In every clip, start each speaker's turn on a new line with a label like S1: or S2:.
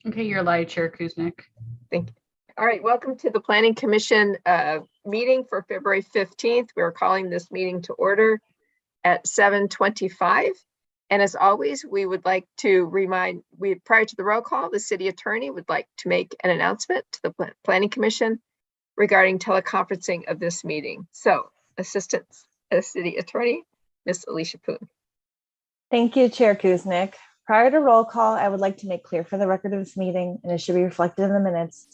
S1: Okay, you're live, Chair Kuznick.
S2: Thank you. All right, welcome to the Planning Commission meeting for February 15th. We're calling this meeting to order at 7:25. And as always, we would like to remind, prior to the roll call, the city attorney would like to make an announcement to the Planning Commission regarding teleconferencing of this meeting. So, Assistant City Attorney, Ms. Alicia Poon.
S3: Thank you, Chair Kuznick. Prior to roll call, I would like to make clear for the record of this meeting, and it should be reflected in the minutes,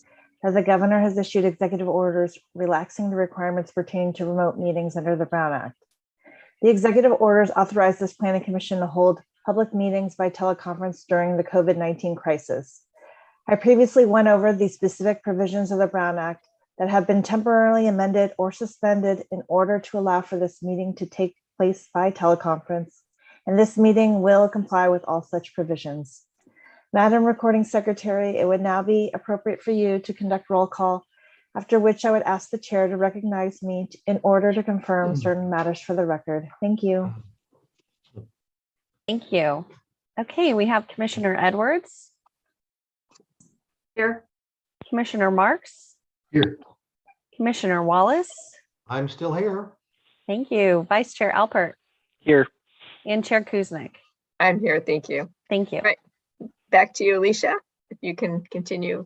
S3: that the governor has issued executive orders relaxing the requirements pertaining to remote meetings under the Brown Act. The executive orders authorize this planning commission to hold public meetings by teleconference during the COVID-19 crisis. I previously went over the specific provisions of the Brown Act that have been temporarily amended or suspended in order to allow for this meeting to take place by teleconference, and this meeting will comply with all such provisions. Madam Recording Secretary, it would now be appropriate for you to conduct roll call, after which I would ask the chair to recognize me in order to confirm certain matters for the record. Thank you.
S4: Thank you. Okay, we have Commissioner Edwards.
S1: Here.
S4: Commissioner Marks.
S5: Here.
S4: Commissioner Wallace.
S5: I'm still here.
S4: Thank you. Vice Chair Alpert.
S6: Here.
S4: And Chair Kuznick.
S2: I'm here, thank you.
S4: Thank you.
S2: Right. Back to you, Alicia, if you can continue.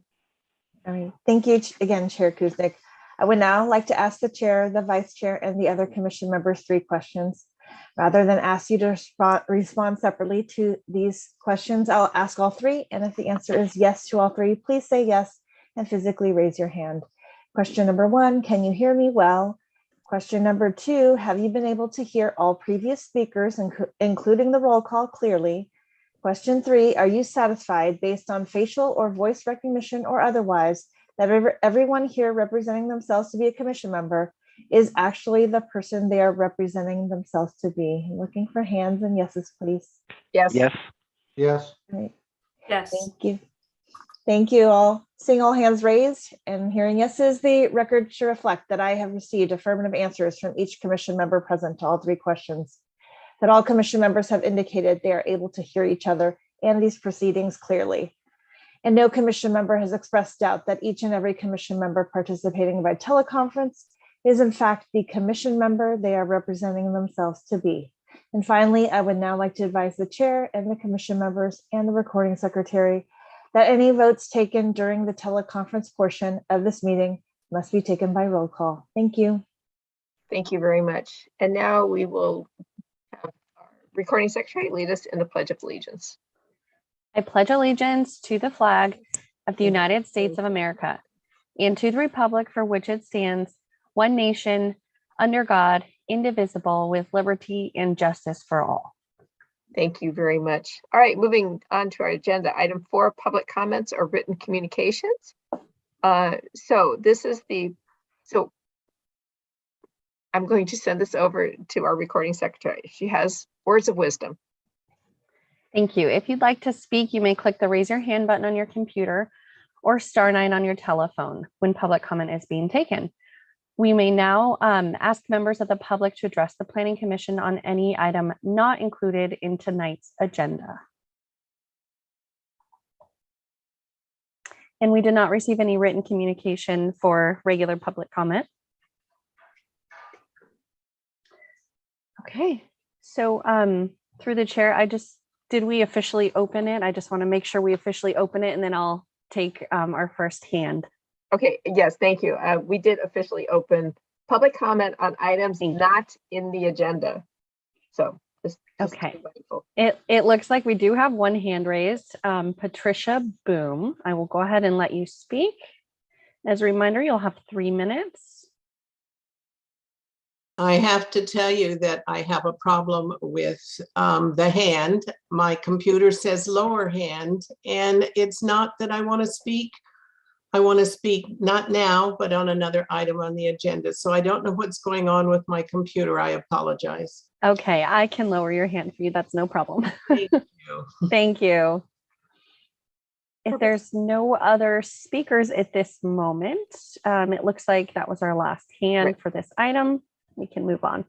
S3: All right. Thank you again, Chair Kuznick. I would now like to ask the chair, the vice chair, and the other commission members 3 questions. Rather than ask you to respond separately to these questions, I'll ask all 3. And if the answer is yes to all 3, please say yes and physically raise your hand. Question number 1, can you hear me well? Question number 2, have you been able to hear all previous speakers, including the roll call, clearly? Question 3, are you satisfied based on facial or voice recognition or otherwise that everyone here representing themselves to be a commission member is actually the person they are representing themselves to be? I'm looking for hands and yeses, please.
S2: Yes.
S6: Yes.
S5: Yes.
S3: Right.
S1: Yes.
S3: Thank you. Thank you all. Seeing all hands raised and hearing yeses, the record should reflect that I have received affirmative answers from each commission member present to all 3 questions, that all commission members have indicated they are able to hear each other and these proceedings clearly. And no commission member has expressed doubt that each and every commission member participating by teleconference is in fact the commission member they are representing themselves to be. And finally, I would now like to advise the chair and the commission members and the recording secretary that any votes taken during the teleconference portion of this meeting must be taken by roll call. Thank you.
S2: Thank you very much. And now we will have our recording secretary lead us in the Pledge of Allegiance.
S4: I pledge allegiance to the flag of the United States of America and to the republic for which it stands, one nation, under God, indivisible, with liberty and justice for all.
S2: Thank you very much. All right, moving on to our agenda. Item 4, public comments or written communications. So I'm going to send this over to our recording secretary. She has words of wisdom.
S4: Thank you. If you'd like to speak, you may click the raise your hand button on your computer or *9 on your telephone when public comment is being taken. We may now ask members of the public to address the Planning Commission on any item not included in tonight's agenda. And we did not receive any written communication for regular public comment. Okay, so through the chair, did we officially open it? I just want to make sure we officially open it, and then I'll take our first hand.
S2: Okay, yes, thank you. We did officially open public comment on items not in the agenda. So just
S4: okay. It looks like we do have one hand raised. Patricia Boom, I will go ahead and let you speak. As a reminder, you'll have 3 minutes.
S7: I have to tell you that I have a problem with the hand. My computer says lower hand, and it's not that I want to speak. I want to speak not now, but on another item on the agenda. So I don't know what's going on with my computer. I apologize.
S4: Okay, I can lower your hand for you. That's no problem.
S7: Thank you.
S4: Thank you. If there's no other speakers at this moment, it looks like that was our last hand for this item. We can move on.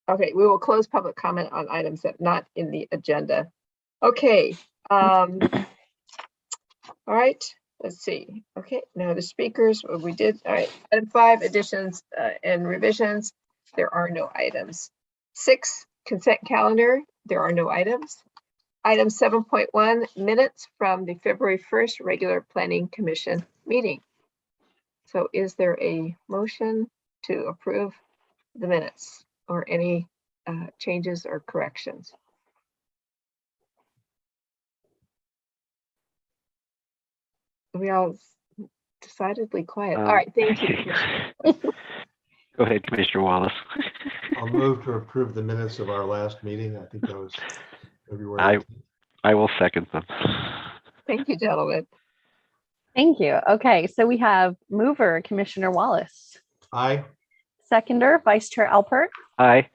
S2: Okay, we will close public comment on items that are not in the agenda. Okay. All right, let's see. Okay, now the speakers, what we did. All right, item 5, additions and revisions. There are no items. 6, consent calendar. There are no items. Item 7.1, minutes from the February 1st regular Planning Commission meeting. So is there a motion to approve the minutes or any changes or corrections? We all decidedly quiet. All right, thank you.
S6: Go ahead, Commissioner Wallace.
S5: I'll move to approve the minutes of our last meeting. I think that was February.
S6: I will second them.
S2: Thank you, gentlemen.
S4: Thank you. Okay, so we have mover, Commissioner Wallace.
S5: Aye.
S4: Seconder, Vice Chair Alpert.
S6: Aye.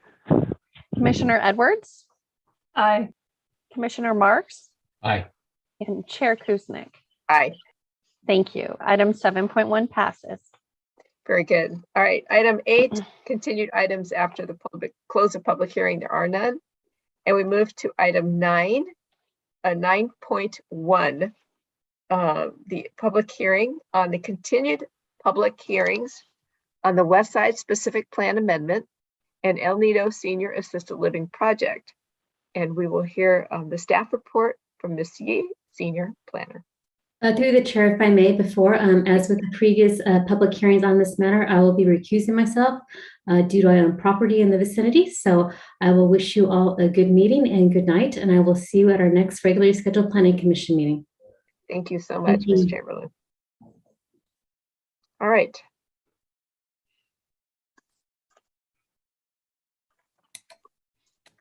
S4: Commissioner Edwards.
S1: Aye.
S4: Commissioner Marks.
S5: Aye.
S4: And Chair Kuznick.
S2: Aye,
S4: Thank you. Item 7.1 passes.
S2: very good. All right, item 8, continued items after the close of public hearing. There are none. And we move to item 9, 9.1. The public hearing on the continued public hearings on the West Side Specific Plan Amendment and El Nido Senior Assisted Living Project. And we will hear the staff report from Ms. Yee, Senior Planner.
S8: Through the chair, if I may, before, as with the previous public hearings on this matter, I will be recusing myself due to I own property in the vicinity. So I will wish you all a good meeting and good night, and I will see you at our next regularly scheduled Planning Commission meeting.
S2: Thank you so much,
S8: Thank
S2: Ms.
S8: you.
S2: Chamberlain. All right.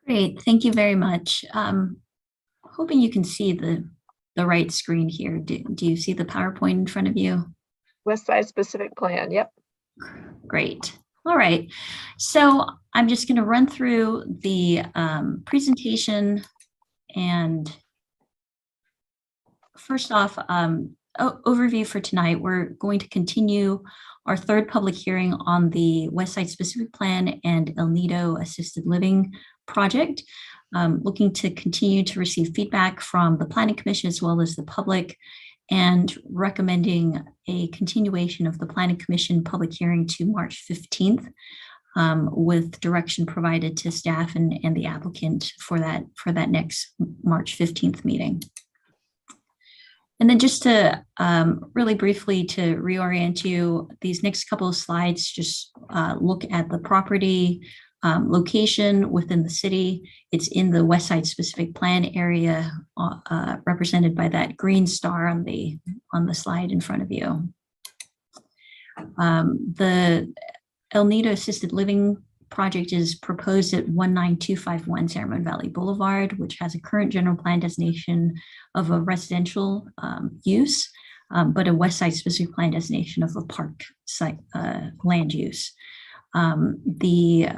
S9: Great, thank you very much. Hoping you can see the right screen here. Do you see the PowerPoint in front of you?
S2: West Side Specific Plan, yep.
S9: Great. All right. So I'm just going to run through the presentation. And first off, overview for tonight, we're going to continue our third public hearing on the West Side Specific Plan and El Nido Assisted Living Project. Looking to continue to receive feedback from the Planning Commission as well as the public, and recommending a continuation of the Planning Commission public hearing to March 15th, with direction provided to staff and the applicant for that next March 15th meeting. And then just to really briefly to reorient you, these next couple of slides just look at the property location within the city. It's in the West Side Specific Plan area, represented by that green star on the slide in front of you. The El Nido Assisted Living Project is proposed at 19251 San Valley Boulevard, which has a current general plan designation of a residential use, but a West Side Specific Plan designation of a park site land use. The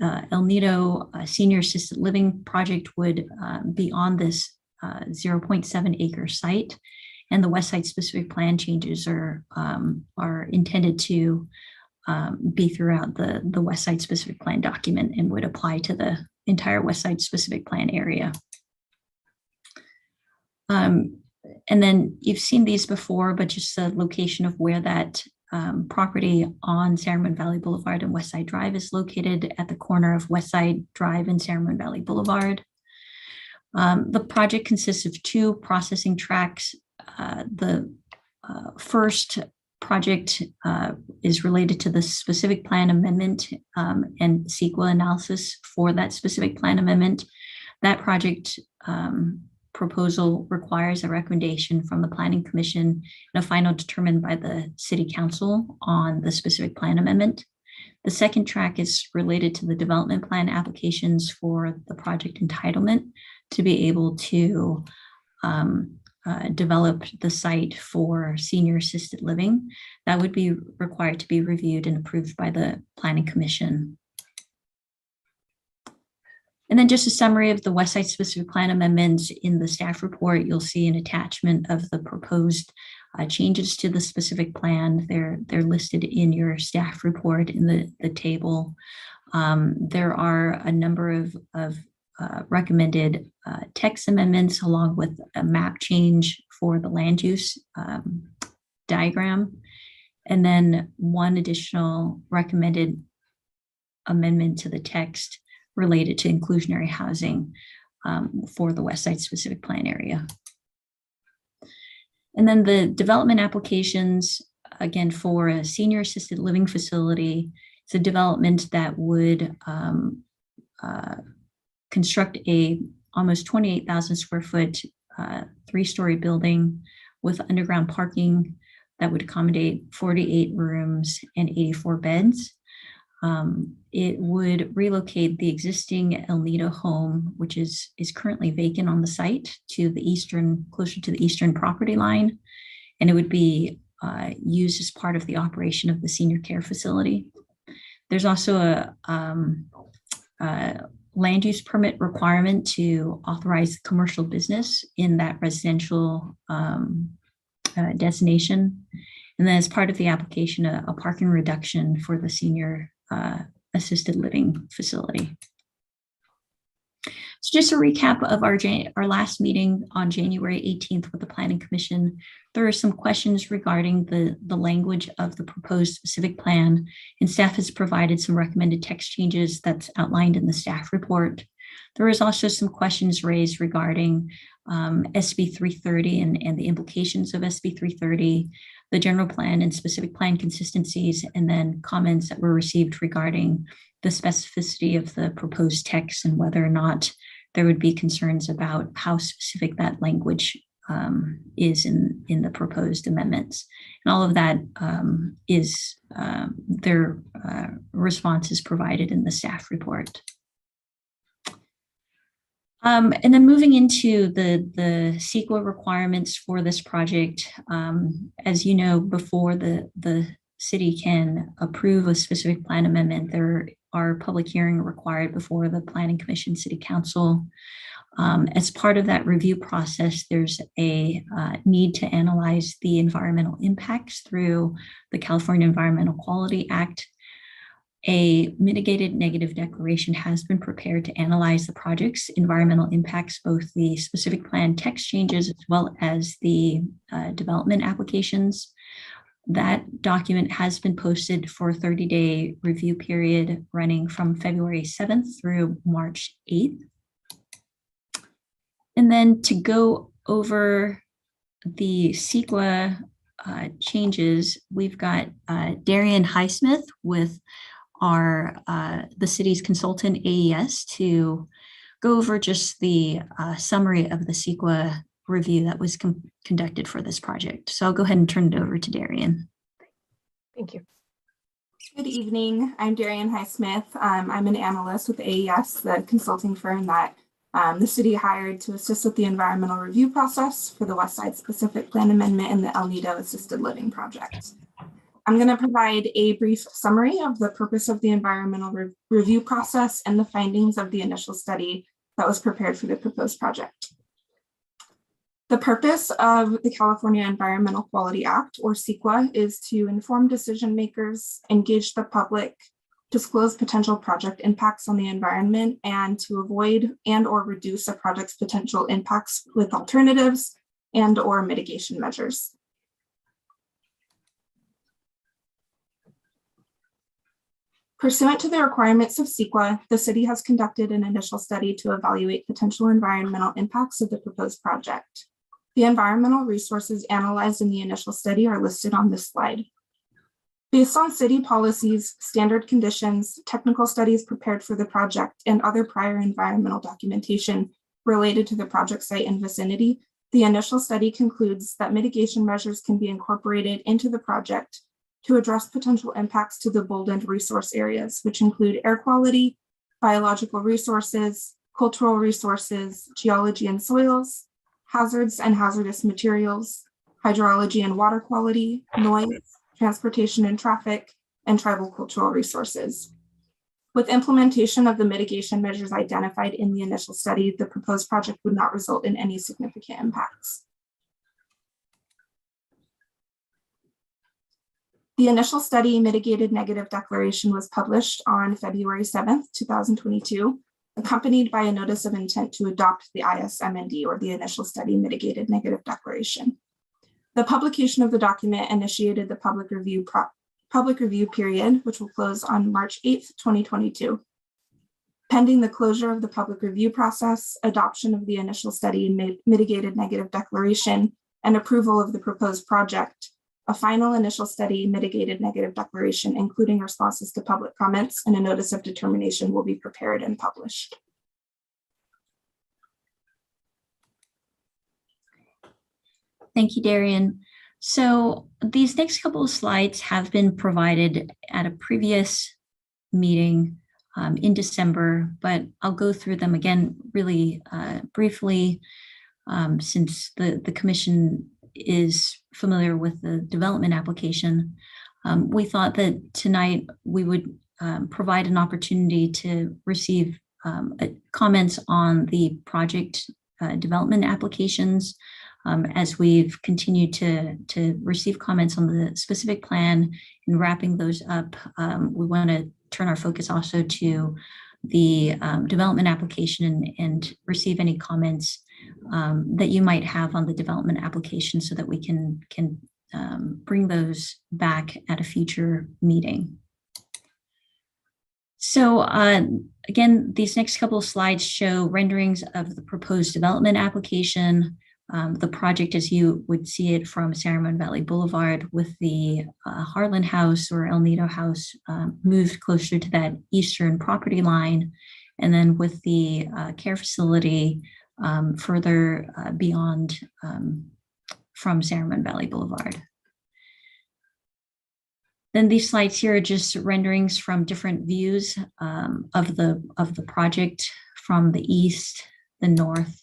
S9: El Nido Senior Assisted Living Project would be on this 0.7 acre site, and the West Side Specific Plan changes are intended to be throughout the West Side Specific Plan document and would apply to the entire West Side Specific Plan area. And then you've seen these before, but just the location of where that property on San Ramon Valley Boulevard and West Side Drive is located at the corner of West Side Drive and San Ramon Valley Boulevard. The project consists of 2 processing tracks. The first project is related to the specific plan amendment and Sequa analysis for that specific plan amendment. That project proposal requires a recommendation from the Planning Commission and a final determined by the City Council on the specific plan amendment. The second track is related to the development plan applications for the project entitlement to be able to develop the site for senior assisted living. That would be required to be reviewed and approved by the Planning Commission. And then just a summary of the West Side Specific Plan amendments in the staff report. You'll see an attachment of the proposed changes to the specific plan. They're listed in your staff report in the table. There are a number of recommended text amendments along with a map change for the land use diagram. And then one additional recommended amendment to the text related to inclusionary housing for the West Side specific plan area. And then the development applications, again, for a senior assisted living facility, it's a development that would construct a almost 28,000 square foot 3-story building with underground parking that would accommodate 48 rooms and 84 beds. It would relocate the existing El Nido home, which is currently vacant on the site, to the eastern, closer to the eastern property line, and it would be used as part of the operation of the senior care facility. There's also a land use permit requirement to authorize commercial business in that residential destination. And then as part of the application, a parking reduction for the senior assisted living facility. So just a recap of our last meeting on January 18th with the Planning Commission. There are some questions regarding the language of the proposed specific plan, and staff has provided some recommended text changes that's outlined in the staff report. There is also some questions raised regarding SB 330 and the implications of SB 330, the general plan and specific plan consistencies, and then comments that were received regarding the specificity of the proposed text and whether or not there would be concerns about how specific that language is in the proposed amendments. And all of that is their response is provided in the staff report. And then moving into the Sequa requirements for this project, as you know, before the city can approve a specific plan amendment, there are public hearing required before the Planning Commission, City Council. As part of that review process, there's a need to analyze the environmental impacts through the California Environmental Quality Act. A mitigated negative declaration has been prepared to analyze the project's environmental impacts, both the specific plan text changes as well as the development applications. That document has been posted for a 30-day review period running from February 7th through March 8th. And then to go over the Sequa changes, we've got Darian Highsmith with the city's consultant AES to go over just the summary of the Sequa review that was conducted for this project. So I'll go ahead and turn it over to Darian.
S2: Thank you.
S10: Good evening. I'm Darian Highsmith. I'm an analyst with AES, the consulting firm that the city hired to assist with the environmental review process for the West Side specific plan amendment and the El Nido assisted living project. I'm going to provide a brief summary of the purpose of the environmental review process and the findings of the initial study that was prepared for the proposed project. The purpose of the California Environmental Quality Act, or Sequa, is to inform decision makers, engage the public, disclose potential project impacts on the environment, and to avoid and/or reduce a project's potential impacts with alternatives and/or mitigation measures. Pursuant to the requirements of Sequa, the city has conducted an initial study to evaluate potential environmental impacts of the proposed project. The environmental resources analyzed in the initial study are listed on this slide. Based on city policies, standard conditions, technical studies prepared for the project, and other prior environmental documentation related to the project site and vicinity, the initial study concludes that mitigation measures can be incorporated into the project to address potential impacts to the boldened resource areas, which include air quality, biological resources, cultural resources, geology and soils, hazards and hazardous materials, hydrology and water quality, noise, transportation and traffic, and tribal cultural resources. With implementation of the mitigation measures identified in the initial study, the proposed project would not result in any significant impacts. The initial study mitigated negative declaration was published on February 7th, 2022, accompanied by a notice of intent to adopt the ISMND, or the Initial Study Mitigated Negative Declaration. The publication of the document initiated the public review period, which will close on March 8th, 2022. Pending the closure of the public review process, adoption of the Initial Study Mitigated Negative Declaration, and approval of the proposed project, a final Initial Study Mitigated Negative Declaration, including responses to public comments, and a notice of determination will be prepared and published.
S9: Thank you, Darian. So these next couple of slides have been provided at a previous meeting in December, but I'll go through them again really briefly since the commission is familiar with the development application. We thought that tonight we would provide an opportunity to receive comments on the project development applications. As we've continued to receive comments on the specific plan and wrapping those up, we want to turn our focus also to the development application and receive any comments that you might have on the development application so that we can bring those back at a future meeting. So again, these next couple of slides show renderings of the proposed development application. The project as you would see it from Sangamon Valley Boulevard, with the Harlan House or El Nido House moved closer to that eastern property line, and then with the care facility further beyond from Sangamon Valley Boulevard. Then these slides here are just renderings from different views of the project from the east, the north,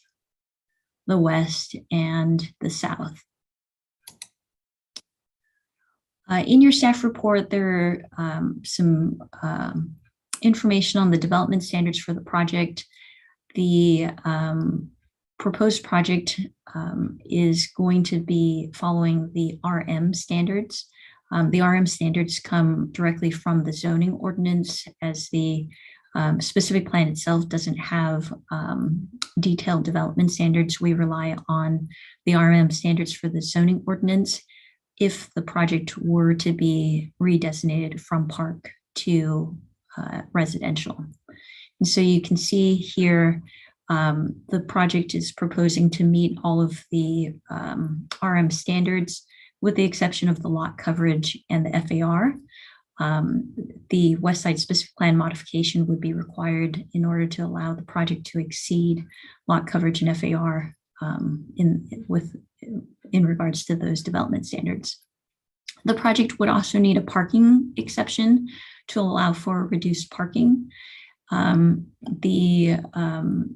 S9: the west, and the south. In your staff report, there are some information on the development standards for the project. The proposed project is going to be following the RM standards. The RM standards come directly from the zoning ordinance, as the specific plan itself doesn't have detailed development standards. We rely on the RM standards for the zoning ordinance if the project were to be redesignated from park to residential. And so you can see here, the project is proposing to meet all of the RM standards with the exception of the lot coverage and the FAR. The West Side specific plan modification would be required in order to allow the project to exceed lot coverage and FAR in regards to those development standards. The project would also need a parking exception to allow for reduced parking. The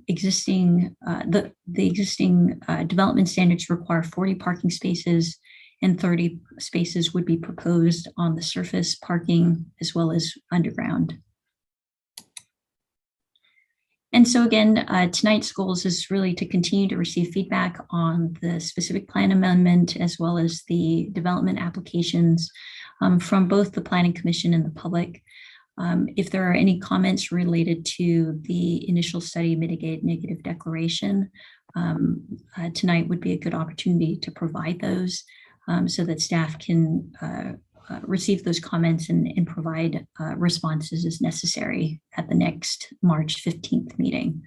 S9: existing development standards require 40 parking spaces, and 30 spaces would be proposed on the surface parking as well as underground. And so again, tonight's goals is really to continue to receive feedback on the specific plan amendment as well as the development applications from both the Planning Commission and the public. If there are any comments related to the initial study mitigated negative declaration, tonight would be a good opportunity to provide those so that staff can receive those comments and provide responses as necessary at the next March 15th meeting.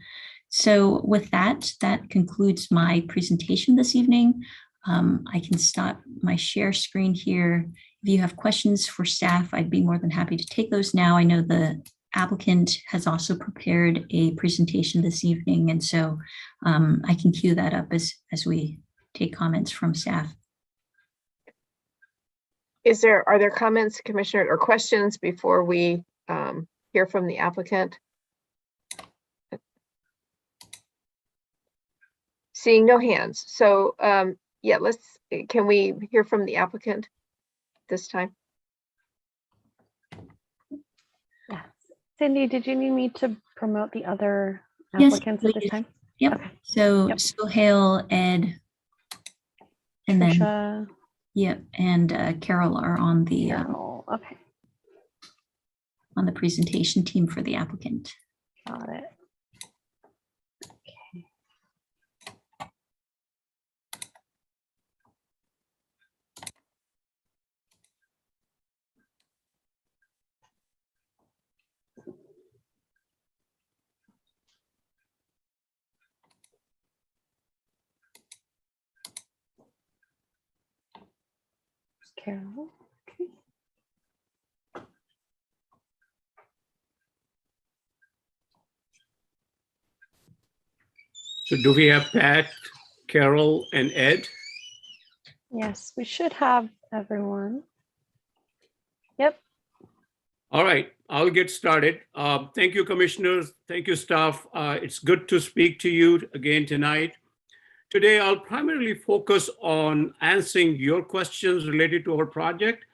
S9: So with that, that concludes my presentation this evening. I can stop my share screen here. If you have questions for staff, I'd be more than happy to take those now. I know the applicant has also prepared a presentation this evening, and so I can queue that up as we take comments from staff.
S2: Are there comments, Commissioner, or questions before we hear from the applicant? Seeing no hands. So yeah, can we hear from the applicant this time?
S4: Yeah. Cindy, did you need me to promote the other
S9: Yes,
S4: applicants at this
S9: please.
S4: time?
S9: Yep.
S4: Okay.
S9: So
S4: Yep.
S9: Sohail, Ed, and then
S4: Trisha,
S9: yep, and Carol are on the
S4: Carol. Okay,
S9: on the presentation team for the applicant.
S4: got it. Carol. Okay.
S11: So do we have Pat, Carol, and Ed?
S4: Yes, we should have everyone. Yep.
S11: All right, I'll get started. Thank you, commissioners. Thank you, staff. It's good to speak to you again tonight. Today, I'll primarily focus on answering your questions related to our project,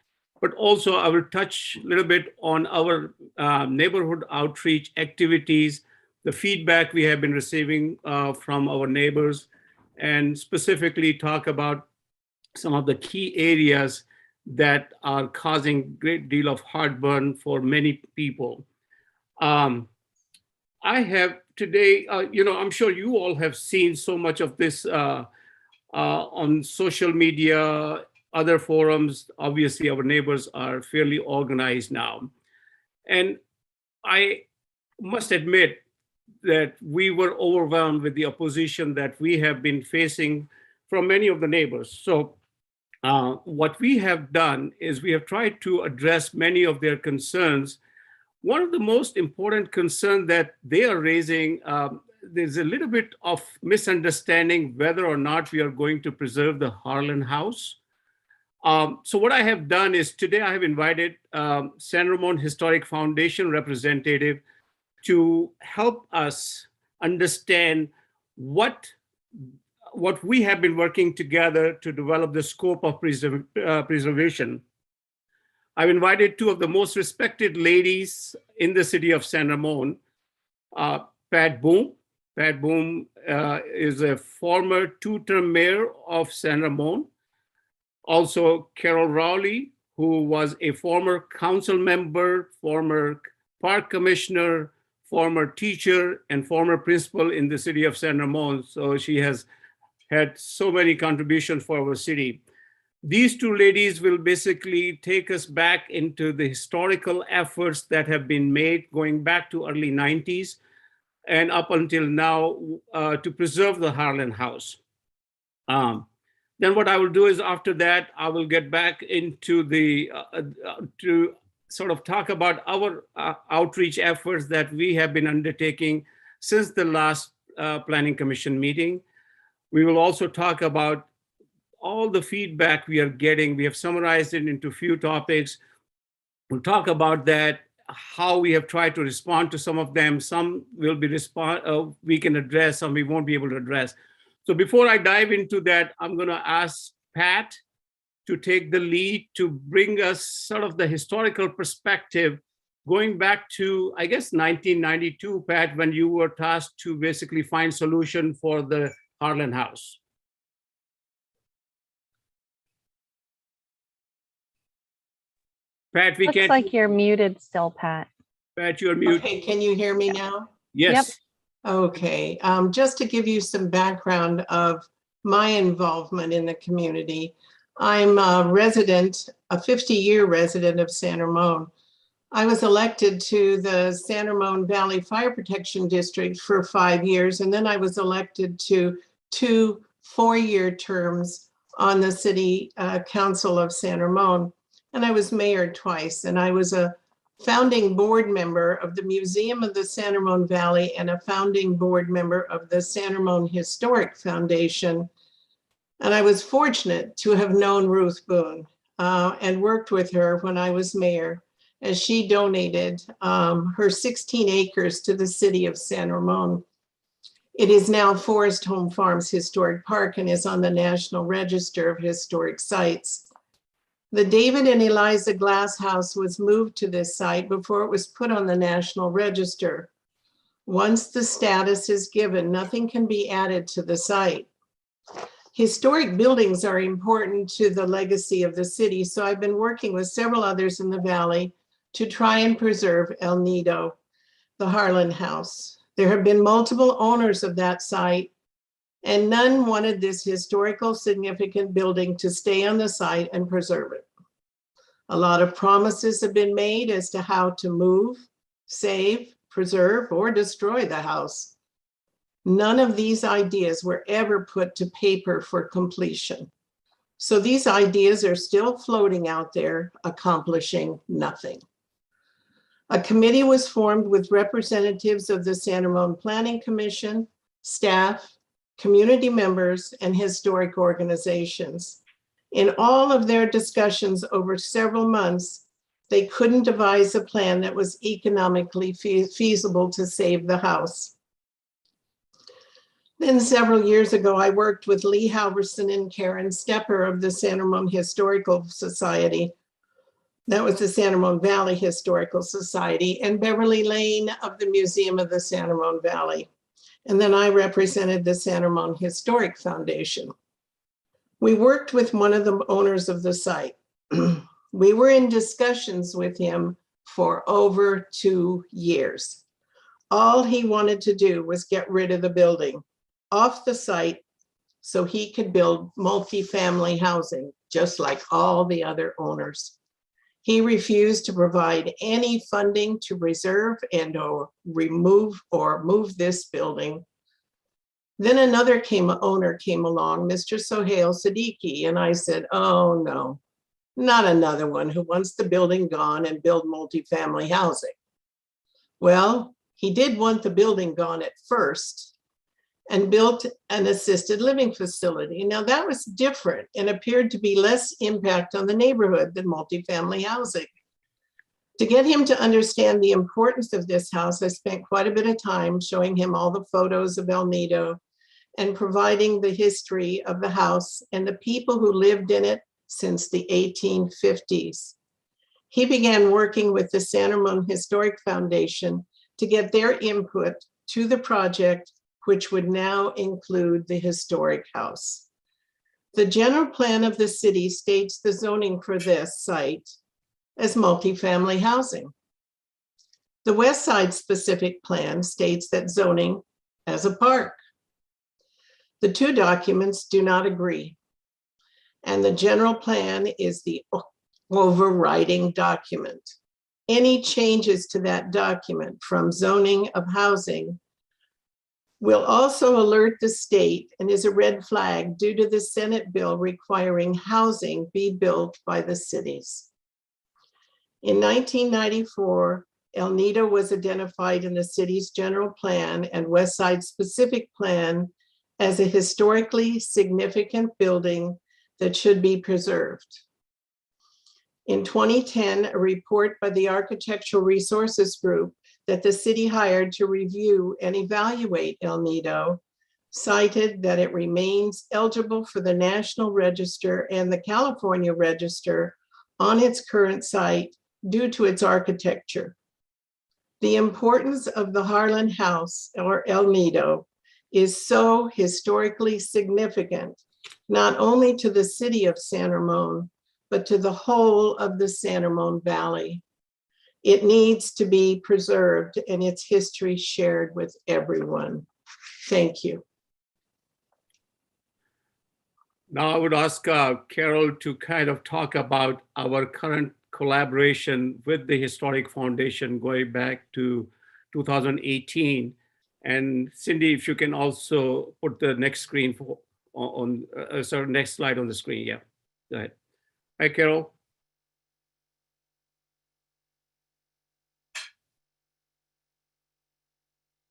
S11: but also I will touch a little bit on our neighborhood outreach activities, the feedback we have been receiving from our neighbors, and specifically talk about some of the key areas that are causing a great deal of heartburn for many people. I have today, I'm sure you all have seen so much of this on social media, other forums. Obviously, our neighbors are fairly organized now. And I must admit that we were overwhelmed with the opposition that we have been facing from many of the neighbors. So what we have done is we have tried to address many of their concerns. One of the most important concerns that they are raising, there's a little bit of misunderstanding whether or not we are going to preserve the Harlan House. So what I have done is today I have invited San Ramon Historic Foundation representative to help us understand what we have been working together to develop the scope of preservation. I've invited two of the most respected ladies in the city of San Ramon, Pat Boom. Pat Boom is a former two-term mayor of San Ramon. Also, Carol Rowley, who was a former council member, former park commissioner, former teacher, and former principal in the city of San Ramon. So she has had so many contributions for our city. These two ladies will basically take us back into the historical efforts that have been made going back to early 90s and up until now to preserve the Harlan House. Then what I will do is after that, I will get back into to sort of talk about our outreach efforts that we have been undertaking since the last Planning Commission meeting. We will also talk about all the feedback we are getting. We have summarized it into a few topics. We'll talk about that, how we have tried to respond to some of them. Some will be we can address, some we won't be able to address. So before I dive into that, I'm going to ask Pat to take the lead to bring us sort of the historical perspective going back to, I guess, 1992, Pat, when you were tasked to basically find solution for the Harlan House. Pat, we
S4: Looks
S11: can't.
S4: like you're muted still, Pat.
S11: Pat, you're muted.
S7: Okay, can you hear me now?
S11: Yes.
S4: Yep.
S7: Okay, just to give you some background of my involvement in the community, I'm a resident, a 50-year resident of San Ramon. I was elected to the San Ramon Valley Fire Protection District for 5 years, and then I was elected to 2 4-year terms on the City Council of San Ramon. And I was mayor twice, and I was a founding board member of the Museum of the San Ramon Valley and a founding board member of the San Ramon Historic Foundation. And I was fortunate to have known Ruth Boone and worked with her when I was mayor, as she donated her 16 acres to the city of San Ramon. It is now Forest Home Farms Historic Park and is on the National Register of Historic Sites. The David and Eliza Glass House was moved to this site before it was put on the National Register. Once the status is given, nothing can be added to the site. Historic buildings are important to the legacy of the city, so I've been working with several others in the valley to try and preserve El Nido, the Harlan House. There have been multiple owners of that site, and none wanted this historical significant building to stay on the site and preserve it. A lot of promises have been made as to how to move, save, preserve, or destroy the house. None of these ideas were ever put to paper for completion. So these ideas are still floating out there, accomplishing nothing. A committee was formed with representatives of the San Ramon Planning Commission, staff, community members, and historic organizations. In all of their discussions over several months, they couldn't devise a plan that was economically feasible to save the house. Then several years ago, I worked with Lee Halverson and Karen Stepper of the San Ramon Historical Society. That was the San Ramon Valley Historical Society, and Beverly Lane of the Museum of the San Ramon Valley. And then I represented the San Ramon Historic Foundation. We worked with one of the owners of the site. We were in discussions with him for over 2 years. All he wanted to do was get rid of the building off the site so he could build multifamily housing, just like all the other owners. He refused to provide any funding to preserve and or move this building. Then another owner came along, Mr. Sohail Siddiqui, and I said, oh no, not another one who wants the building gone and build multifamily housing. Well, he did want the building gone at first and built an assisted living facility. Now that was different and appeared to be less impact on the neighborhood than multifamily housing. To get him to understand the importance of this house, I spent quite a bit of time showing him all the photos of El Nido and providing the history of the house and the people who lived in it since the 1850s. He began working with the San Ramon Historic Foundation to get their input to the project, which would now include the historic house. The general plan of the city states the zoning for this site as multifamily housing. The West Side specific plan states that zoning as a park. The two documents do not agree, and the general plan is the overriding document. Any changes to that document from zoning of housing will also alert the state and is a red flag due to the Senate bill requiring housing be built by the cities. In 1994, El Nido was identified in the city's general plan and West Side specific plan as a historically significant building that should be preserved. In 2010, a report by the Architectural Resources Group that the city hired to review and evaluate El Nido cited that it remains eligible for the National Register and the California Register on its current site due to its architecture. The importance of the Harlan House, or El Nido, is so historically significant, not only to the city of San Ramon, but to the whole of the San Ramon Valley. It needs to be preserved and its history shared with everyone. Thank you.
S11: Now I would ask Carol to kind of talk about our current collaboration with the Historic Foundation going back to 2018. And Cindy, if you can also put the next screen next slide on the screen. Yeah, go ahead. Hi, Carol.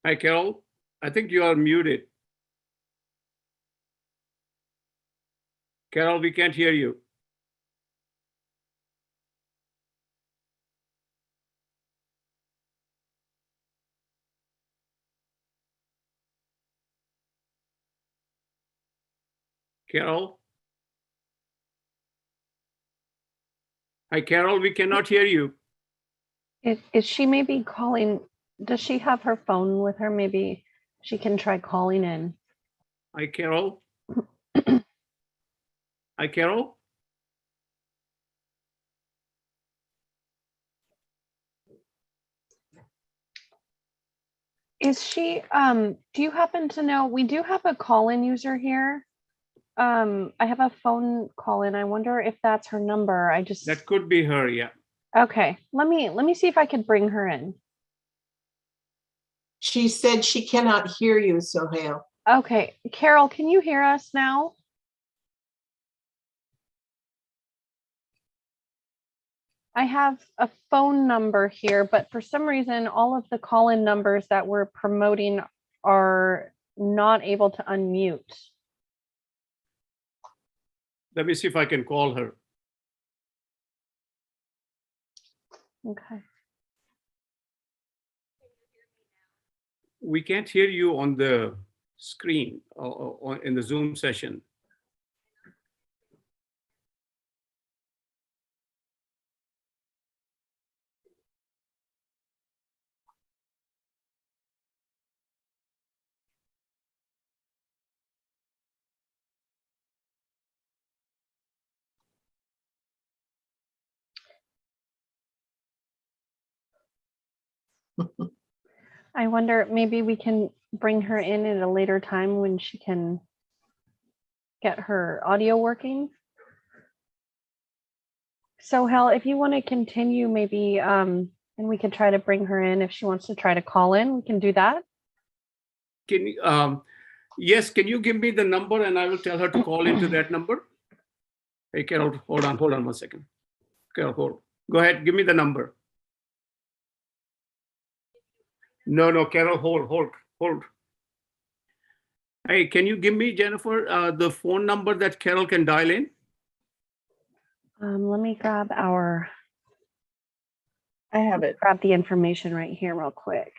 S11: Hi, Carol. I think you are muted. Carol, we can't hear you. Carol? Hi, Carol, we cannot hear you.
S4: Is she maybe calling? Does she have her phone with her? Maybe she can try calling in.
S11: Hi, Carol. Hi, Carol.
S4: Is she, do you happen to know, we do have a call-in user here. I have a phone call-in. I wonder if that's her number.
S11: That could be her, yeah.
S4: Okay, let me see if I could bring her in.
S7: She said she cannot hear you, Sohail.
S4: Okay, Carol, can you hear us now? I have a phone number here, but for some reason, all of the call-in numbers that we're promoting are not able to unmute.
S11: Let me see if I can call her.
S4: Okay.
S11: We can't hear you on the screen or in the Zoom session.
S4: I wonder, maybe we can bring her in at a later time when she can get her audio working. So Hel, if you want to continue, maybe, and we can try to bring her in if she wants to try to call in, we can do that.
S11: Can you, yes, can you give me the number and I will tell her to call into that number? Hey, Carol, hold on 1 second. Carol, hold. Go ahead, give me the number. No, Carol, hold. Hey, can you give me, Jennifer, the phone number that Carol can dial in?
S4: Let me grab
S2: I have it.
S4: the information right here real quick.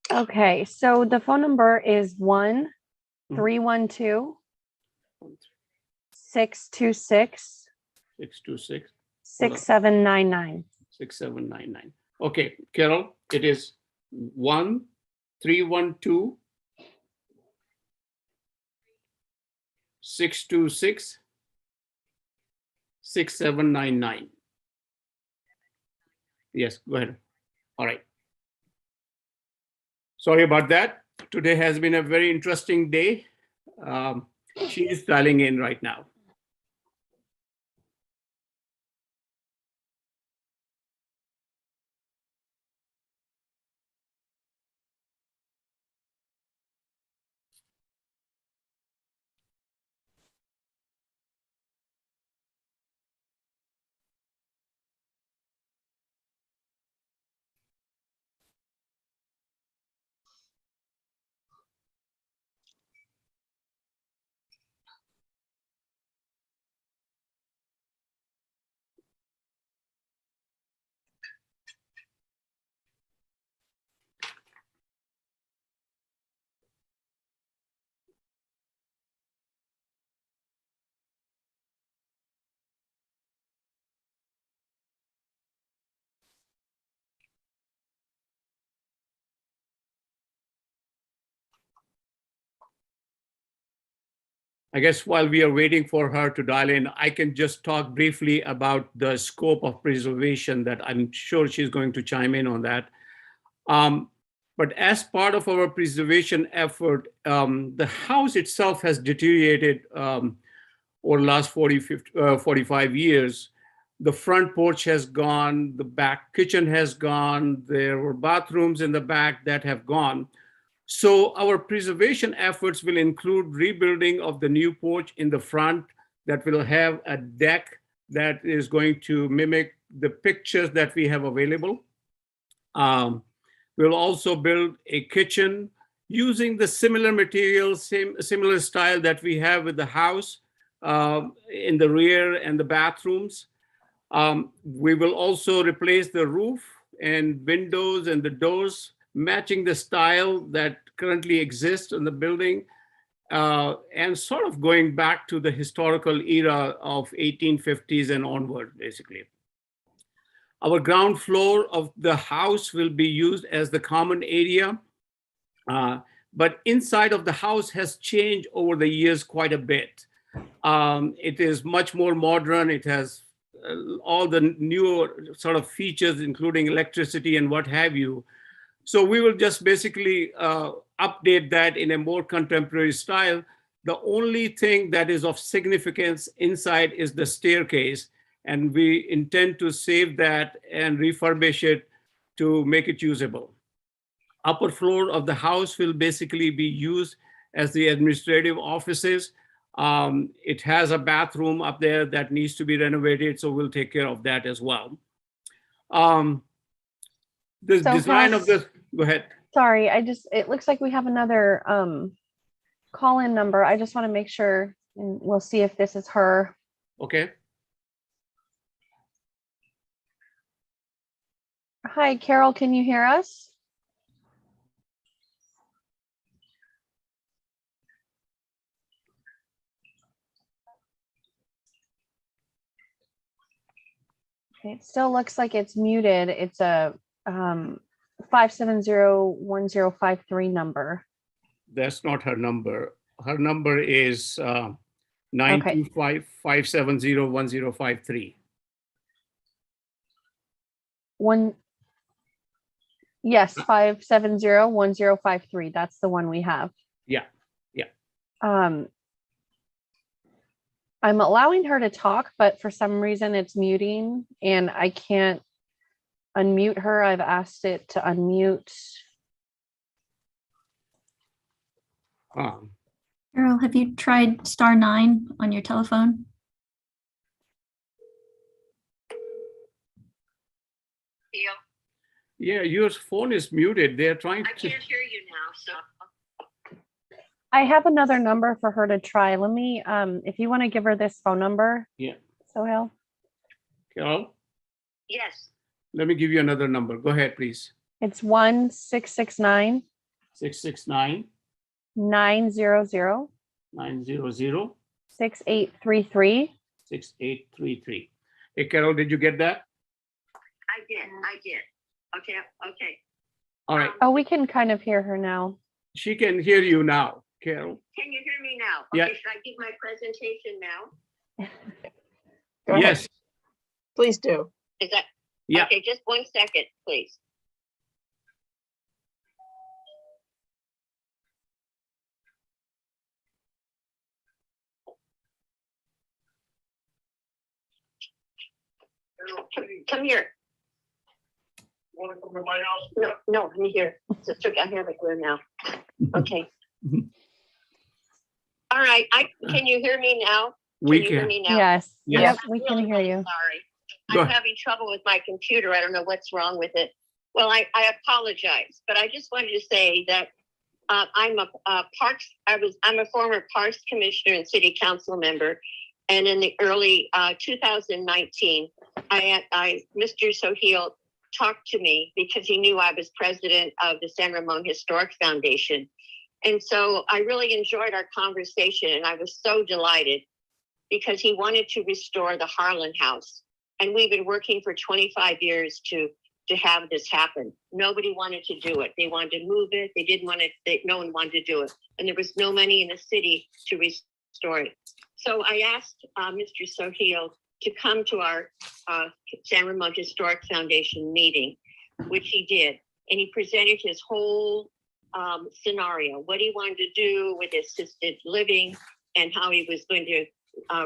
S4: Okay, so the phone number is 1-312-626
S11: 626
S4: 6799.
S11: 6799. Okay, Carol, it is 1-312-626 6799. Yes, go ahead. All right. Sorry about that. Today has been a very interesting day. She is dialing in right now. I guess while we are waiting for her to dial in, I can just talk briefly about the scope of preservation that I'm sure she's going to chime in on that. But as part of our preservation effort, the house itself has deteriorated over the last 45 years. The front porch has gone, the back kitchen has gone, there were bathrooms in the back that have gone. So our preservation efforts will include rebuilding of the new porch in the front that will have a deck that is going to mimic the pictures that we have available. We'll also build a kitchen using the similar materials, similar style that we have with the house in the rear and the bathrooms. We will also replace the roof and windows and the doors, matching the style that currently exists in the building, and sort of going back to the historical era of 1850s and onward, basically. Our ground floor of the house will be used as the common area, but inside of the house has changed over the years quite a bit. It is much more modern. It has all the newer sort of features, including electricity and what have you. So we will just basically update that in a more contemporary style. The only thing that is of significance inside is the staircase, and we intend to save that and refurbish it to make it usable. Upper floor of the house will basically be used as the administrative offices. It has a bathroom up there that needs to be renovated, so we'll take care of that as well. The
S4: So
S11: design
S4: has-
S11: of this, go ahead.
S4: Sorry, it looks like we have another call-in number. I just want to make sure, and we'll see if this is her.
S11: Okay.
S4: Hi, Carol, can you hear us? Okay, it still looks like it's muted. It's a 570-1053 number.
S11: That's not her number. Her number is 925-570-1053.
S4: Yes, 570-1053. That's the one we have.
S11: Yeah.
S4: I'm allowing her to talk, but for some reason it's muting and I can't unmute her. I've asked it to unmute.
S9: Carol, have you tried *9 on your telephone?
S11: Yeah, your phone is muted. They're trying to.
S12: I can't hear you now, so.
S4: I have another number for her to try. Let me, if you want to give her this phone number.
S11: Yeah.
S4: Sohail.
S11: Carol,
S12: Yes,
S11: let me give you another number. Go ahead, please.
S4: It's 1-669
S11: 669
S4: 900
S11: 900
S4: 6833.
S11: 6833. Hey, Carol, did you get that?
S12: I did. Okay.
S11: All right.
S4: Oh, we can kind of hear her now.
S11: She can hear you now, Carol.
S12: Can you hear me now?
S11: Yeah.
S12: Okay, should I give my presentation now?
S2: Go ahead.
S11: Yes.
S2: Please do.
S12: Is that?
S11: Yeah.
S12: Okay, just 1 second, please. Come here. Want to come to my house? No, I'm here. Sister, I have it here now. Okay. All right, can you hear me now?
S11: We
S12: you hear
S11: can.
S12: me now?
S4: Yes.
S11: Yes.
S4: Yep,
S12: I'm
S4: we can
S12: really,
S4: hear
S12: really
S4: you.
S12: Sorry.
S11: Go
S12: I'm
S11: ahead.
S12: having trouble with my computer. I don't know what's wrong with it. Well, I apologize, but I just wanted to say that I'm a former Parks Commissioner and City Council member, and in the early 2019, Mr. Sohail talked to me because he knew I was president of the San Ramon Historic Foundation, and so I really enjoyed our conversation, and I was so delighted because he wanted to restore the Harlan House, and we've been working for 25 years to have this happen. Nobody wanted to do it. They wanted to move it. They didn't want it. No one wanted to do it. And there was no money in the city to restore it. So I asked Mr. Sohail to come to our San Ramon Historic Foundation meeting, which he did. And he presented his whole scenario, what he wanted to do with assisted living and how he was going to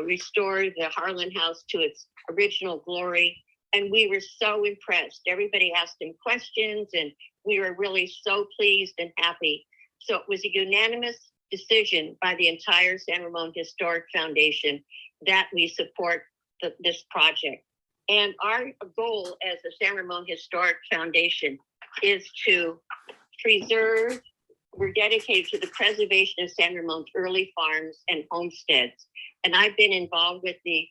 S12: restore the Harlan House to its original glory. And we were so impressed. Everybody asked him questions, and we were really so pleased and happy. So it was a unanimous decision by the entire San Ramon Historic Foundation that we support this project. And our goal as the San Ramon Historic Foundation is to preserve, we're dedicated to the preservation of San Ramon's early farms and homesteads. And I've been involved with the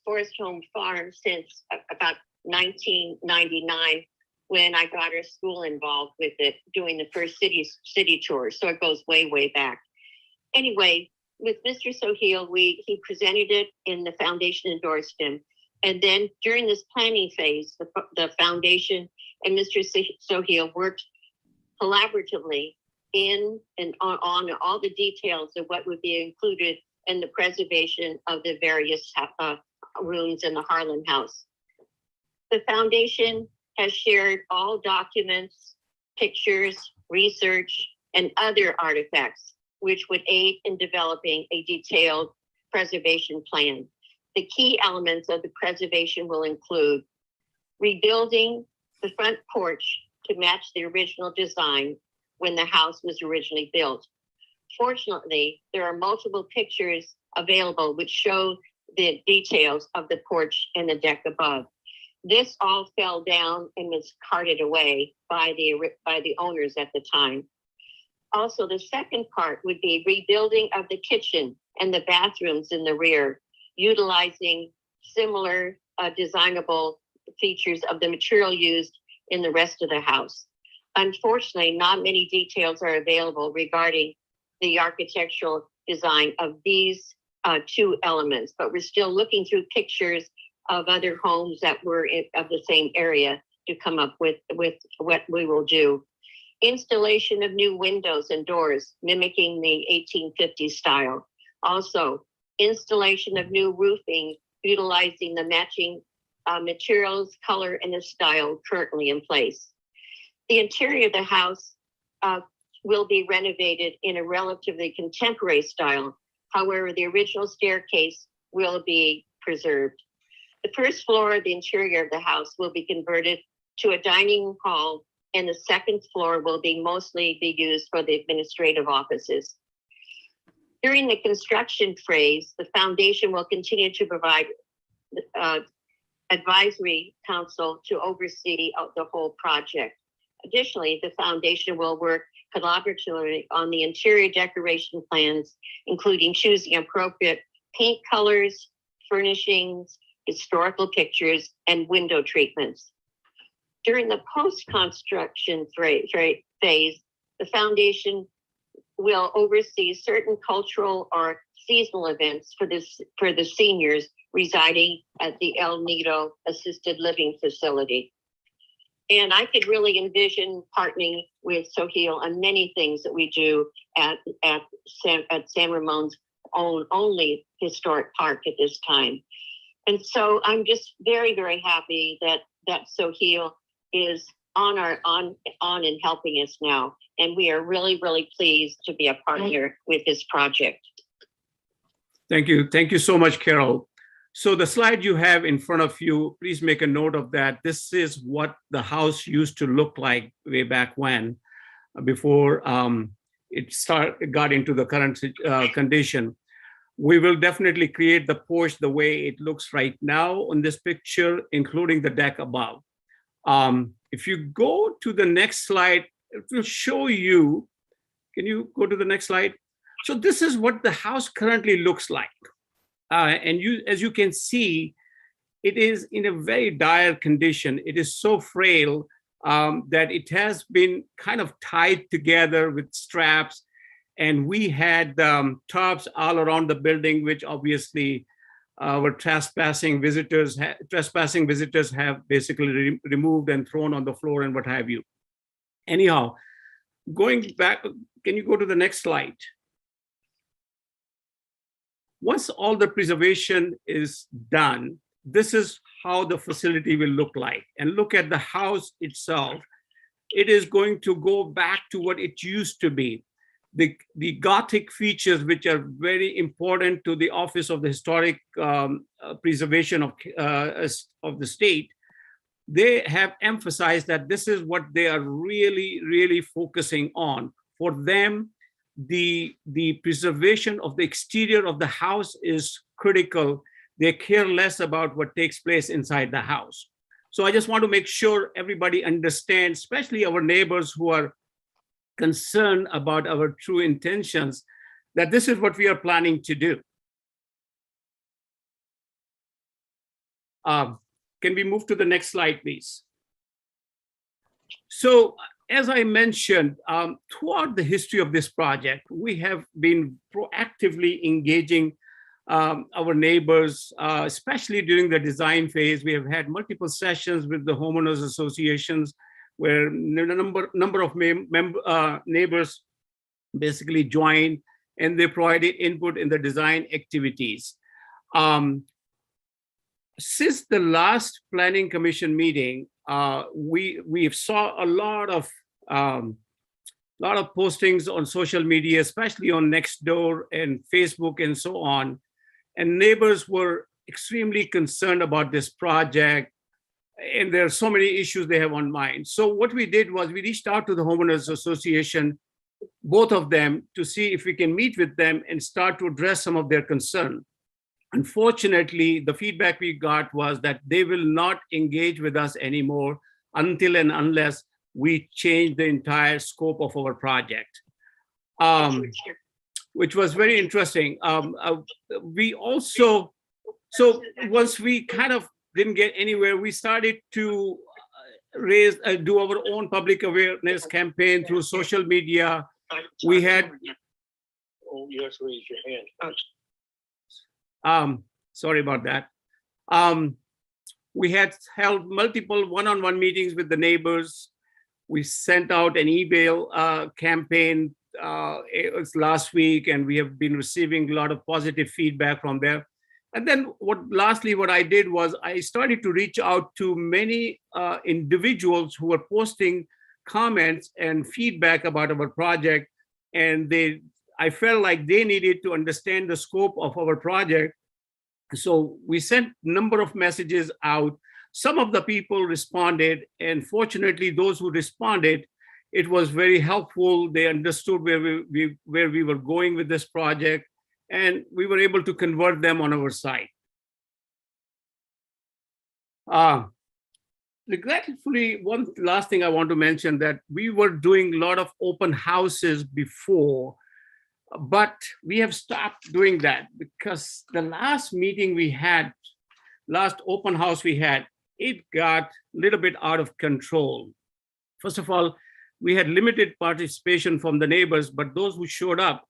S12: Forest Home Farm since about 1999, when I got our school involved with it, doing the first city tours. So it goes way, way back. Anyway, with Mr. Sohail, he presented it, and the foundation endorsed him. And then during this planning phase, the foundation and Mr. Sohail worked collaboratively in and on all the details of what would be included in the preservation of the various rooms in the Harlan House. The foundation has shared all documents, pictures, research, and other artifacts which would aid in developing a detailed preservation plan. The key elements of the preservation will include rebuilding the front porch to match the original design when the house was originally built, Fortunately, there are multiple pictures available which show the details of the porch and the deck above. This all fell down and was carted away by the owners at the time. Also, the second part would be rebuilding of the kitchen and the bathrooms in the rear, utilizing similar designable features of the material used in the rest of the house. Unfortunately, not many details are available regarding the architectural design of these two elements, but we're still looking through pictures of other homes that were of the same area to come up with what we will do. Installation of new windows and doors mimicking the 1850s style. Also, installation of new roofing utilizing the matching materials, color, and the style currently in place. The interior of the house will be renovated in a relatively contemporary style. However, the original staircase will be preserved. The first floor of the interior of the house will be converted to a dining hall, and the second floor will mostly be used for the administrative offices. During the construction phase, the foundation will continue to provide advisory counsel to oversee the whole project. Additionally, the foundation will work collaboratively on the interior decoration plans, including choosing appropriate paint colors, furnishings, historical pictures, and window treatments. During the post-construction phase, the foundation will oversee certain cultural or seasonal events for the seniors residing at the El Nido Assisted Living Facility. And I could really envision partnering with Soheil on many things that we do at San Ramon's only historic park at this time. And so I'm just very, very happy that Soheil is on and helping us now. And we are really, really pleased to be a partner with this project.
S11: Thank you. Thank you so much, Carol. So the slide you have in front of you, please make a note of that. This is what the house used to look like way back when, before it got into the current condition. We will definitely create the porch the way it looks right now on this picture, including the deck above. If you go to the next slide, it will show you. Can you go to the next slide? So this is what the house currently looks like. And as you can see, it is in a very dire condition. It is so frail that it has been kind of tied together with straps. And we had tarps all around the building, which obviously our trespassing visitors have basically removed and thrown on the floor and what have you. Anyhow, going back, can you go to the next slide? Once all the preservation is done, this is how the facility will look like. And look at the house itself. It is going to go back to what it used to be. The Gothic features, which are very important to the Office of the Historic Preservation of the state, they have emphasized that this is what they are really, really focusing on. For them, the preservation of the exterior of the house is critical. They care less about what takes place inside the house. So I just want to make sure everybody understands, especially our neighbors who are concerned about our true intentions, that this is what we are planning to do. Can we move to the next slide, please? So, as I mentioned, throughout the history of this project, we have been proactively engaging our neighbors, especially during the design phase. We have had multiple sessions with the homeowners associations where a number of neighbors basically joined and they provided input in the design activities. Since the last Planning Commission meeting, we saw a lot of postings on social media, especially on Nextdoor and Facebook and so on. And neighbors were extremely concerned about this project. And there are so many issues they have on mind. So what we did was we reached out to the Homeowners Association both of them to see if we can meet with them and start to address some of their concern. Unfortunately, the feedback we got was that they will not engage with us anymore until and unless we change the entire scope of our project, which was very interesting. We also, so once we kind of didn't get anywhere, we started to do our own public awareness campaign through social media. We had,
S13: oh, you have to raise your hand.
S11: Sorry about that. We had held multiple one-on-one meetings with the neighbors. We sent out an email campaign it was last week, and we have been receiving a lot of positive feedback from there. And then lastly, what I did was I started to reach out to many individuals who were posting comments and feedback about our project. And I felt like they needed to understand the scope of our project. So we sent a number of messages out. Some of the people responded, and fortunately, those who responded, it was very helpful. They understood where we were going with this project, and we were able to convert them on our side. Regretfully, one last thing I want to mention, that we were doing a lot of open houses before, but we have stopped doing that because the last meeting we had, last open house we had, it got a little bit out of control. First of all, we had limited participation from the neighbors, but those who showed up,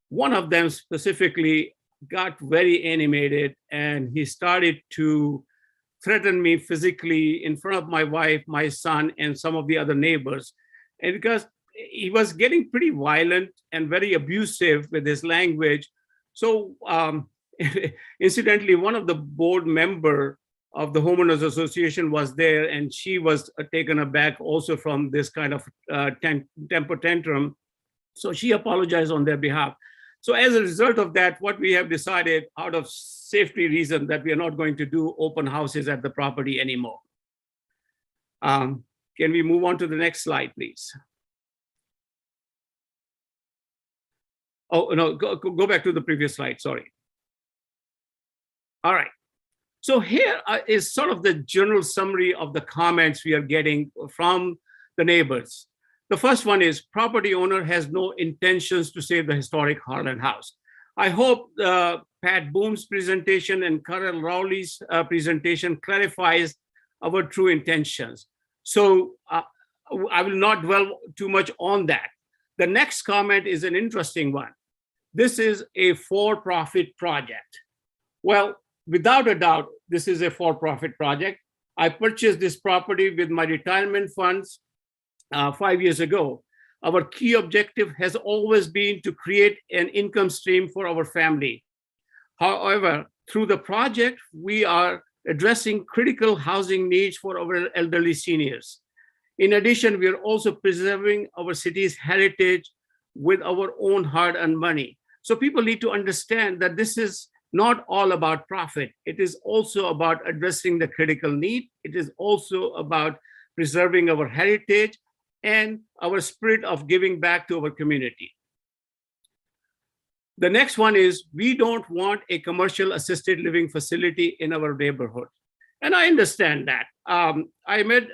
S11: one of them specifically got very animated, and he started to threaten me physically in front of my wife, my son, and some of the other neighbors. And because he was getting pretty violent and very abusive with his language. So incidentally, one of the board member of the Homeowners Association was there, and she was taken aback also from this kind of temper tantrum. So she apologized on their behalf. So as a result of that, what we have decided out of safety reason that we are not going to do open houses at the property anymore. Can we move on to the next slide, please? Oh, no, go back to the previous slide, sorry. All right. So here is sort of the general summary of the comments we are getting from the neighbors. The first one is property owner has no intentions to save the historic Harlan House. I hope Pat Boom's presentation and Carol Rowley's presentation clarifies our true intentions. So I will not dwell too much on that. The next comment is an interesting one. This is a for-profit project. Well, without a doubt, this is a for-profit project. I purchased this property with my retirement funds 5 years ago. Our key objective has always been to create an income stream for our family. However, through the project, we are addressing critical housing needs for our elderly seniors. In addition, we are also preserving our city's heritage with our own hard-earned money. So people need to understand that this is not all about profit. It is also about addressing the critical need. It is also about preserving our heritage and our spirit of giving back to our community. The next one is, we don't want a commercial assisted living facility in our neighborhood. And I understand that. I met,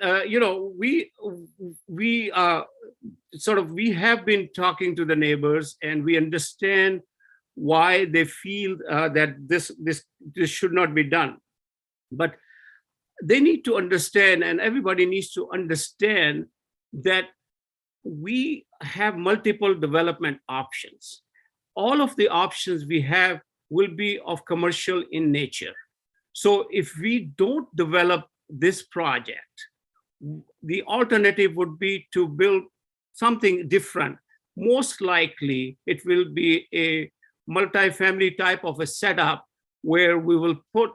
S11: we have been talking to the neighbors, and we understand why they feel that this should not be done. But they need to understand, and everybody needs to understand, that we have multiple development options. All of the options we have will be of commercial in nature. So if we don't develop this project, the alternative would be to build something different. Most likely, it will be a multifamily type of a setup where we will put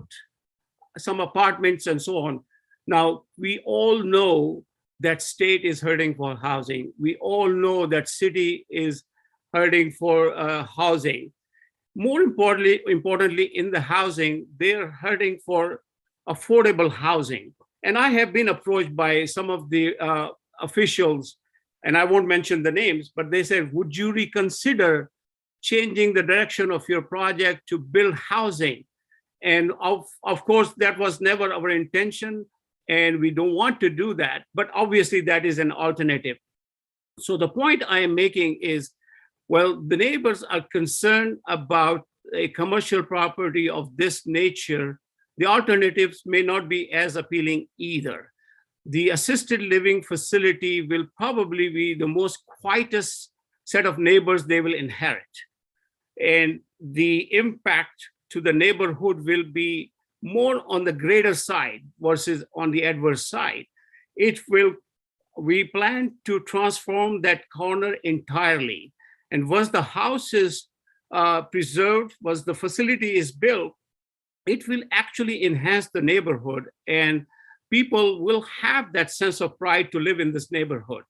S11: some apartments and so on. Now, we all know that state is hurting for housing. We all know that city is hurting for housing. More importantly, in the housing, they're hurting for affordable housing. And I have been approached by some of the officials and I won't mention the names, but they said, would you reconsider changing the direction of your project to build housing? And of course, that was never our intention, and we don't want to do that, but obviously that is an alternative. So the point I am making is, well, the neighbors are concerned about a commercial property of this nature. The alternatives may not be as appealing either. The assisted living facility will probably be the most quietest set of neighbors they will inherit. And the impact to the neighborhood will be more on the greater side versus on the adverse side. We plan to transform that corner entirely. And once the house is preserved, once the facility is built, it will actually enhance the neighborhood, and people will have that sense of pride to live in this neighborhood.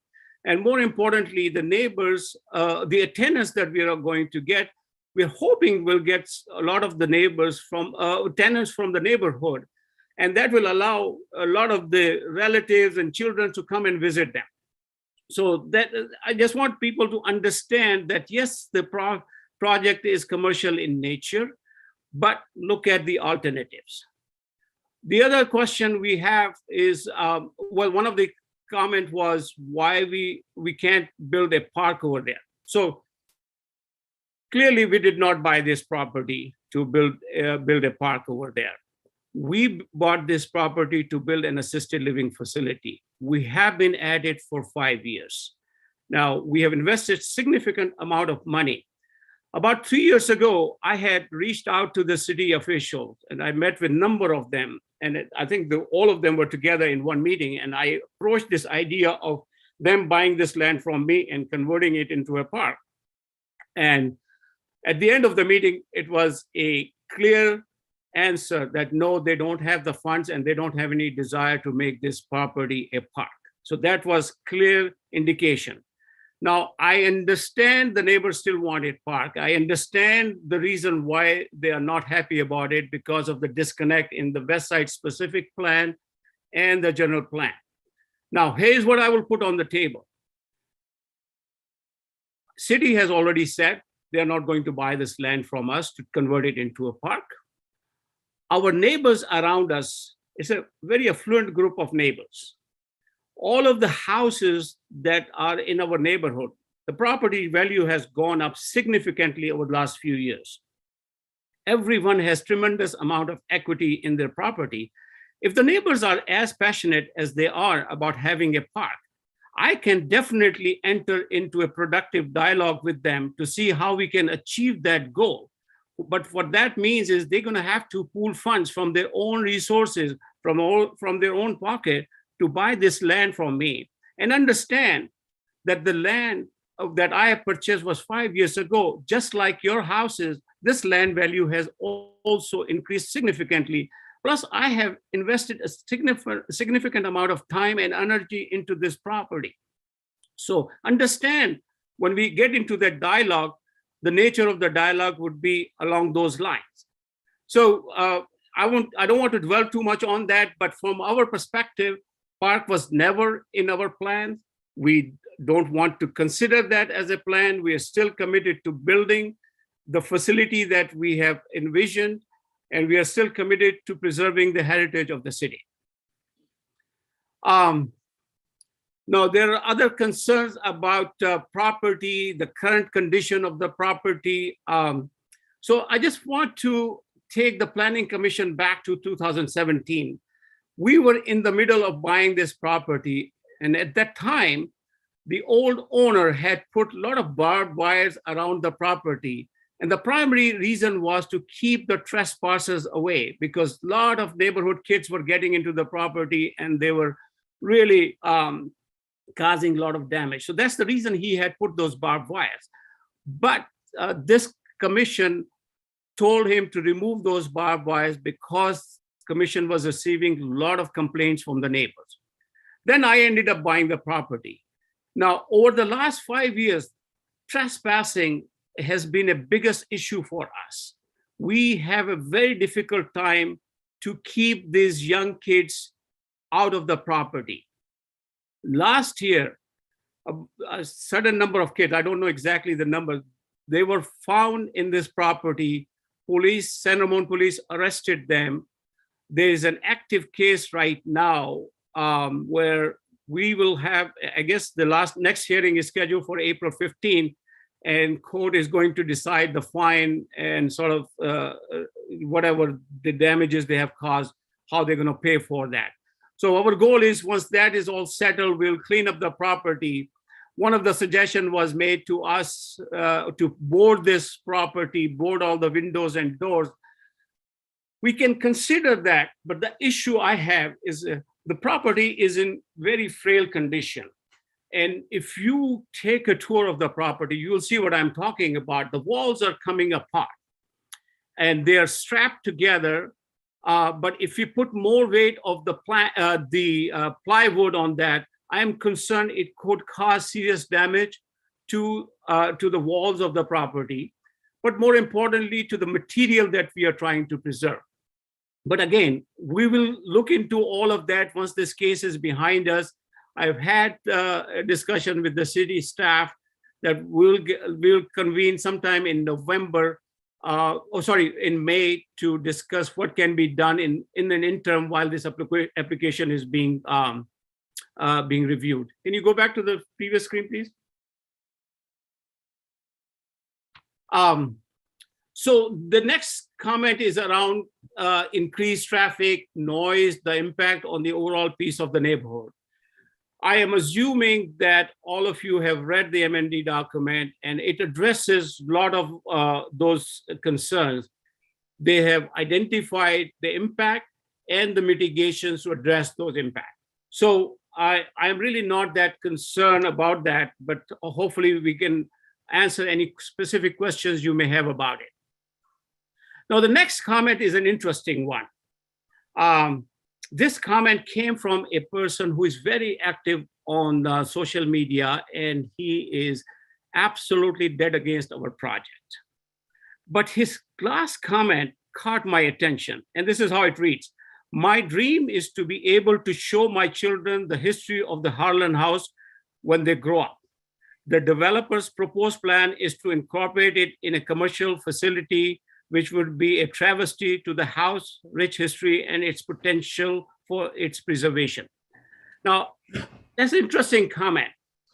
S11: And more importantly, the neighbors, the tenants that we are going to get, we're hoping we'll get a lot of the neighbors from tenants from the neighborhood, and that will allow a lot of the relatives and children to come and visit them. So that I just want people to understand that yes, the project is commercial in nature, but look at the alternatives. The other question we have is, well, one of the comment was why we can't build a park over there. So clearly, we did not buy this property to build a park over there. We bought this property to build an assisted living facility. We have been at it for 5 years. Now, we have invested significant amount of money. About 3 years ago, I had reached out to the city officials, and I met with a number of them. And I think all of them were together in one meeting. And I approached this idea of them buying this land from me and converting it into a park. And at the end of the meeting, it was a clear answer that no, they don't have the funds and they don't have any desire to make this property a park. So that was clear indication. Now, I understand the neighbors still want a park. I understand the reason why they are not happy about it because of the disconnect in the West Side specific plan and the general plan. Now, here's what I will put on the table. City has already said they're not going to buy this land from us to convert it into a park. Our neighbors around us, it's a very affluent group of neighbors. All of the houses that are in our neighborhood, the property value has gone up significantly over the last few years. Everyone has tremendous amount of equity in their property. If the neighbors are as passionate as they are about having a park, I can definitely enter into a productive dialogue with them to see how we can achieve that goal. But what that means is they're going to have to pool funds from their own resources, from their own pocket to buy this land from me, and understand that the land that I have purchased was 5 years ago. Just like your houses, this land value has also increased significantly. Plus, I have invested a significant amount of time and energy into this property. So understand, when we get into that dialogue, the nature of the dialogue would be along those lines. So I don't want to dwell too much on that, but from our perspective, park was never in our plans. We don't want to consider that as a plan. We are still committed to building the facility that we have envisioned, and we are still committed to preserving the heritage of the city. Now, there are other concerns about property, the current condition of the property. So I just want to take the Planning Commission back to 2017. We were in the middle of buying this property, and at that time, the old owner had put a lot of barbed wires around the property. And the primary reason was to keep the trespassers away, because a lot of neighborhood kids were getting into the property and they were really causing a lot of damage. So that's the reason he had put those barbed wires. But this commission told him to remove those barbed wires because commission was receiving a lot of complaints from the neighbors. Then I ended up buying the property. Now, over the last 5 years, trespassing has been a biggest issue for us. We have a very difficult time to keep these young kids out of the property. Last year, a certain number of kids, I don't know exactly the number, they were found in this property. Police, San Ramon police arrested them. There is an active case right now where we will have, I guess the next hearing is scheduled for April 15, and court is going to decide the fine and sort of whatever the damages they have caused, how they're going to pay for that. So our goal is, once that is all settled, we'll clean up the property. One of the suggestions was made to us to board this property, board all the windows and doors. We can consider that, but the issue I have is the property is in very frail condition. And if you take a tour of the property, you will see what I'm talking about. The walls are coming apart and they are strapped together. But if you put more weight of the plywood on that, I am concerned it could cause serious damage to the walls of the property, but more importantly, to the material that we are trying to preserve. But again, we will look into all of that once this case is behind us. I've had a discussion with the city staff that we'll convene sometime in November, in May, to discuss what can be done in an interim while this application is being reviewed. Can you go back to the previous screen, please? So the next comment is around increased traffic, noise, the impact on the overall peace of the neighborhood. I am assuming that all of you have read the MND document, and it addresses a lot of those concerns. They have identified the impact and the mitigations to address those impacts. So I'm really not that concerned about that, but hopefully we can answer any specific questions you may have about it. Now, the next comment is an interesting one. This comment came from a person who is very active on social media, and he is absolutely dead against our project. But his last comment caught my attention, and this is how it reads. My dream is to be able to show my children the history of the Harlan House when they grow up. The developer's proposed plan is to incorporate it in a commercial facility, which would be a travesty to the house, rich history, and its potential for its preservation. Now, that's an interesting comment.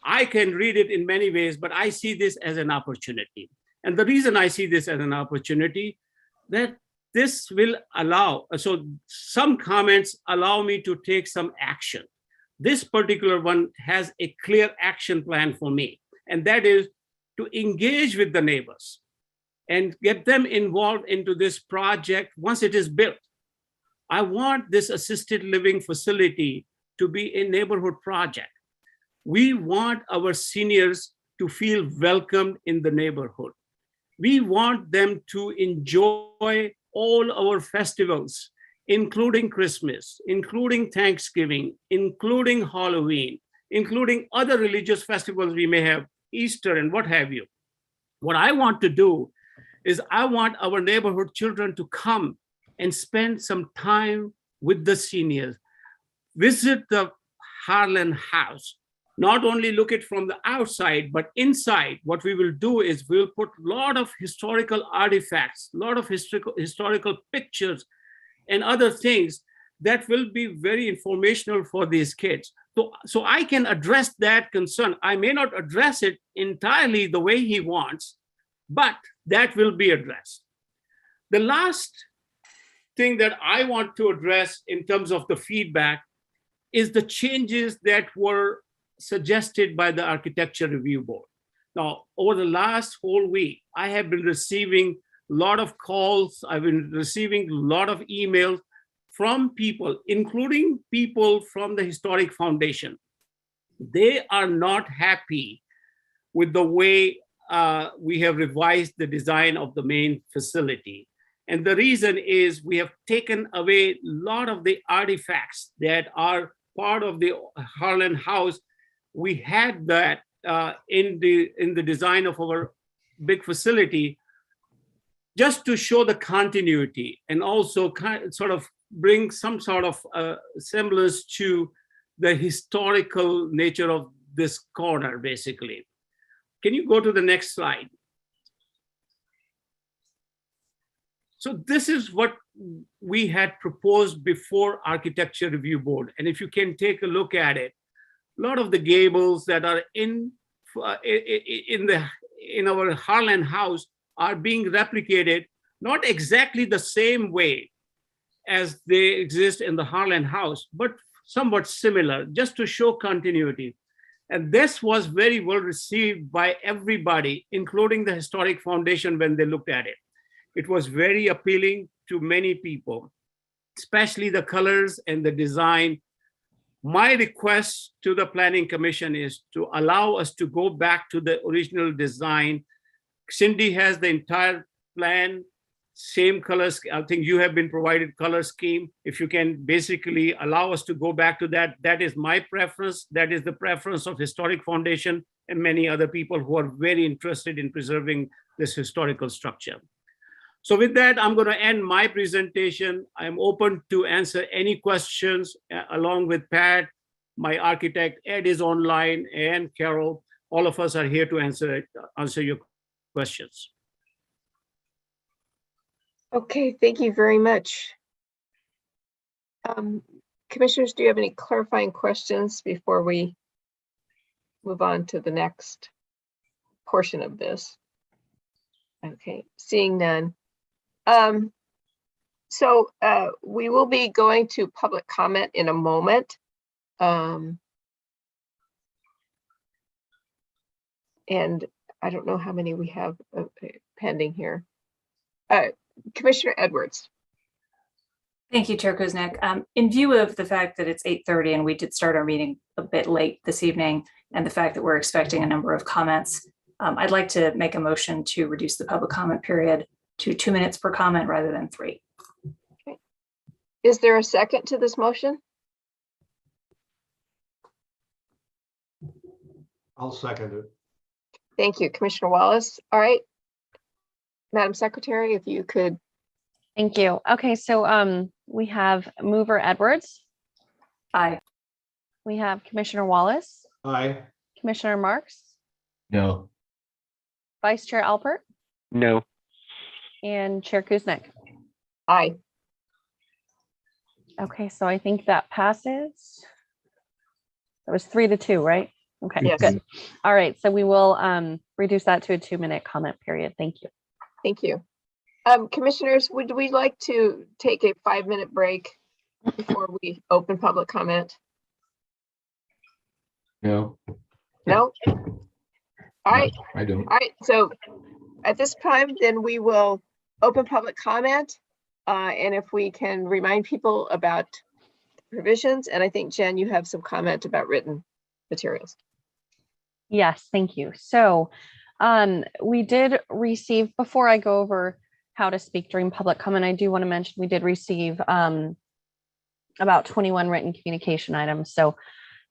S11: I can read it in many ways, but I see this as an opportunity. And the reason I see this as an opportunity, that this will allow, so some comments allow me to take some action. This particular one has a clear action plan for me, and that is to engage with the neighbors and get them involved into this project once it is built. I want this assisted living facility to be a neighborhood project. We want our seniors to feel welcomed in the neighborhood. We want them to enjoy all our festivals, including Christmas, including Thanksgiving, including Halloween, including other religious festivals we may have, Easter and what have you. What I want to do is I want our neighborhood children to come and spend some time with the seniors, visit the Harlan House, not only look at from the outside, but inside. What we will do is we'll put a lot of historical artifacts, a lot of historical pictures and other things that will be very informational for these kids. So I can address that concern. I may not address it entirely the way he wants, but that will be addressed. The last thing that I want to address in terms of the feedback is the changes that were suggested by the Architecture Review Board. Now, over the last whole week, I have been receiving a lot of calls. I've been receiving a lot of emails from people, including people from the Historic Foundation. They are not happy with the way we have revised the design of the main facility. And the reason is we have taken away a lot of the artifacts that are part of the Harlan House. We had that in the design of our big facility, just to show the continuity and also sort of bring some sort of semblance to the historical nature of this corner, basically. Can you go to the next slide? So this is what we had proposed before Architecture Review Board. And if you can take a look at it, a lot of the gables that are in our Harlan house are being replicated, not exactly the same way as they exist in the Harlan house, but somewhat similar, just to show continuity. And this was very well received by everybody, including the Historic Foundation when they looked at it. It was very appealing to many people, especially the colors and the design. My request to the Planning Commission is to allow us to go back to the original design. Cindy has the entire plan, same colors. I think you have been provided color scheme. If you can basically allow us to go back to that, that is my preference. That is the preference of Historic Foundation and many other people who are very interested in preserving this historical structure. So with that, I'm going to end my presentation. I'm open to answer any questions along with Pat, my architect. Ed is online, and Carol. All of us are here to answer your questions.
S2: Okay, thank you very much. Commissioners, do you have any clarifying questions before we move on to the next portion of this? Okay, seeing none. So we will be going to public comment in a moment. And I don't know how many we have pending here. Commissioner Edwards.
S1: Thank you, Chair Kuznick. In view of the fact that it's 8:30 and we did start our meeting a bit late this evening, and the fact that we're expecting a number of comments, I'd like to make a motion to reduce the public comment period to 2 minutes per comment rather than 3.
S2: Okay. Is there a second to this motion?
S5: I'll second it.
S2: Thank you, Commissioner Wallace. All right. Madam Secretary, if you could.
S4: Thank you. Okay, so we have Mover Edwards.
S1: Aye.
S4: We have Commissioner Wallace.
S5: Aye.
S4: Commissioner Marks.
S5: No.
S4: Vice Chair Alpert.
S6: No.
S4: And Chair Kuznick.
S2: Aye.
S4: Okay, so I think that passes. It was 3-2, right? Okay,
S2: Yes.
S4: Good. All right, so we will reduce that to a 2-minute comment period. Thank you.
S2: Thank you. Commissioners, would we like to take a 5-minute break before we open public comment?
S5: No.
S2: No? All right.
S5: I don't.
S2: All right. So at this time, then we will open public comment. And if we can remind people about provisions, and I think, Jen, you have some comment about written materials.
S4: Yes, thank you. So we did receive, before I go over how to speak during public comment, I do want to mention we did receive about 21 written communication items. So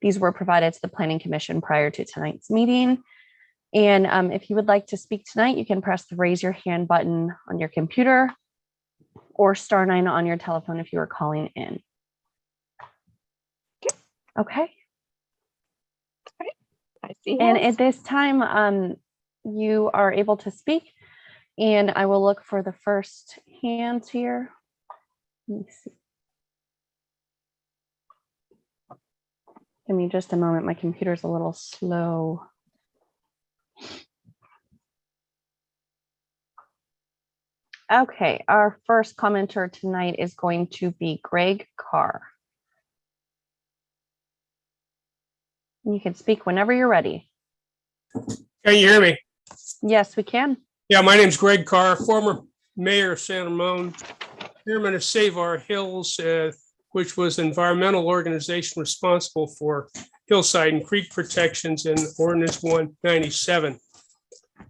S4: these were provided to the Planning Commission prior to tonight's meeting. And if you would like to speak tonight, you can press the raise your hand button on your computer or *9 on your telephone if you are calling in. Okay.
S2: I see.
S4: And at this time, you are able to speak, and I will look for the first hands here. Let me see. Give me just a moment. My computer's a little slow. Okay, our first commenter tonight is going to be Greg Carr. You can speak whenever you're ready.
S14: Can you hear me?
S4: Yes, we can.
S14: Yeah, my name's Greg Carr, former mayor of San Ramon, chairman of Save Our Hills, which was an environmental organization responsible for hillside and creek protections in Ordinance 197.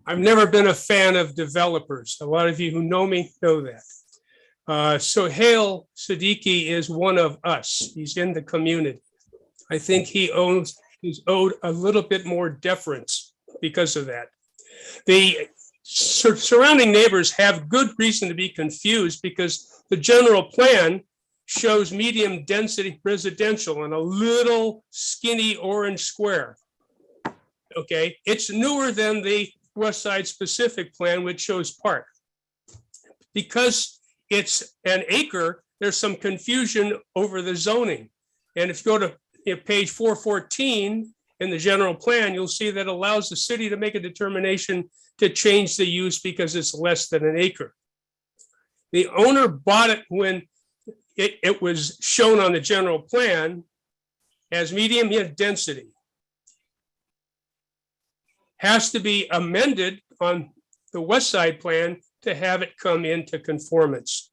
S14: I've never been a fan of developers. A lot of you who know me know that. So Hale Siddiqui is one of us. He's in the community. I think he's owed a little bit more deference because of that. The surrounding neighbors have good reason to be confused because the general plan shows medium density residential in a little skinny orange square. Okay, it's newer than the West Side specific plan, which shows park. Because it's an acre, there's some confusion over the zoning. And if you go to page 414 in the general plan, you'll see that allows the city to make a determination to change the use because it's less than an acre. The owner bought it when it was shown on the general plan as medium density. Has to be amended on the West Side plan to have it come into conformance.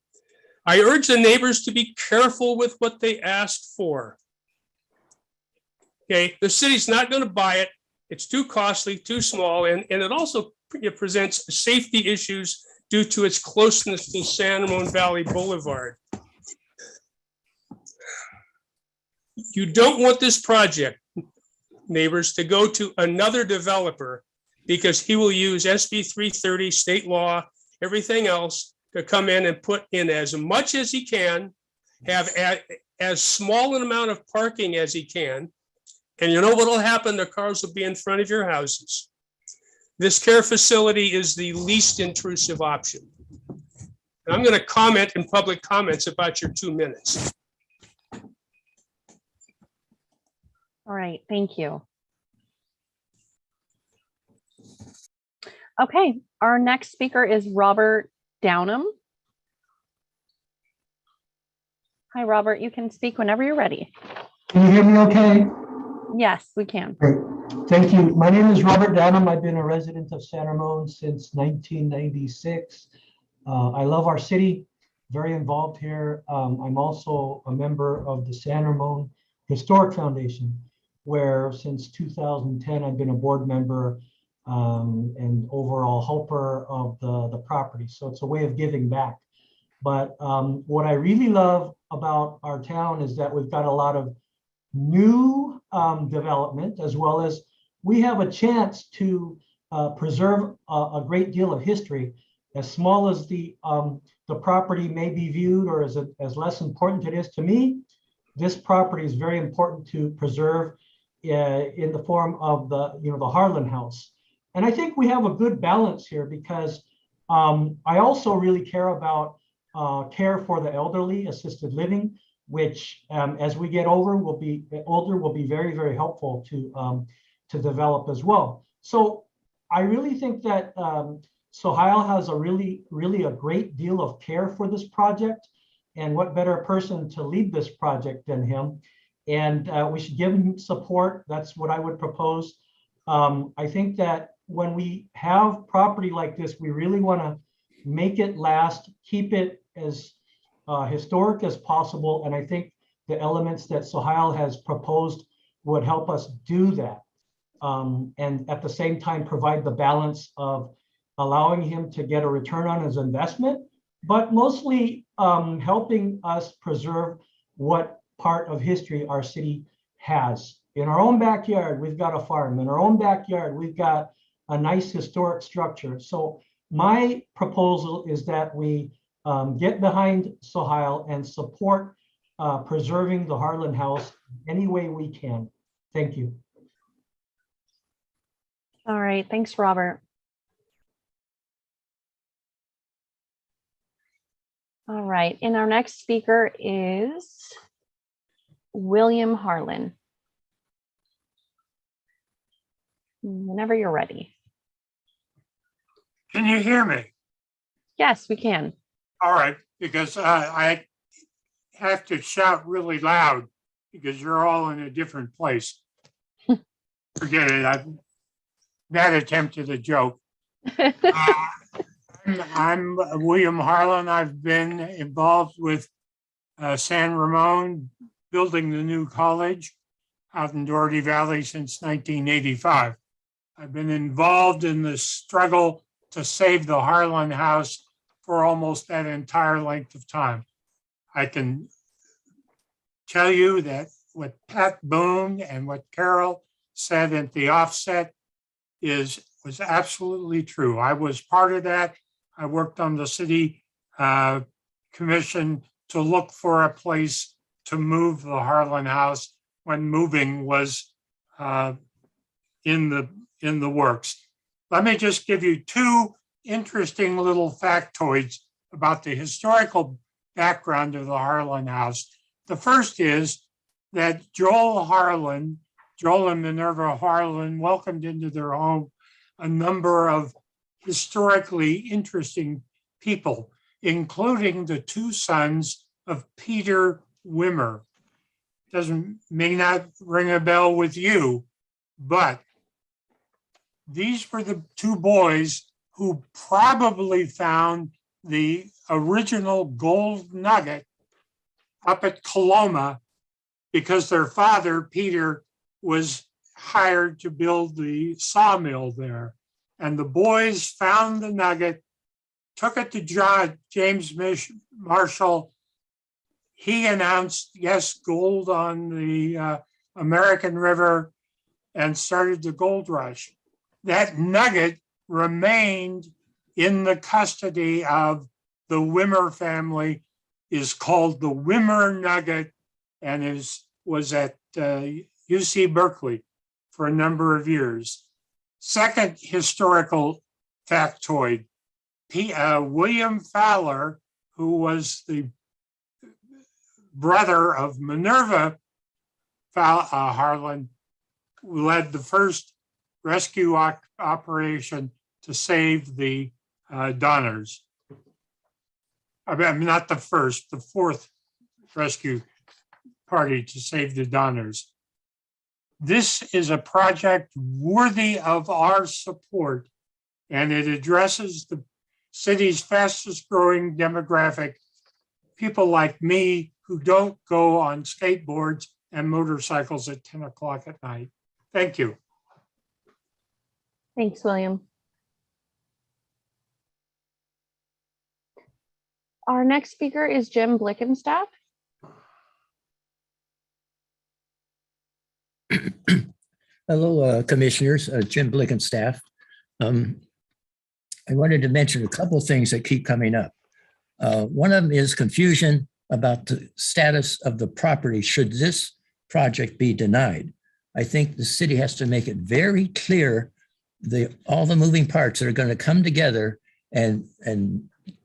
S14: I urge the neighbors to be careful with what they asked for. Okay, the city's not going to buy it. It's too costly, too small, and it also presents safety issues due to its closeness to San Ramon Valley Boulevard. You don't want this project, neighbors, to go to another developer because he will use SB 330, state law, everything else to come in and put in as much as he can, have as small an amount of parking as he can. And you know what will happen? The cars will be in front of your houses. This care facility is the least intrusive option. And I'm going to comment in public comments about your 2 minutes.
S4: All right, thank you. Okay, our next speaker is Robert Downham. Hi, Robert, you can speak whenever you're ready.
S15: Can you hear me okay?
S4: Yes, we can.
S15: Great, thank you. My name is Robert Downham. I've been a resident of San Ramon since 1996. I love our city, very involved here. I'm also a member of the San Ramon Historic Foundation, where since 2010, I've been a board member and overall helper of the property. So it's a way of giving back. But what I really love about our town is that we've got a lot of new development, as well as we have a chance to preserve a great deal of history. As small as the property may be viewed, or as less important it is to me, this property is very important to preserve in the form of the Harlan House. And I think we have a good balance here because I also really care about care for the elderly, assisted living, which as we get older will be very, very helpful to develop as well. So I really think that Sohail has a really a great deal of care for this project, and what better person to lead this project than him? And we should give him support. That's what I would propose. I think that when we have property like this, we really want to make it last, keep it as historic as possible. And I think the elements that Sohail has proposed would help us do that. And at the same time, provide the balance of allowing him to get a return on his investment, but mostly helping us preserve what part of history our city has. In our own backyard, we've got a farm. In our own backyard, we've got a nice historic structure. So my proposal is that we get behind Sohail and support preserving the Harlan House any way we can. Thank you.
S4: All right, thanks, Robert. All right, and our next speaker is William Harlan. Whenever you're ready.
S16: Can you hear me?
S4: Yes, we can.
S16: All right, because I have to shout really loud because you're all in a different place. Forget it. That attempted a joke. I'm William Harlan. I've been involved with San Ramon building the new college out in Doherty Valley since 1985. I've been involved in the struggle to save the Harlan House for almost that entire length of time. I can tell you that what Pat Boone and what Carol said at the offset was absolutely true. I was part of that. I worked on the city commission to look for a place to move the Harlan House when moving was in the in the works. Let me just give you two interesting little factoids about the historical background of the Harlan House. The first is that Joel and Minerva Harlan welcomed into their home a number of historically interesting people, including the two sons of Peter Wimmer. May not ring a bell with you, but these were the two boys who probably found the original gold nugget up at Coloma because their father, Peter, was hired to build the sawmill there. And the boys found the nugget, took it to James Marshall. He announced, yes, gold on the American River, and started the gold rush. That nugget remained in the custody of the Wimmer family, is called the Wimmer Nugget, and was at UC Berkeley for a number of years. Second historical factoid, William Fowler, who was the brother of Minerva Harlan, led the first rescue operation to save the Donners. I mean, not the first, the fourth rescue party to save the Donners. This is a project worthy of our support, and it addresses the city's fastest growing demographic, people like me who don't go on skateboards and motorcycles at 10 o'clock at night. Thank you.
S4: Thanks, William. Our next speaker is Jim Blickenstaff.
S17: Hello, commissioners, Jim Blickenstaff. I wanted to mention a couple of things that keep coming up. One of them is confusion about the status of the property should this project be denied. I think the city has to make it very clear all the moving parts that are going to come together and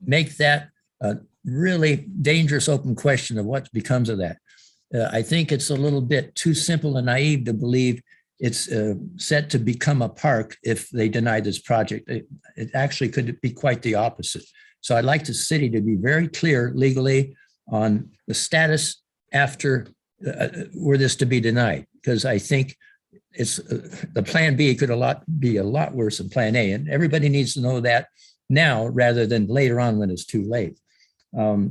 S17: make that a really dangerous open question of what becomes of that. I think it's a little bit too simple and naive to believe it's set to become a park if they deny this project. It actually could be quite the opposite. So I'd like the city to be very clear legally on the status after were this to be denied, because I think it's the plan B could be a lot worse than plan A, and everybody needs to know that now rather than later on when it's too late.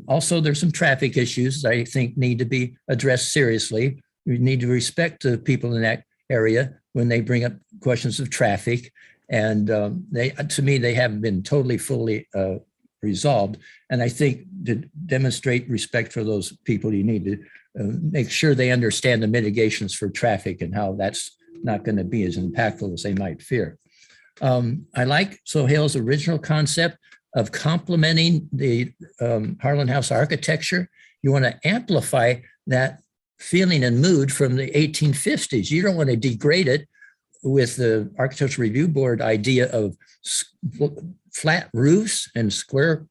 S17: Also, there's some traffic issues I think need to be addressed seriously. We need to respect the people in that area when they bring up questions of traffic, and to me, they haven't been totally fully resolved. And I think to demonstrate respect for those people, you need to make sure they understand the mitigations for traffic and how that's not going to be as impactful as they might fear. I like Sohail's original concept of complementing the Harlan House architecture. You want to amplify that feeling and mood from the 1850s. You don't want to degrade it with the Architectural Review Board idea of flat roofs and square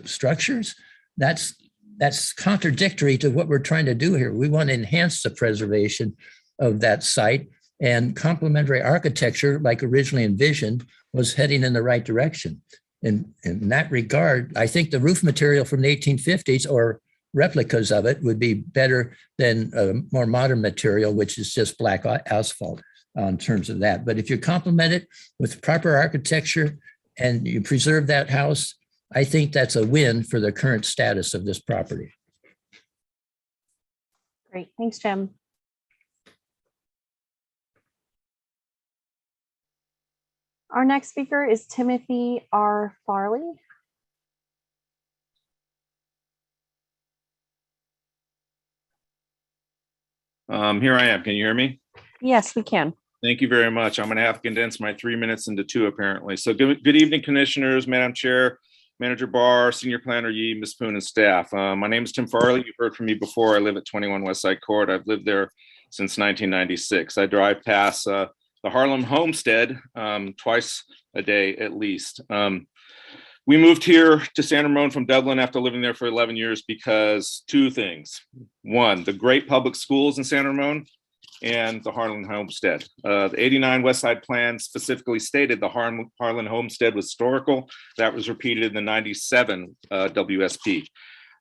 S17: structures. That's contradictory to what we're trying to do here. We want to enhance the preservation of that site, and complementary architecture, like originally envisioned, was heading in the right direction. In that regard, I think the roof material from the 1850s or replicas of it would be better than a more modern material, which is just black asphalt in terms of that. But if you complement it with proper architecture and you preserve that house, I think that's a win for the current status of this property.
S4: Great, thanks, Jim. Our next speaker is Timothy R. Farley.
S18: Here I am. Can you hear me?
S4: Yes, we can.
S18: Thank you very much. I'm going to have to condense my 3 minutes into 2, apparently. So good evening, commissioners, Madam Chair, Manager Barr, Senior Planner Yee, Ms. Poon, and staff. My name is Tim Farley. You've heard from me before. I live at 21 West Side Court. I've lived there since 1996. I drive past the Harlem Homestead twice a day at least. We moved here to San Ramon from Dublin after living there for 11 years because two things. One, the great public schools in San Ramon and the Harlan Homestead. The 89 West Side Plan specifically stated the Harlan Homestead was historical. That was repeated in the 97 WSP.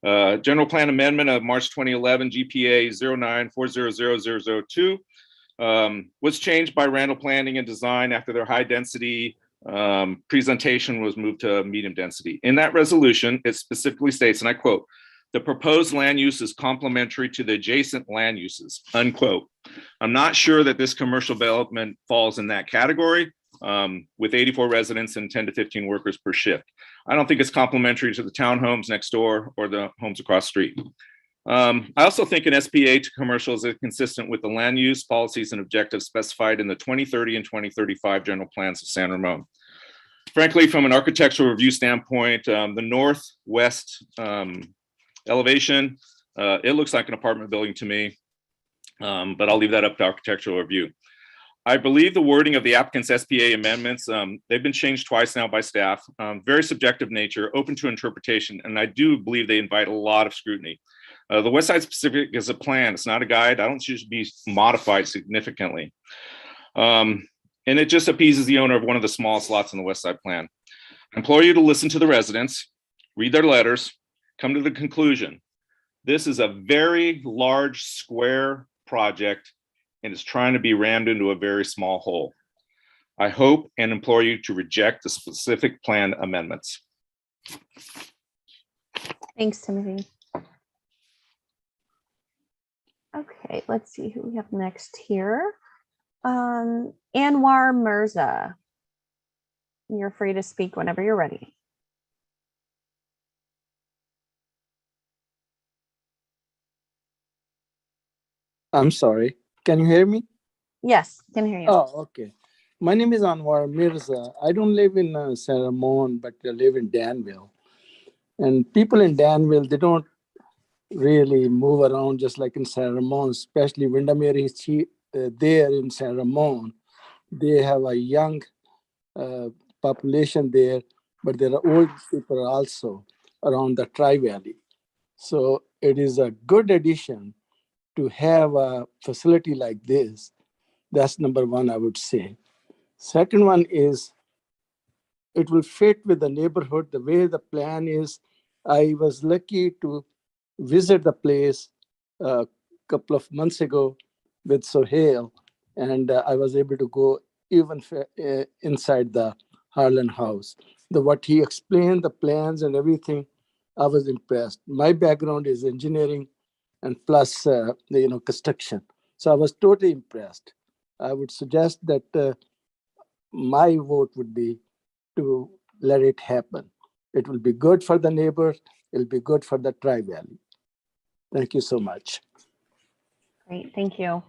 S18: General Plan Amendment of March 2011, GPA 09400002 was changed by Randall Planning and Design after their high density presentation was moved to medium density. In that resolution, it specifically states, and I quote, "The proposed land use is complementary to the adjacent land uses," unquote. I'm not sure that this commercial development falls in that category with 84 residents and 10 to 15 workers per shift. I don't think it's complementary to the townhomes next door or the homes across the street. I also think an SPA to commercials is consistent with the land use policies and objectives specified in the 2030 and 2035 general plans of San Ramon. Frankly, from an architectural review standpoint, the northwest elevation, it looks like an apartment building to me, but I'll leave that up to architectural review. I believe the wording of the applicant's SPA amendments, they've been changed twice now by staff, very subjective nature, open to interpretation, and I do believe they invite a lot of scrutiny. The West Side Specific is a plan, it's not a guide. I don't see it should be modified significantly. And it just appeases the owner of one of the smallest lots in the West Side Plan. I implore you to listen to the residents, read their letters, come to the conclusion. This is a very large square project and it's trying to be rammed into a very small hole. I hope and implore you to reject the specific plan amendments.
S4: Thanks, Timothy. Okay, let's see who we have next here. Anwar Mirza. You're free to speak whenever you're ready.
S19: I'm sorry. Can you hear me?
S4: Yes, can hear you.
S19: Oh, okay. My name is Anwar Mirza. I don't live in San Ramon, but I live in Danville. And people in Danville, they don't really move around just like in San Ramon, especially Windermere is there in San Ramon. They have a young population there, but there are old people also around the Tri-Valley. So it is a good addition to have a facility like this. That's number one, I would say. Second one is it will fit with the neighborhood. The way the plan is, I was lucky to visit the place a couple of months ago with Sohail, and I was able to go even inside the Harlan house. What he explained, the plans and everything, I was impressed. My background is engineering and plus, construction. So I was totally impressed. I would suggest that my vote would be to let it happen. It will be good for the neighbors. It'll be good for the Tri-Valley. Thank you so much.
S4: Great, thank you.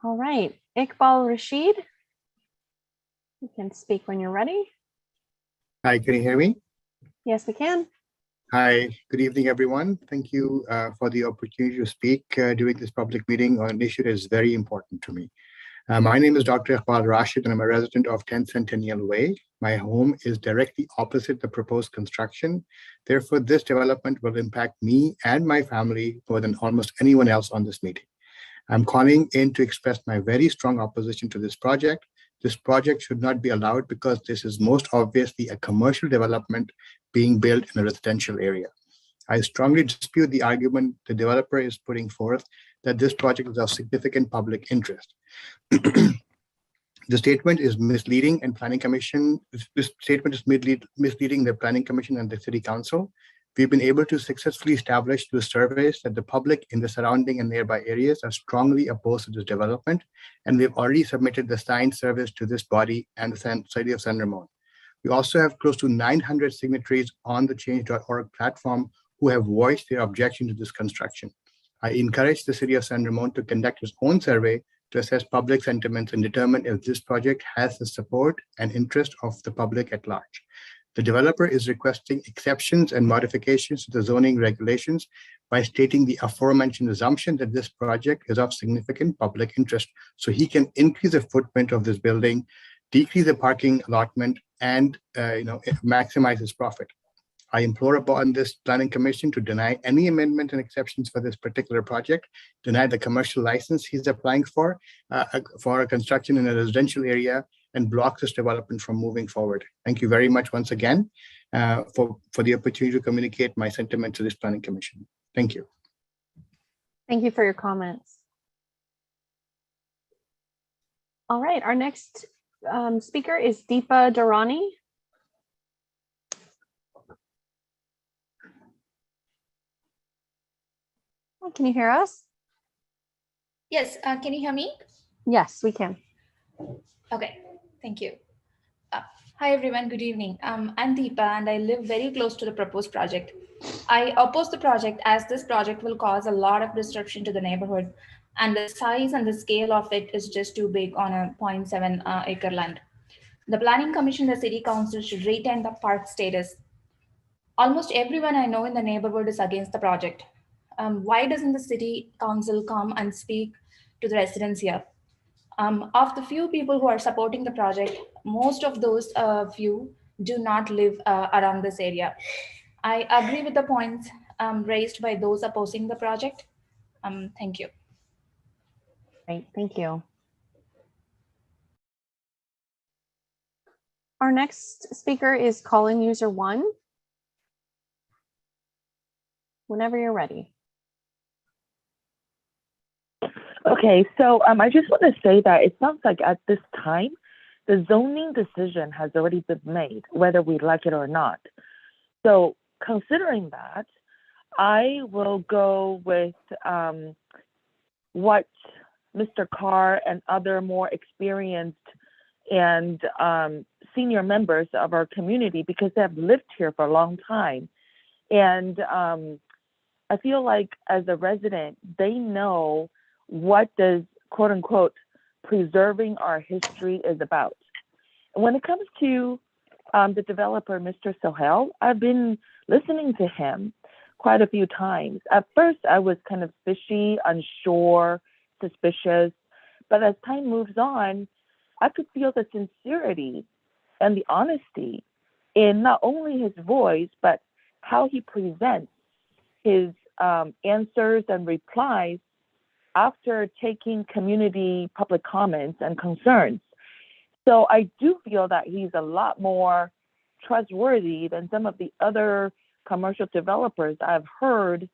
S4: All right, Iqbal Rashid. You can speak when you're ready.
S20: Hi, can you hear me?
S4: Yes, we can.
S20: Hi, good evening, everyone. Thank you for the opportunity to speak during this public meeting on an issue that is very important to me. My name is Dr. Iqbal Rashid, and I'm a resident of 10 Centennial Way. My home is directly opposite the proposed construction. Therefore, this development will impact me and my family more than almost anyone else on this meeting. I'm calling in to express my very strong opposition to this project. This project should not be allowed because this is most obviously a commercial development being built in a residential area. I strongly dispute the argument the developer is putting forth that this project is of significant public interest. The statement is misleading and Planning Commission. This statement is misleading the Planning Commission and the City Council. We've been able to successfully establish through surveys that the public in the surrounding and nearby areas are strongly opposed to this development, and we've already submitted the signed surveys to this body and the City of San Ramon. We also have close to 900 signatories on the change.org platform who have voiced their objection to this construction. I encourage the City of San Ramon to conduct its own survey to assess public sentiments and determine if this project has the support and interest of the public at large. The developer is requesting exceptions and modifications to the zoning regulations by stating the aforementioned assumption that this project is of significant public interest. So he can increase the footprint of this building, decrease the parking allotment, and maximize his profit. I implore upon this planning commission to deny any amendment and exceptions for this particular project, deny the commercial license he's applying for a construction in a residential area, and block this development from moving forward. Thank you very much once again for the opportunity to communicate my sentiment to this planning commission. Thank you.
S4: Thank you for your comments. All right, our next speaker is Deepa Durrani. Can you hear us?
S21: Yes, can you hear me?
S4: Yes, we can.
S21: Okay, thank you. Hi everyone, good evening. I'm Deepa and I live very close to the proposed project. I oppose the project as this project will cause a lot of disruption to the neighborhood, and the size and the scale of it is just too big on a 0.7 acre land. The Planning Commission, the City Council should retain the park status. Almost everyone I know in the neighborhood is against the project. Why doesn't the City Council come and speak to the residents here? Of the few people who are supporting the project, most of those few do not live around this area. I agree with the points raised by those opposing the project. Thank you.
S4: Great, thank you. Our next speaker is call-in user 1. Whenever you're ready.
S22: Okay, so I just want to say that it sounds like at this time, the zoning decision has already been made, whether we like it or not. So considering that, I will go with what Mr. Carr and other more experienced and senior members of our community, because they have lived here for a long time. And I feel like as a resident, they know what does quote unquote preserving our history is about. And when it comes to the developer, Mr. Sohail, I've been listening to him quite a few times. At first, I was kind of fishy, unsure, suspicious, but as time moves on, I could feel the sincerity and the honesty in not only his voice, but how he presents his answers and replies after taking community public comments and concerns. So I do feel that he's a lot more trustworthy than some of the other commercial developers I've heard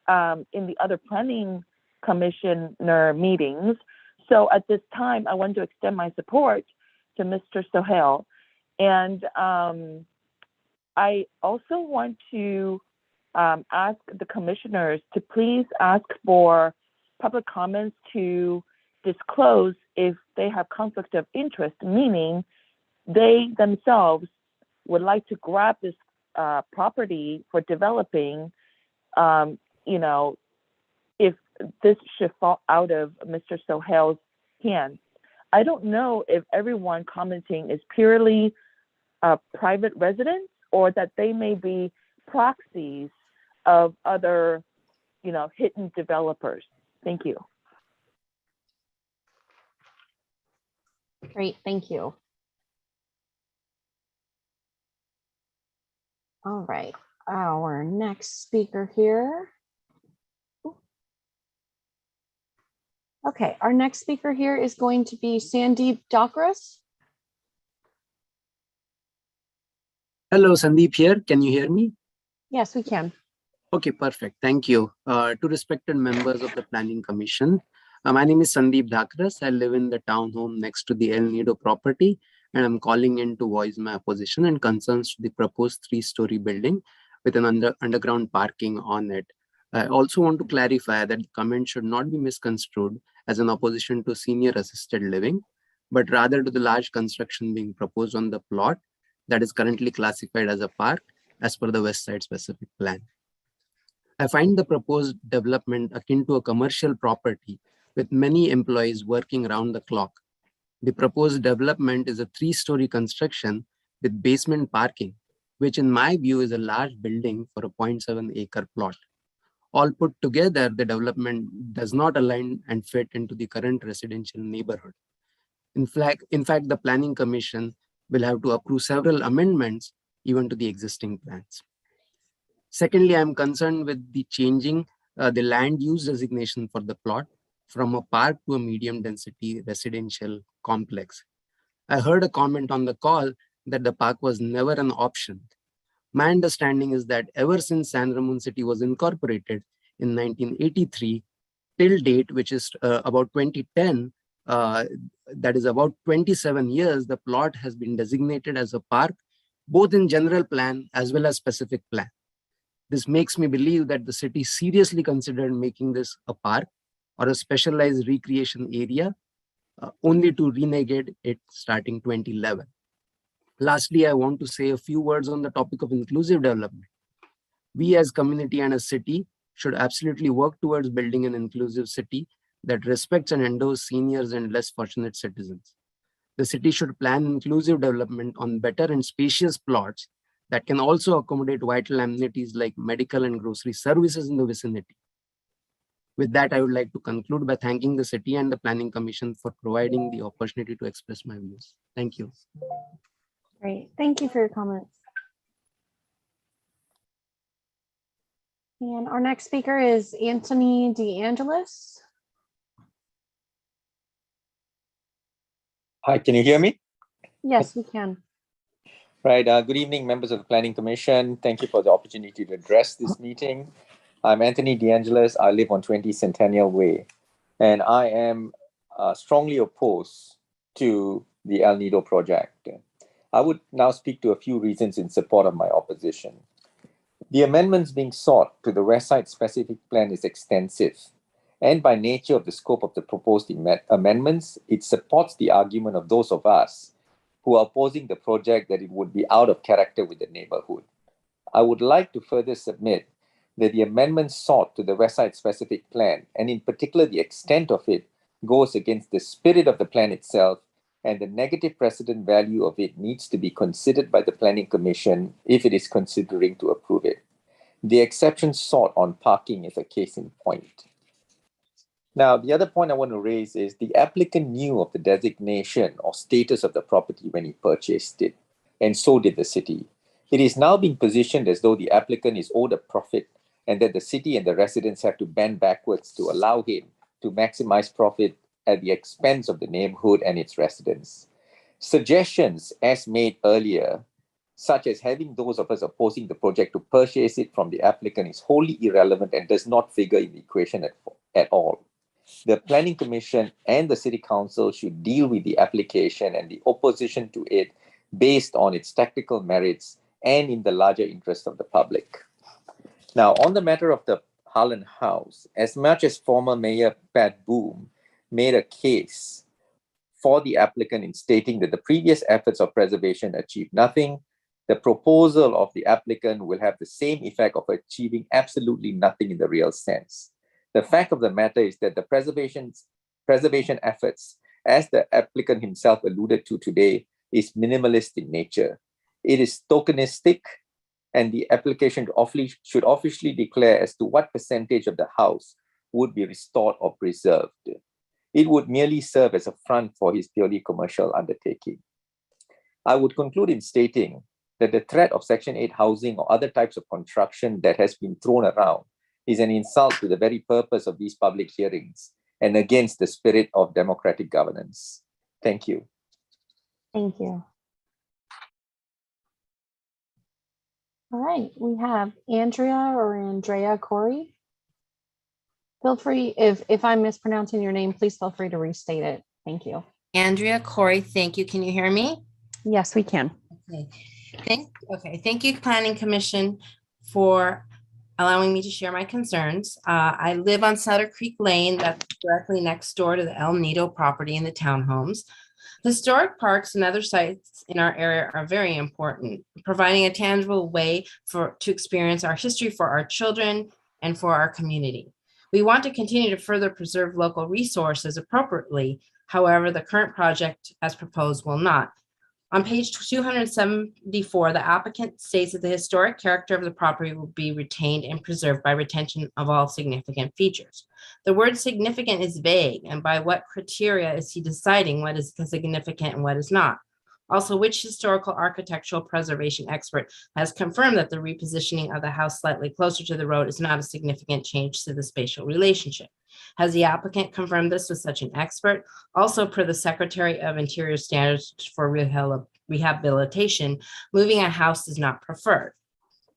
S22: in the other planning commissioner meetings. So at this time, I want to extend my support to Mr. Sohail. And I also want to ask the commissioners to please ask for public comments to disclose if they have conflict of interest, meaning they themselves would like to grab this property for developing, if this should fall out of Mr. Sohail's hands. I don't know if everyone commenting is purely private residents or that they may be proxies of other, hidden developers. Thank you.
S4: Great, thank you. All right, our next speaker here. Okay, our next speaker here is going to be Sandeep Dakras.
S23: Hello, Sandeep here. Can you hear me?
S4: Yes, we can.
S23: Okay, perfect. Thank you. To respected members of the Planning Commission, my name is Sandeep Dakras. I live in the townhome next to the El Nido property, and I'm calling in to voice my opposition and concerns to the proposed 3-story building with an underground parking on it. I also want to clarify that the comment should not be misconstrued as an opposition to senior assisted living, but rather to the large construction being proposed on the plot that is currently classified as a park as per the West Side specific plan. I find the proposed development akin to a commercial property with many employees working around the clock. The proposed development is a 3-story construction with basement parking which in my view is a large building for a 0.7 acre plot. All put together, the development does not align and fit into the current residential neighborhood. In fact, the Planning Commission will have to approve several amendments even to the existing plans. Secondly, I'm concerned with the changing the land use designation for the plot from a park to a medium density residential complex. I heard a comment on the call that the park was never an option. My understanding is that ever since San Ramon City was incorporated in 1983 till date, which is about 2010, that is about 27 years, the plot has been designated as a park, both in general plan as well as specific plan. This makes me believe that the city seriously considered making this a park or a specialized recreation area, only to renegade it starting 2011. Lastly, I want to say a few words on the topic of inclusive development. We as community and a city should absolutely work towards building an inclusive city that respects and endowes seniors and less fortunate citizens. The city should plan inclusive development on better and spacious plots that can also accommodate vital amenities like medical and grocery services in the vicinity. With that, I would like to conclude by thanking the city and the Planning Commission for providing the opportunity to express my views. Thank you.
S4: Great. Thank you for your comments. And our next speaker is Anthony DeAngelis.
S3: Hi, can you hear me?
S4: Yes, we can.
S3: Right. Good evening, members of the Planning Commission. Thank you for the opportunity to address this meeting. I'm Anthony DeAngelis. I live on 20 Centennial Way, and I am strongly opposed to the El Nido project. I would now speak to a few reasons in support of my opposition. The amendments being sought to the West Side specific plan is extensive, and by nature of the scope of the proposed amendments, it supports the argument of those of us who are opposing the project that it would be out of character with the neighborhood. I would like to further submit that the amendments sought to the West Side specific plan, and in particular the extent of it, goes against the spirit of the plan itself, and the negative precedent value of it needs to be considered by the Planning Commission if it is considering to approve it. The exception sought on parking is a case in point. Now, the other point I want to raise is the applicant knew of the designation or status of the property when he purchased it, and so did the city. It is now being positioned as though the applicant is owed a profit and that the city and the residents have to bend backwards to allow him to maximize profit at the expense of the neighborhood and its residents. Suggestions, as made earlier, such as having those of us opposing the project to purchase it from the applicant, is wholly irrelevant and does not figure in the equation at all. The Planning Commission and the City Council should deal with the application and the opposition to it based on its tactical merits and in the larger interest of the public. Now, on the matter of the Harlan House, as much as former Mayor Pat Boone made a case for the applicant in stating that the previous efforts of preservation achieved nothing, the proposal of the applicant will have the same effect of achieving absolutely nothing in the real sense. The fact of the matter is that the preservation efforts, as the applicant himself alluded to today, is minimalist in nature. It is tokenistic, and the application should officially declare as to what percentage of the house would be restored or preserved. It would merely serve as a front for his purely commercial undertaking. I would conclude in stating that the threat of Section 8 housing or other types of construction that has been thrown around is an insult to the very purpose of these public hearings and against the spirit of democratic governance. Thank you.
S4: Thank you. All right, we have Andrea Corey. Feel free, if I'm mispronouncing your name, please feel free to restate it. Thank you.
S8: Andrea Corey, thank you. Can you hear me?
S4: Yes, we can.
S8: Okay. Thank you, Planning Commission, for allowing me to share my concerns. I live on Sutter Creek Lane, that's directly next door to the El Nido property in the townhomes. Historic parks and other sites in our area are very important, providing a tangible way to experience our history for our children and for our community. We want to continue to further preserve local resources appropriately. However, the current project as proposed will not. On page 274, the applicant states that the historic character of the property will be retained and preserved by retention of all significant features. The word significant is vague, and by what criteria is he deciding what is significant and what is not? Also, which historical architectural preservation expert has confirmed that the repositioning of the house slightly closer to the road is not a significant change to the spatial relationship? Has the applicant confirmed this with such an expert? Also, per the Secretary of Interior standards for rehabilitation, moving a house is not preferred.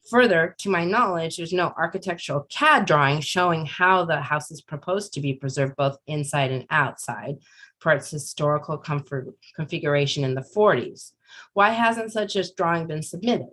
S8: Further, to my knowledge, there's no architectural CAD drawing showing how the house is proposed to be preserved both inside and outside for its historical configuration in the 40s. Why hasn't such a drawing been submitted?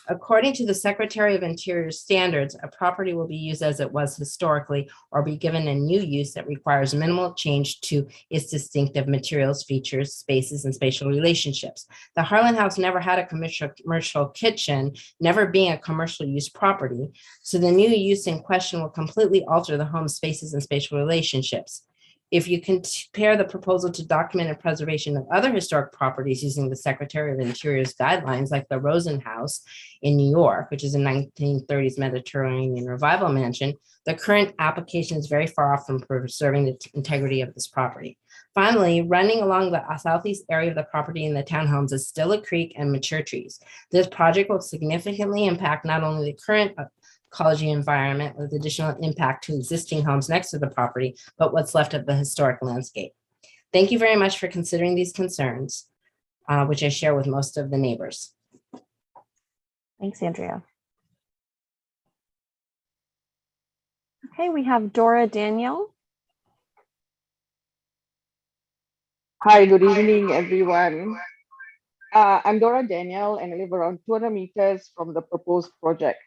S8: According to the Secretary of Interior standards, a property will be used as it was historically or be given a new use that requires minimal change to its distinctive materials, features, spaces, and spatial relationships. The Harlan House never had a commercial kitchen, never being a commercial use property, so the new use in question will completely alter the home spaces and spatial relationships. If you compare the proposal to documented preservation of other historic properties using the Secretary of Interior's guidelines, like the Rosen House in New York, which is a 1930s Mediterranean revival mansion, the current application is very far off from preserving the integrity of this property. Finally, running along the southeast area of the property in the townhomes is still a creek and mature trees. This project will significantly impact not only the current ecology environment with additional impact to existing homes next to the property, but what's left of the historic landscape. Thank you very much for considering these concerns, which I share with most of the neighbors.
S4: Thanks, Andrea. Okay, we have Dora Danielle.
S7: Hi, good evening, everyone. I'm Dora Danielle, and I live around 200 meters from the proposed project.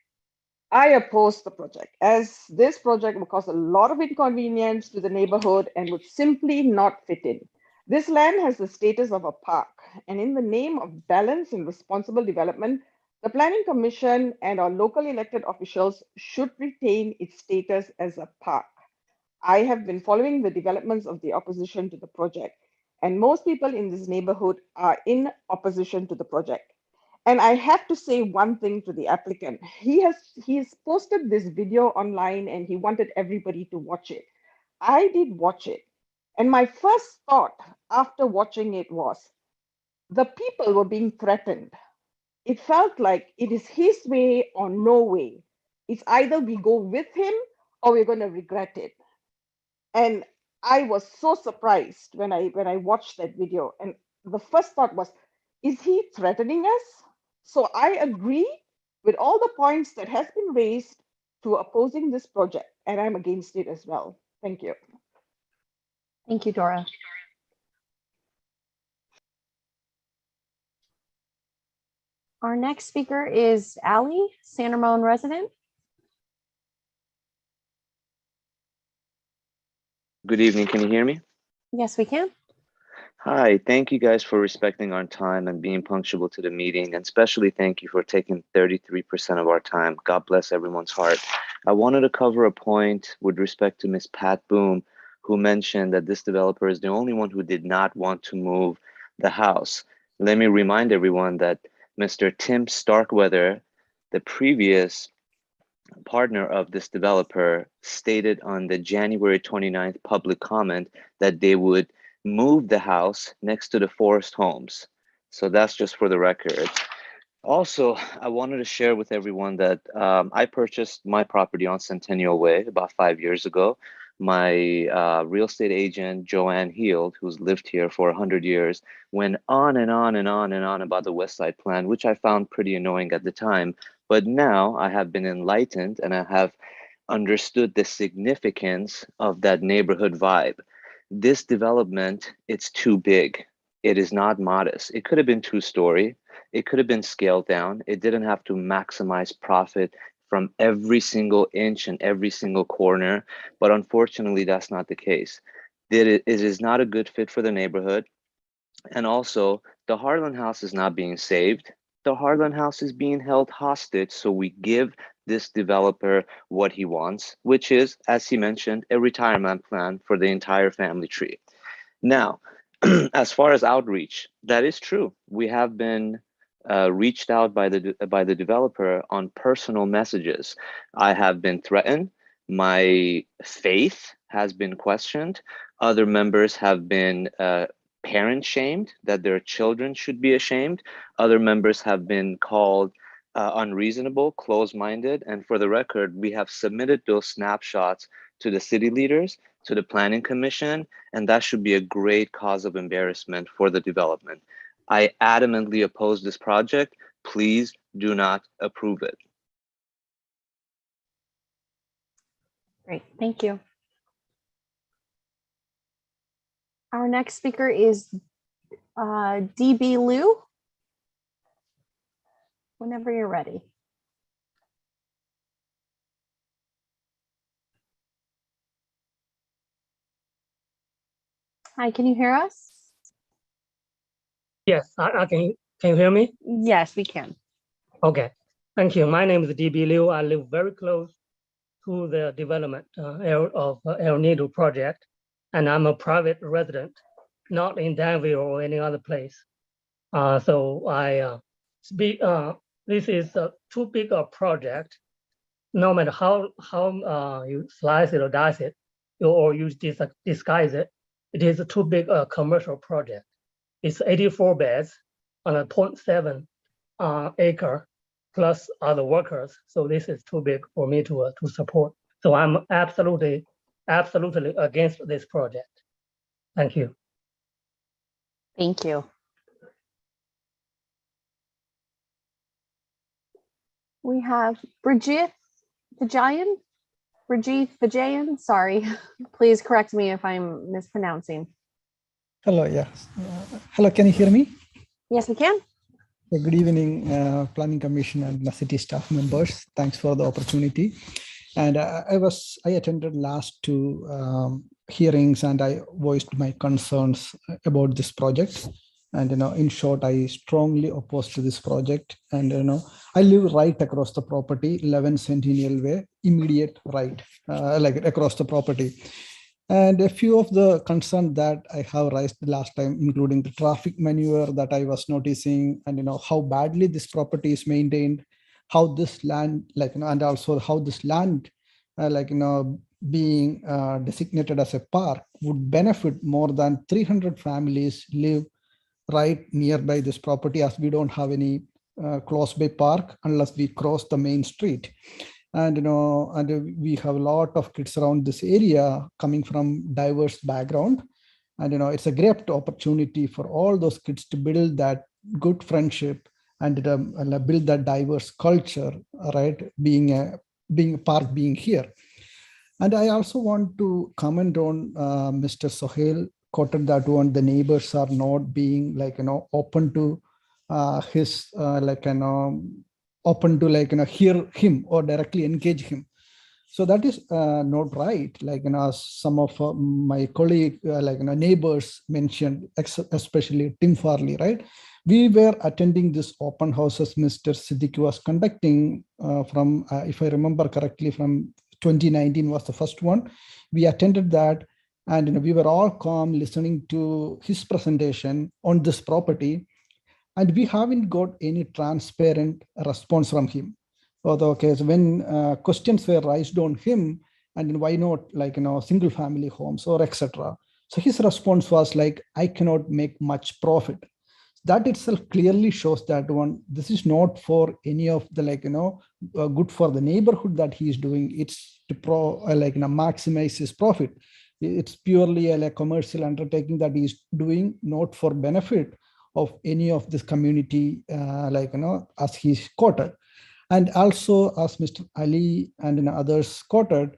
S7: I oppose the project, as this project will cause a lot of inconvenience to the neighborhood and would simply not fit in. This land has the status of a park, and in the name of balance and responsible development, the Planning Commission and our local elected officials should retain its status as a park. I have been following the developments of the opposition to the project, and most people in this neighborhood are in opposition to the project. And I have to say one thing to the applicant. He has posted this video online and he wanted everybody to watch it. I did watch it. And my first thought after watching it was, the people were being threatened. It felt like it is his way or no way. It's either we go with him or we're going to regret it. And I was so surprised when I watched that video. And the first thought was, is he threatening us? So I agree with all the points that has been raised to opposing this project, and I'm against it as well. Thank you.
S4: Thank you, Dora. Our next speaker is Ali, San Ramon resident.
S9: Good evening. Can you hear me?
S4: Yes, we can.
S9: Hi, thank you guys for respecting our time and being punctual to the meeting, and especially thank you for taking 33% of our time. God bless everyone's heart. I wanted to cover a point with respect to Ms. Pat Boom, who mentioned that this developer is the only one who did not want to move the house. Let me remind everyone that Mr. Tim Starkweather, the previous partner of this developer, stated on the January 29th public comment that they would move the house next to the Forest Homes. So that's just for the record. Also, I wanted to share with everyone that I purchased my property on Centennial Way about 5 years ago. My real estate agent, Joanne Heald, who's lived here for 100 years, went on and on and on and on about the West Side Plan, which I found pretty annoying at the time. But now I have been enlightened and I have understood the significance of that neighborhood vibe. This development, it's too big. It is not modest. It could have been 2-story. It could have been scaled down. It didn't have to maximize profit from every single inch and every single corner. But unfortunately, that's not the case. It is not a good fit for the neighborhood. And also, the Harlan House is not being saved. The Harlan House is being held hostage. So we give this developer what he wants, which is, as he mentioned, a retirement plan for the entire family tree. Now, As far as outreach, that is true. We have been reached out by the developer on personal messages. I have been threatened. My faith has been questioned. Other members have been parent shamed, that their children should be ashamed. Other members have been called unreasonable, closed-minded. And for the record, we have submitted those snapshots to the city leaders, to the planning commission, and that should be a great cause of embarrassment for the development. I adamantly oppose this project. Please do not approve it.
S4: Great, thank you. Our next speaker is DB Liu. Whenever you're ready. Hi, can you hear us?
S10: Yes, I can. Can you hear me?
S4: Yes, we can.
S10: Okay, thank you. My name is DB Liu. I live very close to the development of El Nido project, and I'm a private resident, not in Danville or any other place. So I speak. This is too big a project. No matter how you slice it or dice it, or you disguise it, it is a too big a commercial project. It's 84 beds on a 0.7 acre plus other workers. So this is too big for me to support. So I'm absolutely against this project. Thank you.
S4: Thank you. We have Brigitte Vajayan, sorry. Please correct me if I'm mispronouncing.
S12: Hello, yes. Hello, can you hear me?
S4: Yes, we can.
S12: Good evening, Planning Commission and the city staff members. Thanks for the opportunity. And I attended last two hearings and I voiced my concerns about this project. And in short, I strongly oppose to this project. And I live right across the property, 11 Centennial Way, immediate right, like across the property. And a few of the concerns that I have raised last time, including the traffic maneuver that I was noticing, and how badly this property is maintained, how this land, and also how this land, being designated as a park would benefit more than 300 families live right nearby this property, as we don't have any close by park unless we cross the main street. And we have a lot of kids around this area coming from diverse background, and it's a great opportunity for all those kids to build that good friendship and build that diverse culture, right? Being a park being here. And I also want to comment on Mr. Sohail quoted that one, the neighbors are not being open to his open to hear him or directly engage him. So that is not right. Some of my colleague neighbors mentioned, especially Tim Farley, right? We were attending this open houses Mr. Siddiqui was conducting from, if I remember correctly, from 2019 was the first one. We attended that, and we were all calm listening to his presentation on this property. And we haven't got any transparent response from him. Although, okay, so when questions were raised on him, and why not single family homes or etc. So his response was like, I cannot make much profit. That itself clearly shows that one, this is not for any of the good for the neighborhood that he is doing. It's to maximize his profit. It's purely a commercial undertaking that he's doing, not for benefit of any of this community, as he's quoted. And also, as Mr. Ali and others quoted,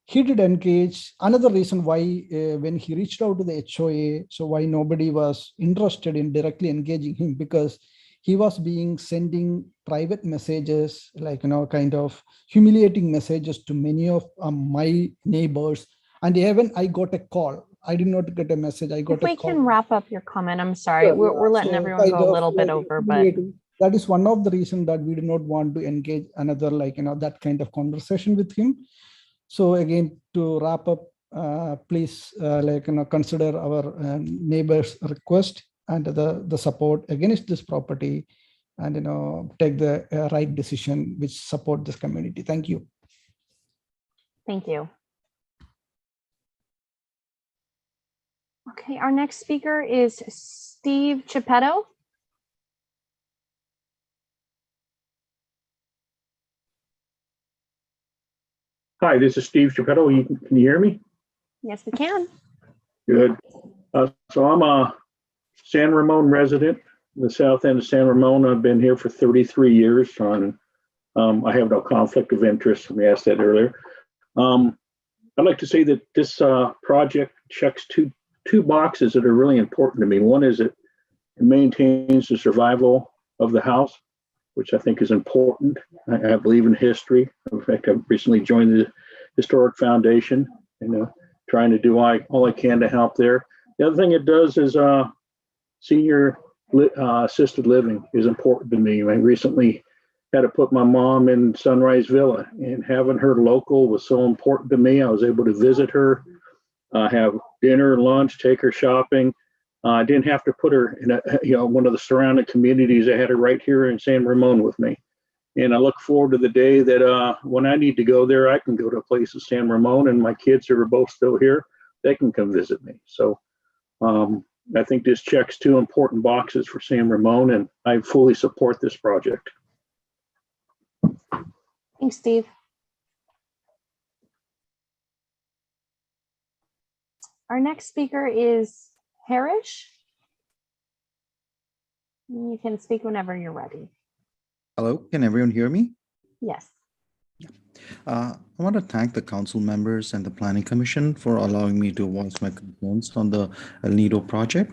S12: he did engage. Another reason why when he reached out to the HOA, so why nobody was interested in directly engaging him, because he was sending private messages, kind of humiliating messages to many of my neighbors. And even I got a call. I did not get a message. I got
S4: if we
S12: a call.
S4: can wrap up your comment, I'm sorry.
S12: Yeah,
S4: we're letting
S12: so
S4: everyone go a little bit over, but
S12: that is one of the reasons that we do not want to engage another that kind of conversation with him. So again, to wrap up, please consider our neighbors' request and the support against this property, and take the right decision which support this community. Thank you.
S4: Thank you. Okay, our next speaker is Steve Chippetto.
S1: Hi, this is Steve Chippetto. Can you hear me?
S4: Yes, we can.
S1: Good. So I'm a San Ramon resident, the south end of San Ramon. I've been here for 33 years. I have no conflict of interest. We asked that earlier. I'd like to say that this project checks two boxes that are really important to me. One is it maintains the survival of the house, which I think is important. I believe in history. In fact, I've recently joined the Historic Foundation, trying to do all I can to help there. The other thing it does is senior assisted living is important to me. I recently had to put my mom in Sunrise Villa, and having her local was so important to me. I was able to visit her, have dinner, lunch, take her shopping. I didn't have to put her in one of the surrounding communities. I had her right here in San Ramon with me. And I look forward to the day that when I need to go there, I can go to a place in San Ramon, and my kids who are both still here, they can come visit me. So I think this checks two important boxes for San Ramon, and I fully support this project.
S4: Thanks, Steve. Our next speaker is Harish. You can speak whenever you're ready.
S11: Hello, can everyone hear me?
S4: Yes.
S11: I want to thank the council members and the Planning Commission for allowing me to voice my concerns on the El Nido project.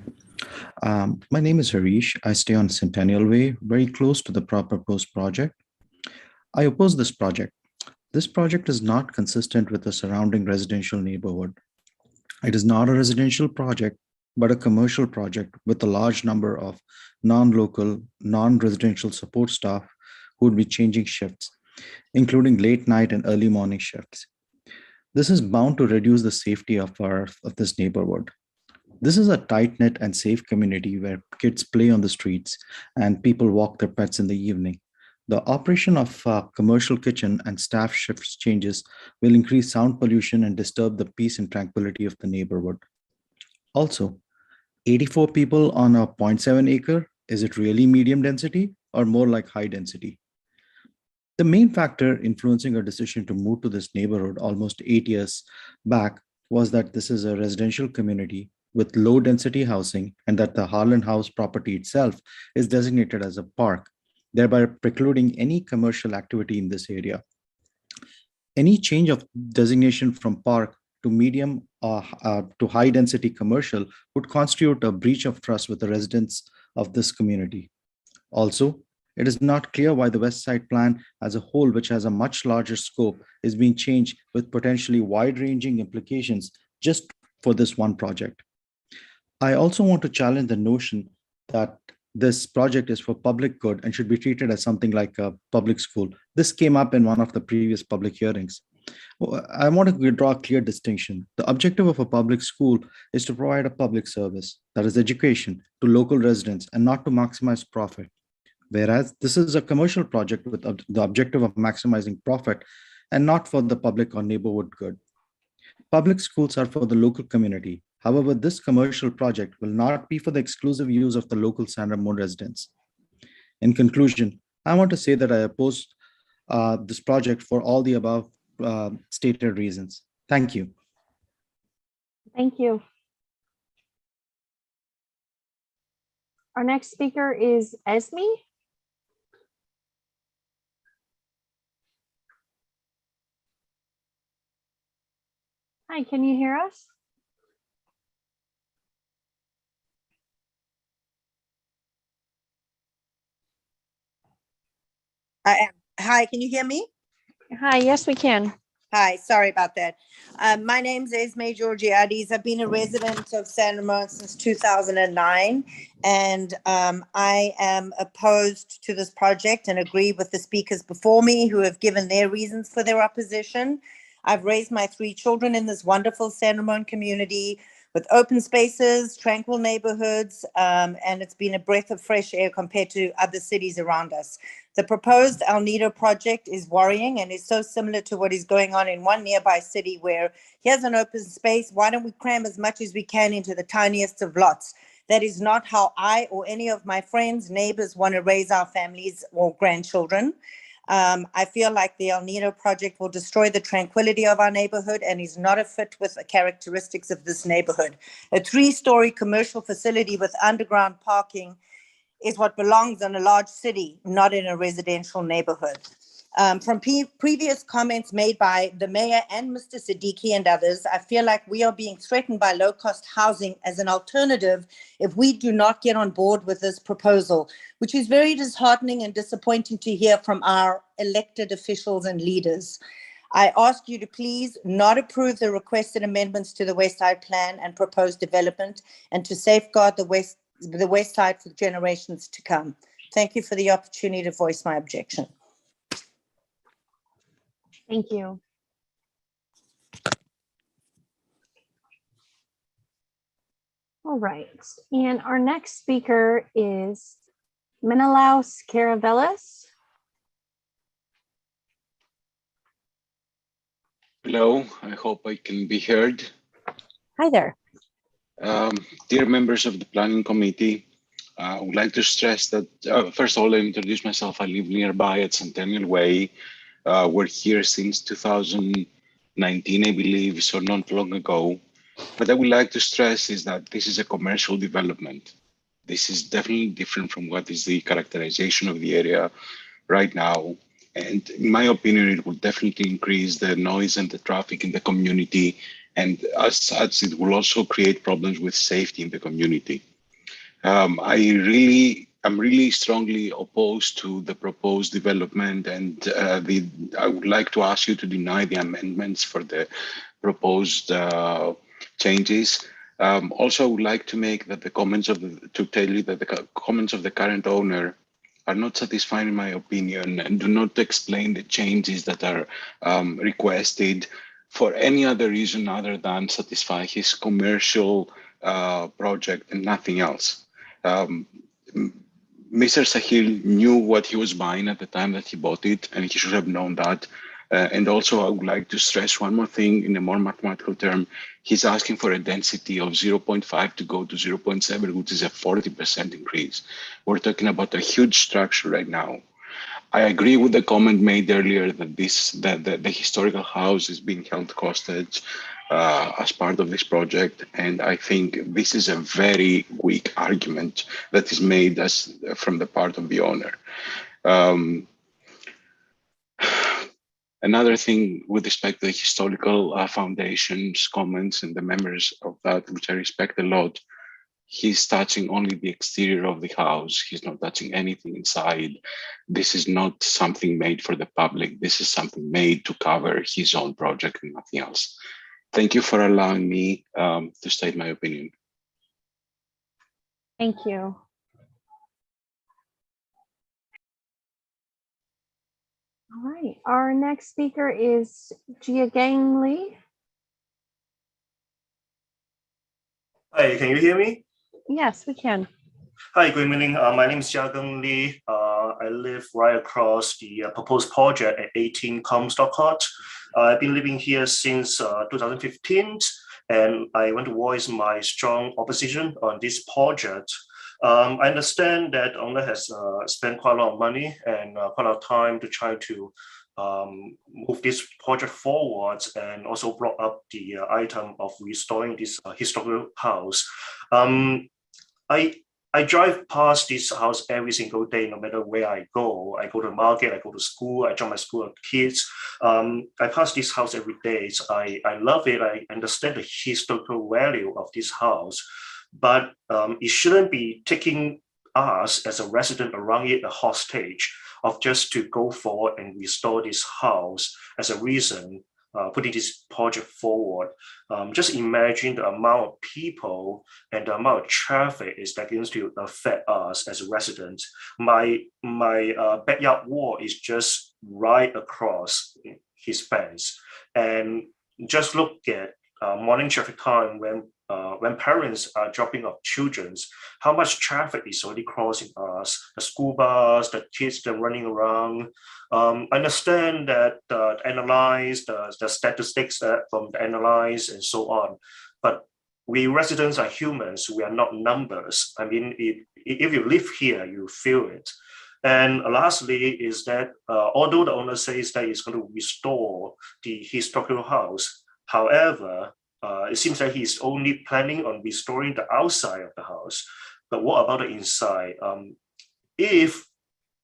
S11: My name is Harish. I stay on Centennial Way, very close to the proposed project. I oppose this project. This project is not consistent with the surrounding residential neighborhood. It is not a residential project, but a commercial project with a large number of non-local, non-residential support staff who would be changing shifts, including late night and early morning shifts. This is bound to reduce the safety of this neighborhood. This is a tight-knit and safe community where kids play on the streets and people walk their pets in the evening. The operation of commercial kitchen and staff shifts changes will increase sound pollution and disturb the peace and tranquility of the neighborhood. Also, 84 people on a 0.7 acre, is it really medium density or more like high density? The main factor influencing our decision to move to this neighborhood almost 8 years back was that this is a residential community with low density housing, and that the Harlan House property itself is designated as a park, thereby precluding any commercial activity in this area. Any change of designation from park to medium to high density commercial would constitute a breach of trust with the residents of this community. Also, it is not clear why the West Side Plan as a whole, which has a much larger scope, is being changed with potentially wide-ranging implications just for this one project. I also want to challenge the notion that this project is for public good and should be treated as something like a public school. This came up in one of the previous public hearings. I want to draw a clear distinction. The objective of a public school is to provide a public service, that is education, to local residents and not to maximize profit. Whereas this is a commercial project with the objective of maximizing profit and not for the public or neighborhood good. Public schools are for the local community. However, this commercial project will not be for the exclusive use of the local San Ramon residents. In conclusion, I want to say that I oppose this project for all the above stated reasons. Thank you.
S4: Thank you. Our next speaker is Esme. Hi, can you hear us?
S13: I am. Hi, can you hear me?
S4: Hi, yes, we can.
S13: Hi, sorry about that. My name's Esme Georgiades. I've been a resident of San Ramon since 2009, and I am opposed to this project and agree with the speakers before me who have given their reasons for their opposition. I've raised my 3 children in this wonderful San Ramon community with open spaces, tranquil neighborhoods, and it's been a breath of fresh air compared to other cities around us. The proposed El Nido project is worrying and is so similar to what is going on in one nearby city where here's an open space. Why don't we cram as much as we can into the tiniest of lots? That is not how I or any of my friends, neighbors want to raise our families or grandchildren. I feel like the El Nido project will destroy the tranquility of our neighborhood and is not a fit with the characteristics of this neighborhood. A 3-story commercial facility with underground parking is what belongs in a large city, not in a residential neighborhood. From previous comments made by the mayor and Mr. Siddiqui and others, I feel like we are being threatened by low-cost housing as an alternative if we do not get on board with this proposal, which is very disheartening and disappointing to hear from our elected officials and leaders. I ask you to please not approve the requested amendments to the West Side Plan and proposed development, and to safeguard the West Side for generations to come. Thank you for the opportunity to voice my objection.
S4: Thank you. All right, and our next speaker is Menelaus Caravelis.
S2: Hello, I hope I can be heard.
S4: Hi there.
S2: Dear members of the Planning Committee, I would like to stress that, first of all, I introduce myself. I live nearby at Centennial Way. We're here since 2019, I believe, so not long ago. What I would like to stress is that this is a commercial development. This is definitely different from what is the characterization of the area right now. And in my opinion, it will definitely increase the noise and the traffic in the community. And as such, it will also create problems with safety in the community. I'm really strongly opposed to the proposed development, and I would like to ask you to deny the amendments for the proposed changes. Also, I would like to make that the comments to tell you that the comments of the current owner are not satisfying in my opinion and do not explain the changes that are requested for any other reason other than satisfy his commercial project and nothing else. Mr. Sahil knew what he was buying at the time that he bought it, and he should have known that. And also, I would like to stress one more thing in a more mathematical term. He's asking for a density of 0.5 to go to 0.7, which is a 40% increase. We're talking about a huge structure right now. I agree with the comment made earlier that the historical house is being held hostage as part of this project, and I think this is a very weak argument that is made from the part of the owner. Another thing with respect to the historical foundation's comments and the members of that, which I respect a lot, he's touching only the exterior of the house. He's not touching anything inside. This is not something made for the public. This is something made to cover his own project and nothing else. Thank you for allowing me to state my opinion.
S4: Thank you. All right, our next speaker is Jia Gang Lee.
S5: Hi, can you hear me?
S4: Yes, we can.
S5: Hi, good evening. My name is Jiagang Li. I live right across the proposed project at 18 Comstock Court. I've been living here since 2015, and I want to voice my strong opposition on this project. I understand that owner has spent quite a lot of money and quite a lot of time to try to move this project forward, and also brought up the item of restoring this historical house. I drive past this house every single day, no matter where I go. I go to the market, I go to school, I drop my school kids. I pass this house every day. So I love it. I understand the historical value of this house, but it shouldn't be taking us as a resident around it a hostage of just to go forward and restore this house as a reason putting this project forward. Just imagine the amount of people and the amount of traffic is going to affect us as residents. My backyard wall is just right across. his fence. And just look at morning traffic time when parents are dropping off children, how much traffic is already crossing us, the school bus, the kids that are running around. Understand that analyze the statistics from the analyze and so on. But we residents are humans, we are not numbers. I mean, if you live here, you feel it. And lastly is that although the owner says that he's going to restore the historical house, however, it seems that he's only planning on restoring the outside of the house. But what about the inside? If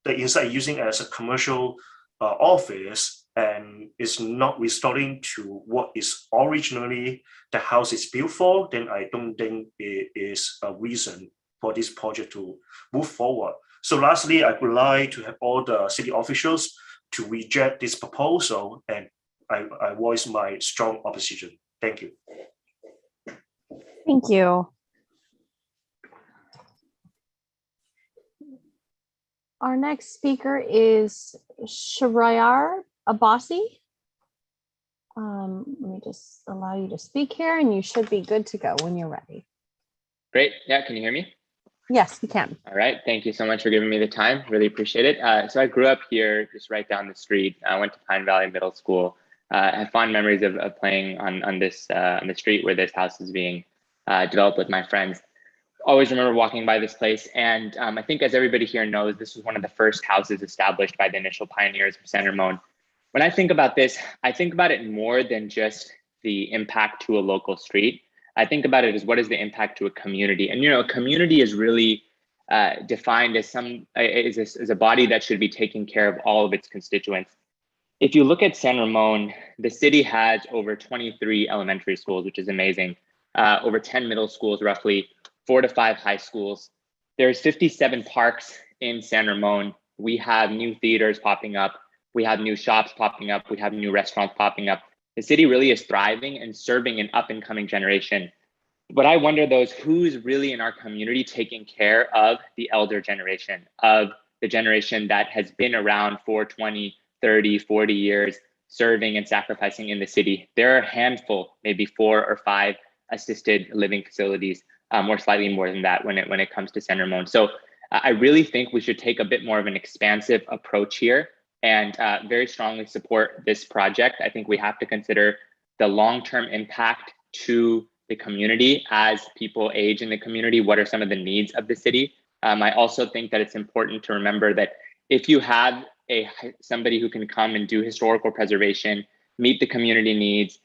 S5: the inside using as a commercial office and is not restoring to what is originally the house is built for, then I don't think it is a reason for this project to move forward. So lastly, I would like to have all the city officials to reject this proposal, and I voice my strong opposition. Thank you.
S4: Thank you. Our next speaker is Shahriyar Abbasi. Let me just allow you to speak here, and you should be good to go when you're ready.
S6: Great. Yeah, can you hear me?
S4: Yes, we can.
S6: All right. Thank you so much for giving me the time. Really appreciate it. So I grew up here just right down the street. I went to Pine Valley Middle School. I have fond memories of playing on the street where this house is being developed with my friends. Always remember walking by this place. And I think as everybody here knows, this was one of the first houses established by the initial pioneers of San Ramon. When I think about this, I think about it more than just the impact to a local street. I think about it as what is the impact to a community. And, you know, a community is really defined as a body that should be taking care of all of its constituents. If you look at San Ramon, the city has over 23 elementary schools, which is amazing. Over 10 middle schools, roughly 4 to 5 high schools. There's 57 parks in San Ramon. We have new theaters popping up. We have new shops popping up. We have new restaurants popping up. The city really is thriving and serving an up and coming generation. What I wonder though is who's really in our community taking care of the elder generation, of the generation that has been around for 20, 30, 40 years, serving and sacrificing in the city. There are a handful, maybe 4 or 5 assisted living facilities, or slightly more than that when it comes to San Ramon. So I really think we should take a bit more of an expansive approach here and very strongly support this project. I think we have to consider the long-term impact to the community as people age in the community. What are some of the needs of the city? I also think that it's important to remember that if you have somebody who can come and do historical preservation, meet the community needs,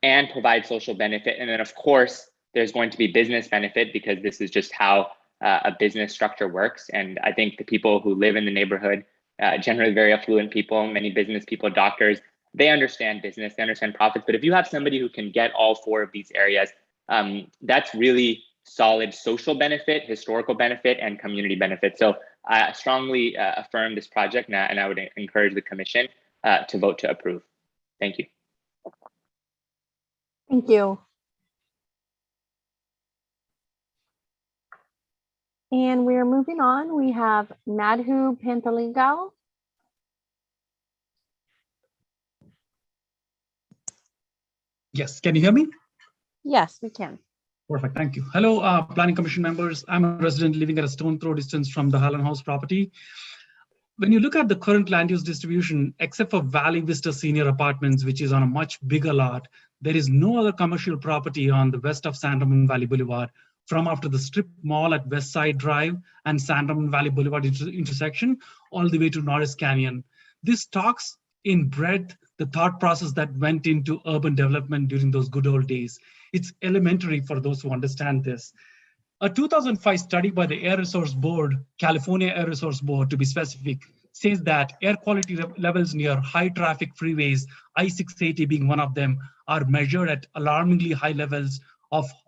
S6: and provide social benefit, and then of course, there's going to be business benefit because this is just how a business structure works. And I think the people who live in the neighborhood, generally very affluent people, many business people, doctors, they understand business, they understand profits. But if you have somebody who can get all 4 of these areas, that's really solid social benefit, historical benefit, and community benefit. So I strongly affirm this project, and I would encourage the commission to vote to approve. Thank you.
S4: Thank you. And we're moving on. We have Madhu Pantaligal.
S14: Yes, can you hear me?
S4: Yes, we can.
S14: Perfect, thank you. Hello, Planning Commission members. I'm a resident living at a stone throw distance from the Harlan House property. When you look at the current land use distribution, except for Valley Vista Senior Apartments, which is on a much bigger lot, there is no other commercial property on the west of San Ramon Valley Boulevard from after the strip mall at West Side Drive and San Ramon Valley Boulevard intersection all the way to Norris Canyon. This talks in breadth the thought process that went into urban development during those good old days. It's elementary for those who understand this. A 2005 study by the Air Resource Board, California Air Resource Board to be specific, says that air quality levels near high traffic freeways, I-680 being one of them, are measured at alarmingly high levels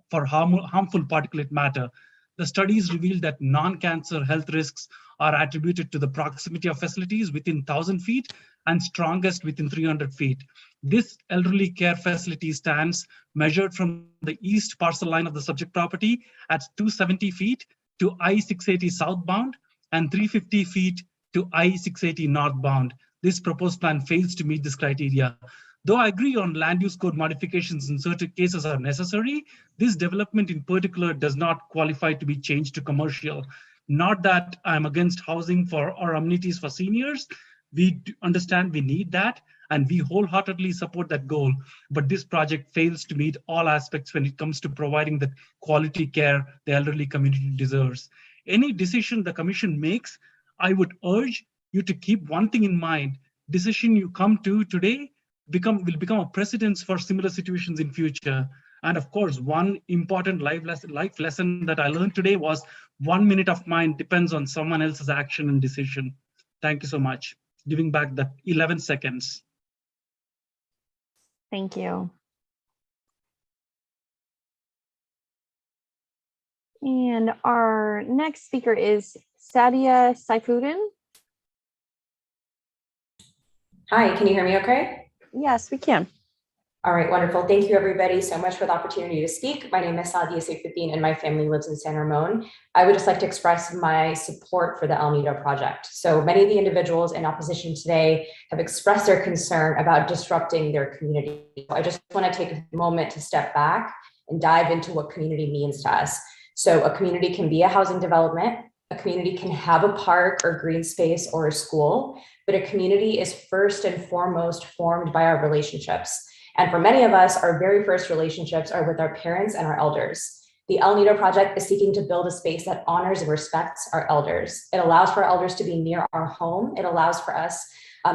S14: for harmful particulate matter. The studies revealed that non-cancer health risks are attributed to the proximity of facilities within 1,000 feet and strongest within 300 feet. This elderly care facility stands measured from the east parcel line of the subject property at 270 feet to I-680 southbound and 350 feet to I-680 northbound. this proposed plan fails to meet this criteria. Though I agree on land use code modifications in certain cases are necessary, this development in particular does not qualify to be changed to commercial. Not that I'm against housing for or amenities for seniors. We understand we need that, and we wholeheartedly support that goal. But this project fails to meet all aspects when it comes to providing the quality care the elderly community deserves. Any decision the commission makes, I would urge you to keep one thing in mind. Decision you come to today will become a precedence for similar situations in future. And of course, one important life lesson that I learned today was 1 minute of mine depends on someone else's action and decision. Thank you so much. Giving back the 11 seconds.
S4: Thank you. And our next speaker is Sadia Saifuddin.
S15: Hi, can you hear me okay?
S4: Yes, we can.
S15: All right, wonderful. Thank you everybody so much for the opportunity to speak. My name is Sadia Saifuddin and my family lives in San Ramon. I would just like to express my support for the El Nido project. So many of the individuals in opposition today have expressed their concern about disrupting their community. I just want to take a moment to step back and dive into what community means to us. So a community can be a housing development, a community can have a park or green space or a school, but a community is first and foremost formed by our relationships. And for many of us, our very first relationships are with our parents and our elders. The El Nido project is seeking to build a space that honors and respects our elders. It allows for our elders to be near our home. It allows for us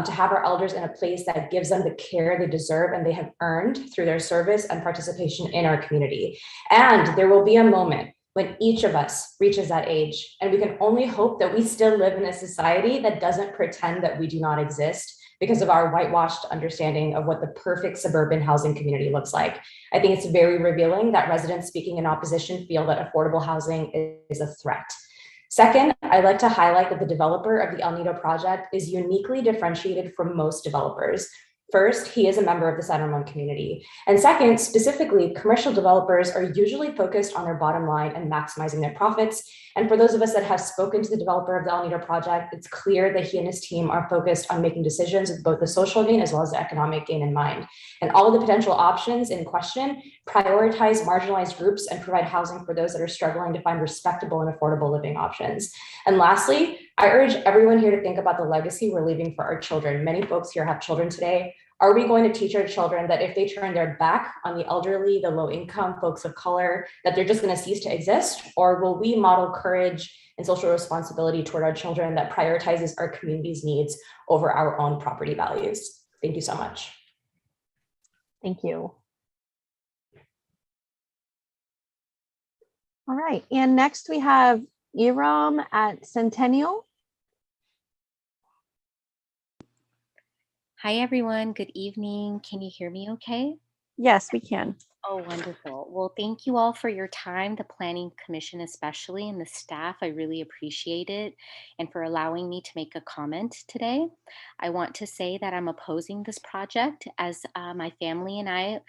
S15: to have our elders in a place that gives them the care they deserve and they have earned through their service and participation in our community. And there will be a moment when each of us reaches that age, and we can only hope that we still live in a society that doesn't pretend that we do not exist because of our whitewashed understanding of what the perfect suburban housing community looks like. I think it's very revealing that residents speaking in opposition feel that affordable housing is a threat. Second, I'd like to highlight that the developer of the El Nido project is uniquely differentiated from most developers. First, he is a member of the San Ramon community. And second, specifically, commercial developers are usually focused on their bottom line and maximizing their profits. And for those of us that have spoken to the developer of the El Nido project, it's clear that he and his team are focused on making decisions with both the social gain as well as the economic gain in mind. And all of the potential options in question prioritize marginalized groups and provide housing for those that are struggling to find respectable and affordable living options. And lastly, I urge everyone here to think about the legacy we're leaving for our children. Many folks here have children today. Are we going to teach our children that if they turn their back on the elderly, the low income, folks of color, that they're just going to cease to exist? Or will we model courage and social responsibility toward our children that prioritizes our community's needs over our own property values? Thank you so much.
S4: Thank you. All right, and next we have Iram at Centennial.
S16: Hi, everyone. Good evening. Can you hear me okay?
S4: Yes, we can.
S16: Oh, wonderful. Well, thank you all for your time, the Planning Commission especially, and the staff. I really appreciate it, and for allowing me to make a comment today. I want to say that I'm opposing this project as my family and I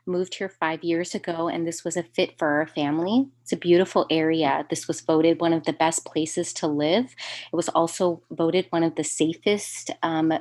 S16: moved here 5 years ago, and this was a fit for our family. It's a beautiful area. This was voted one of the best places to live. It was also voted one of the safest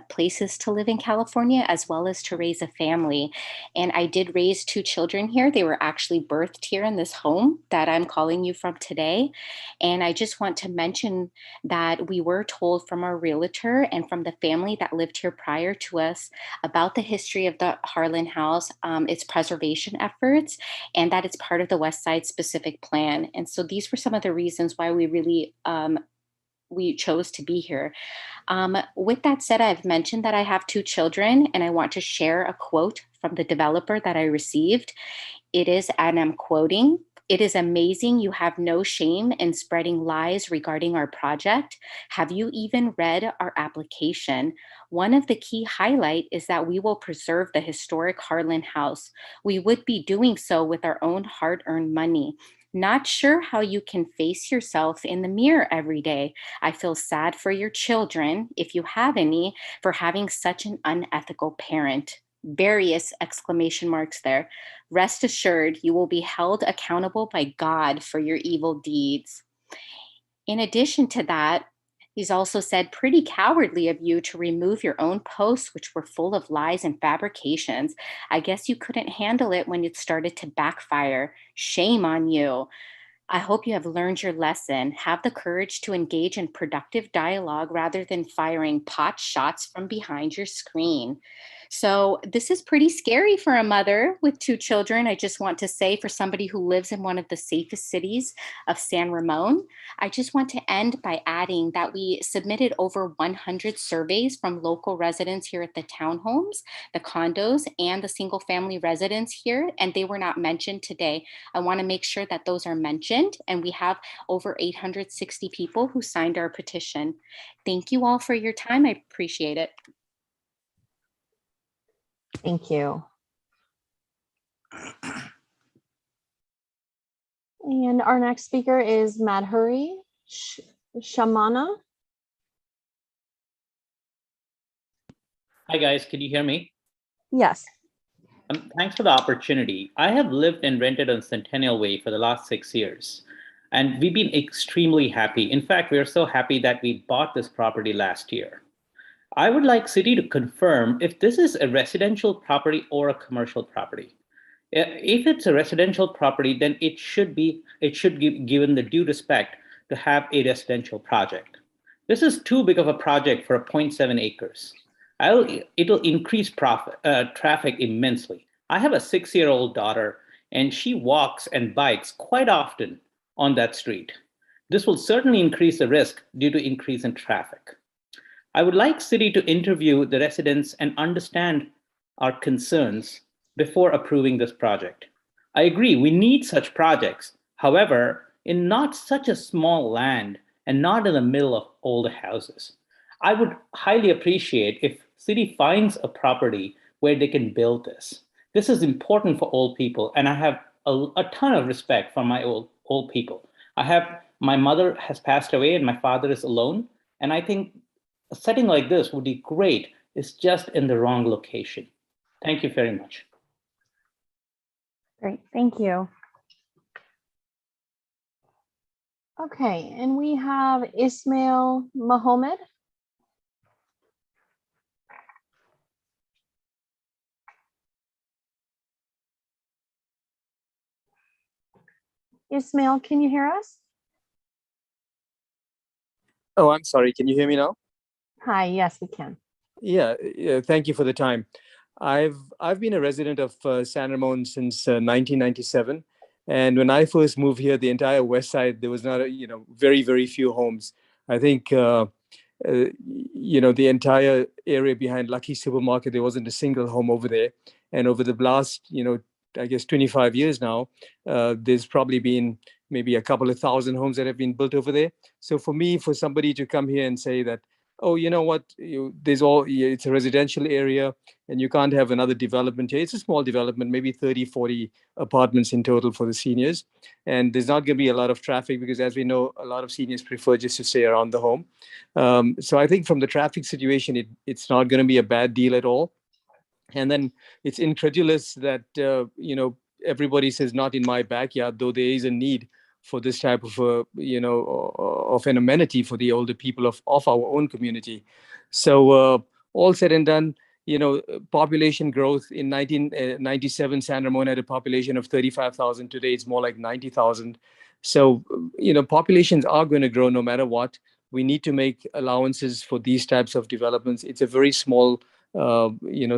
S16: places to live in California, as well as to raise a family. And I did raise 2 children here. They were actually birthed here in this home that I'm calling you from today. And I just want to mention that we were told from our realtor and from the family that lived here prior to us about the history of the Harlan House, its preservation efforts, and that it's part of the West Side specific plan. And so these were some of the reasons why we really we chose to be here. With that said, I've mentioned that I have 2 children, and I want to share a quote from the developer that I received. It is, and I'm quoting, "It is amazing you have no shame in spreading lies regarding our project. Have you even read our application? One of the key highlight is that we will preserve the historic Harlan House. We would be doing so with our own hard-earned money. Not sure how you can face yourself in the mirror every day. I feel sad for your children, if you have any, for having such an unethical parent." Various exclamation marks there. "Rest assured, you will be held accountable by God for your evil deeds." In addition to that, He's also said pretty cowardly of you to remove your own posts, which were full of lies and fabrications. I guess you couldn't handle it when it started to backfire. Shame on you. I hope you have learned your lesson. Have the courage to engage in productive dialogue rather than firing pot shots from behind your screen. So, this is pretty scary for a mother with 2 children. I just want to say, for somebody who lives in one of the safest cities of San Ramon, I just want to end by adding that we submitted over 100 surveys from local residents here at the townhomes, the condos, and the single family residents here, and they were not mentioned today. I want to make sure that those are mentioned, and we have over 860 people who signed our petition. Thank you all for your time. I appreciate it.
S4: Thank you. And our next speaker is Madhuri Shamana.
S17: Hi guys, can you hear me?
S4: Yes.
S17: Thanks for the opportunity. I have lived and rented on Centennial Way for the last 6 years, and we've been extremely happy. In fact, we are so happy that we bought this property last year. I would like City to confirm if this is a residential property or a commercial property. If it's a residential property, then it should be given the due respect to have a residential project. This is too big of a project for 0.7 acres. It'll increase traffic immensely. I have a 6-year-old daughter, and she walks and bikes quite often on that street. This will certainly increase the risk due to increase in traffic. I would like City to interview the residents and understand our concerns before approving this project. I agree, we need such projects. However, in not such a small land and not in the middle of old houses. I would highly appreciate if City finds a property where they can build this. This is important for old people, and I have a ton of respect for my old people. My mother has passed away and my father is alone, and I think a setting like this would be great. It's just in the wrong location. Thank you very much.
S4: Great, thank you. Okay, and we have Ismail Mohammed. Ismail, can you hear us?
S18: Oh, I'm sorry. Can you hear me now?
S4: Hi, yes, we can.
S18: Yeah, thank you for the time. I've been a resident of San Ramon since 1997, and when I first moved here, the entire west side, there was not very few homes. I think the entire area behind Lucky Supermarket, there wasn't a single home over there. And over the last I guess 25 years now, there's probably been maybe a couple of thousand homes that have been built over there. So for somebody to come here and say that, oh, you know what, it's a residential area and you can't have another development here. It's a small development, maybe 30, 40 apartments in total for the seniors. And there's not going to be a lot of traffic because, as we know, a lot of seniors prefer just to stay around the home. So I think from the traffic situation, it's not going to be a bad deal at all. And then it's incredulous that, everybody says not in my backyard, though there is a need for this type of, of an amenity for the older people of our own community. So all said and done, population growth in 1997, San Ramon had a population of 35,000. Today, it's more like 90,000. So, populations are going to grow no matter what. We need to make allowances for these types of developments. It's a very small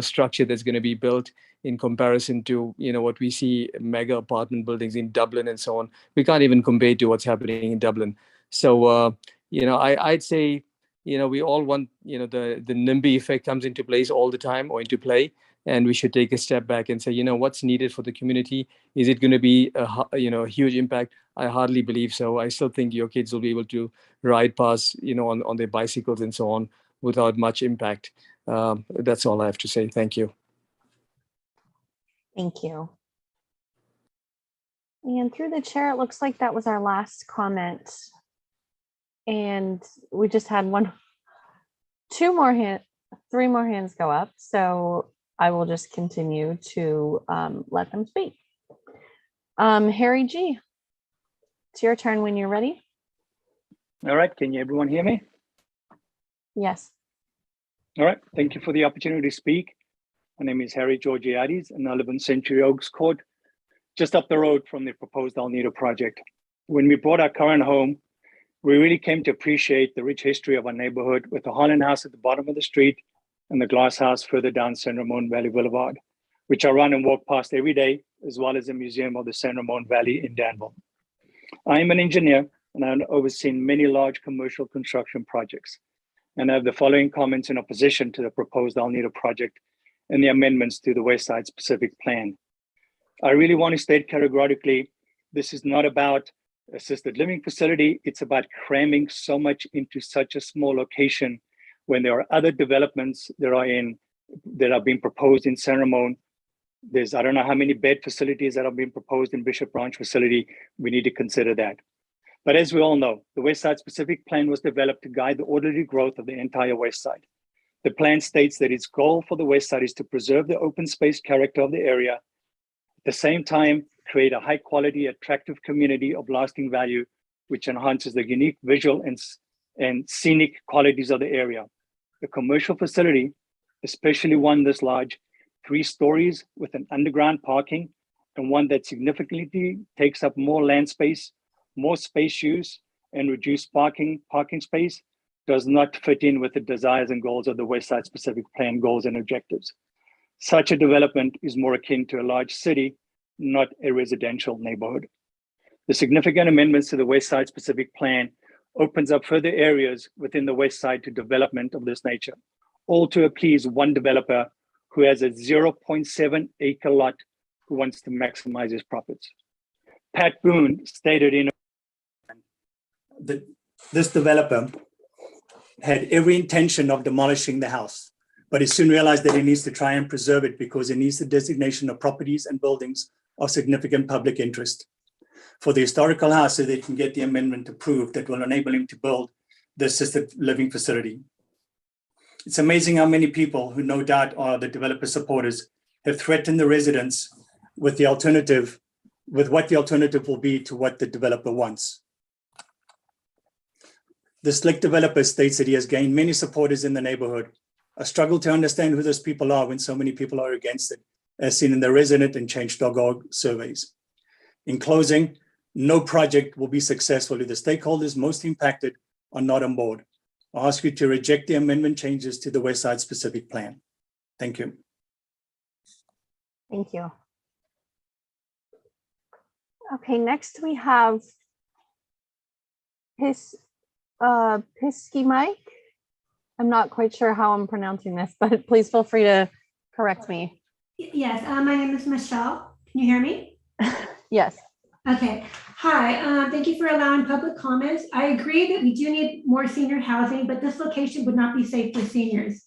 S18: structure that's going to be built in comparison to what we see mega apartment buildings in Dublin and so on. We can't even compare to what's happening in Dublin. So I'd say we all want the NIMBY effect comes into place all the time or into play, and we should take a step back and say what's needed for the community. Is it going to be a huge impact? I hardly believe so. I still think your kids will be able to ride past on their bicycles and so on without much impact. That's all I have to say. Thank you.
S4: Thank you. And through the chair, it looks like that was our last comment. And we just had three more hands go up. So I will just continue to let them speak. Harry G, it's your turn when you're ready.
S19: All right, can everyone hear me?
S4: Yes.
S19: All right, thank you for the opportunity to speak. My name is Harry Georgiades, and I live in Century Oaks Court, just up the road from the proposed El Nido project. When we bought our current home, we really came to appreciate the rich history of our neighborhood with the Holland House at the bottom of the street and the Glass House further down San Ramon Valley Boulevard, which I run and walk past every day, as well as the Museum of the San Ramon Valley in Danville. I am an engineer and I've overseen many large commercial construction projects, and I have the following comments in opposition to the proposed El Nido project and the amendments to the West Side Specific Plan. I really want to state categorically, this is not about assisted living facility. It's about cramming so much into such a small location when there are other developments that are being proposed in San Ramon. There's, I don't know how many bed facilities that are being proposed in Bishop Branch facility. We need to consider that. But as we all know, the West Side Specific Plan was developed to guide the orderly growth of the entire West Side. The plan states that its goal for the West Side is to preserve the open space character of the area, at the same time, create a high quality, attractive community of lasting value, which enhances the unique visual and scenic qualities of the area. The commercial facility, especially one this large, 3 stories with an underground parking, and one that significantly takes up more land space, more space use, and reduced parking space, does not fit in with the desires and goals of the West Side Specific Plan goals and objectives. Such a development is more akin to a large city, not a residential neighborhood. The significant amendments to the West Side Specific Plan opens up further areas within the West Side to development of this nature, all to appease one developer who has a 0.7 acre lot who wants to maximize his profits. Pat Boone stated in that this developer had every intention of demolishing the house, but he soon realized that he needs to try and preserve it because it needs the designation of properties and buildings of significant public interest for the historical house, so they can get the amendment approved that will enable him to build the assisted living facility. It's amazing how many people who no doubt are the developer supporters have threatened the residents with the alternative, with what the alternative will be to what the developer wants. The slick developer states that he has gained many supporters in the neighborhood. I struggle to understand who those people are when so many people are against it, as seen in the resident and Change.org surveys. In closing, no project will be successful if the stakeholders most impacted are not on board. I ask you to reject the amendment changes to the West Side Specific Plan. Thank you.
S4: Thank you. Okay, next we have Pisky Mike. I'm not quite sure how I'm pronouncing this, but please feel free to correct me.
S20: Yes, my name is Michelle. Can you hear me?
S4: Yes.
S20: Okay. Hi, thank you for allowing public comments. I agree that we do need more senior housing, but this location would not be safe for seniors.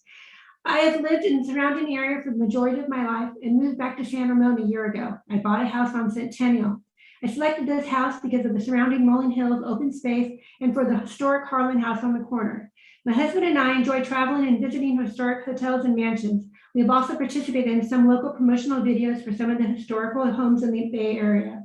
S20: I have lived in the surrounding area for the majority of my life and moved back to San Ramon a year ago. I bought a house on Centennial. I selected this house because of the surrounding rolling hills, open space, and for the historic Harlan House on the corner. My husband and I enjoy traveling and visiting historic hotels and mansions. We have also participated in some local promotional videos for some of the historical homes in the Bay Area.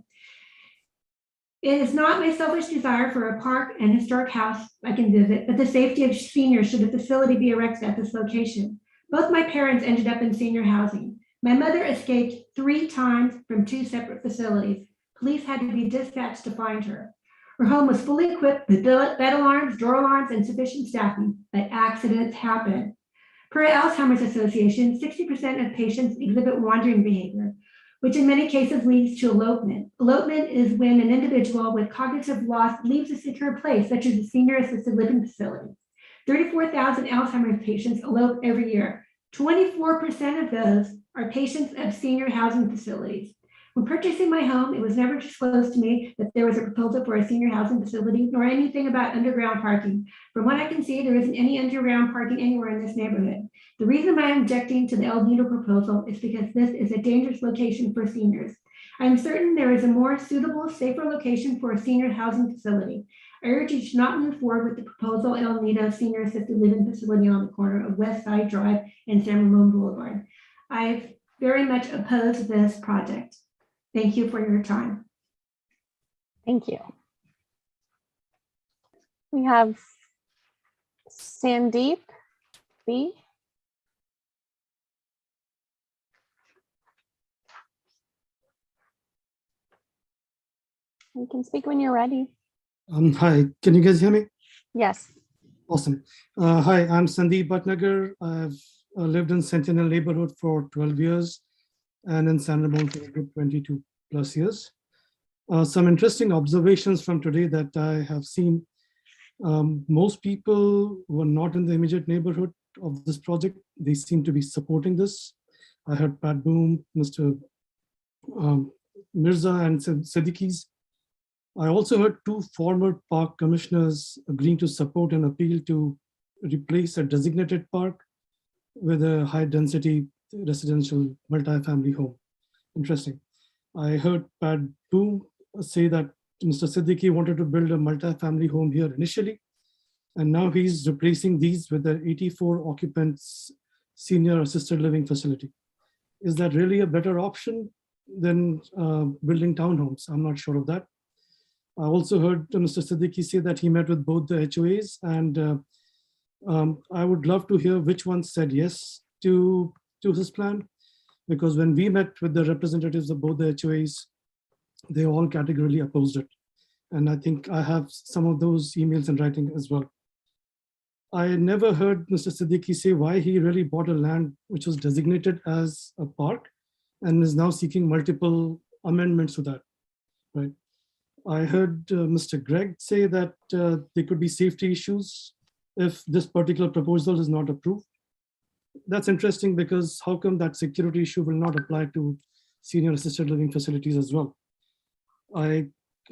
S20: It is not my selfish desire for a park and historic house I can visit, but the safety of seniors should a facility be erected at this location. Both my parents ended up in senior housing. My mother escaped 3 times from 2 separate facilities. Police had to be dispatched to find her. Her home was fully equipped with bed alarms, door alarms, and sufficient staffing, but accidents happen. Per Alzheimer's Association, 60% of patients exhibit wandering behavior, which in many cases leads to elopement. Elopement is when an individual with cognitive loss leaves a secure place, such as a senior assisted living facility. 34,000 Alzheimer's patients elope every year. 24% of those are patients of senior housing facilities. When purchasing my home, it was never disclosed to me that there was a proposal for a senior housing facility, nor anything about underground parking. From what I can see, there isn't any underground parking anywhere in this neighborhood. The reason why I'm objecting to the El Nido proposal is because this is a dangerous location for seniors. I am certain there is a more suitable, safer location for a senior housing facility. I urge you to not move forward with the proposal El Nido Senior Assisted Living Facility on the corner of West Side Drive and San Ramon Boulevard. I very much oppose this project. Thank you for your time.
S4: Thank you. We have Sandeep. B. You can speak when you're ready.
S21: Hi, can you guys hear me?
S4: Yes.
S21: Awesome. Hi, I'm Sandeep Bhatnagar. I've lived in Sentinel neighborhood for 12 years and in San Ramon for a good 22 plus years. Some interesting observations from today that I have seen. Most people who are not in the immediate neighborhood of this project, they seem to be supporting this. I heard Pat Boom, Mr. Mirza and Siddiquis. I also heard two former park commissioners agreeing to support an appeal to replace a designated park with a high density residential multi-family home. Interesting. I heard Pat Boom say that Mr. Siddiqui wanted to build a multi-family home here initially, and now he's replacing these with an 84 occupants senior assisted living facility. Is that really a better option than building townhomes? I'm not sure of that. I also heard Mr. Siddiqui say that he met with both the HOAs, and I would love to hear which one said yes to his plan, because when we met with the representatives of both the HOAs, they all categorically opposed it. And I think I have some of those emails in writing as well. I never heard Mr. Siddiqui say why he really bought a land which was designated as a park and is now seeking multiple amendments to that, right? I heard Mr. Gregg say that there could be safety issues if this particular proposal is not approved. That's interesting, because how come that security issue will not apply to senior assisted living facilities as well? I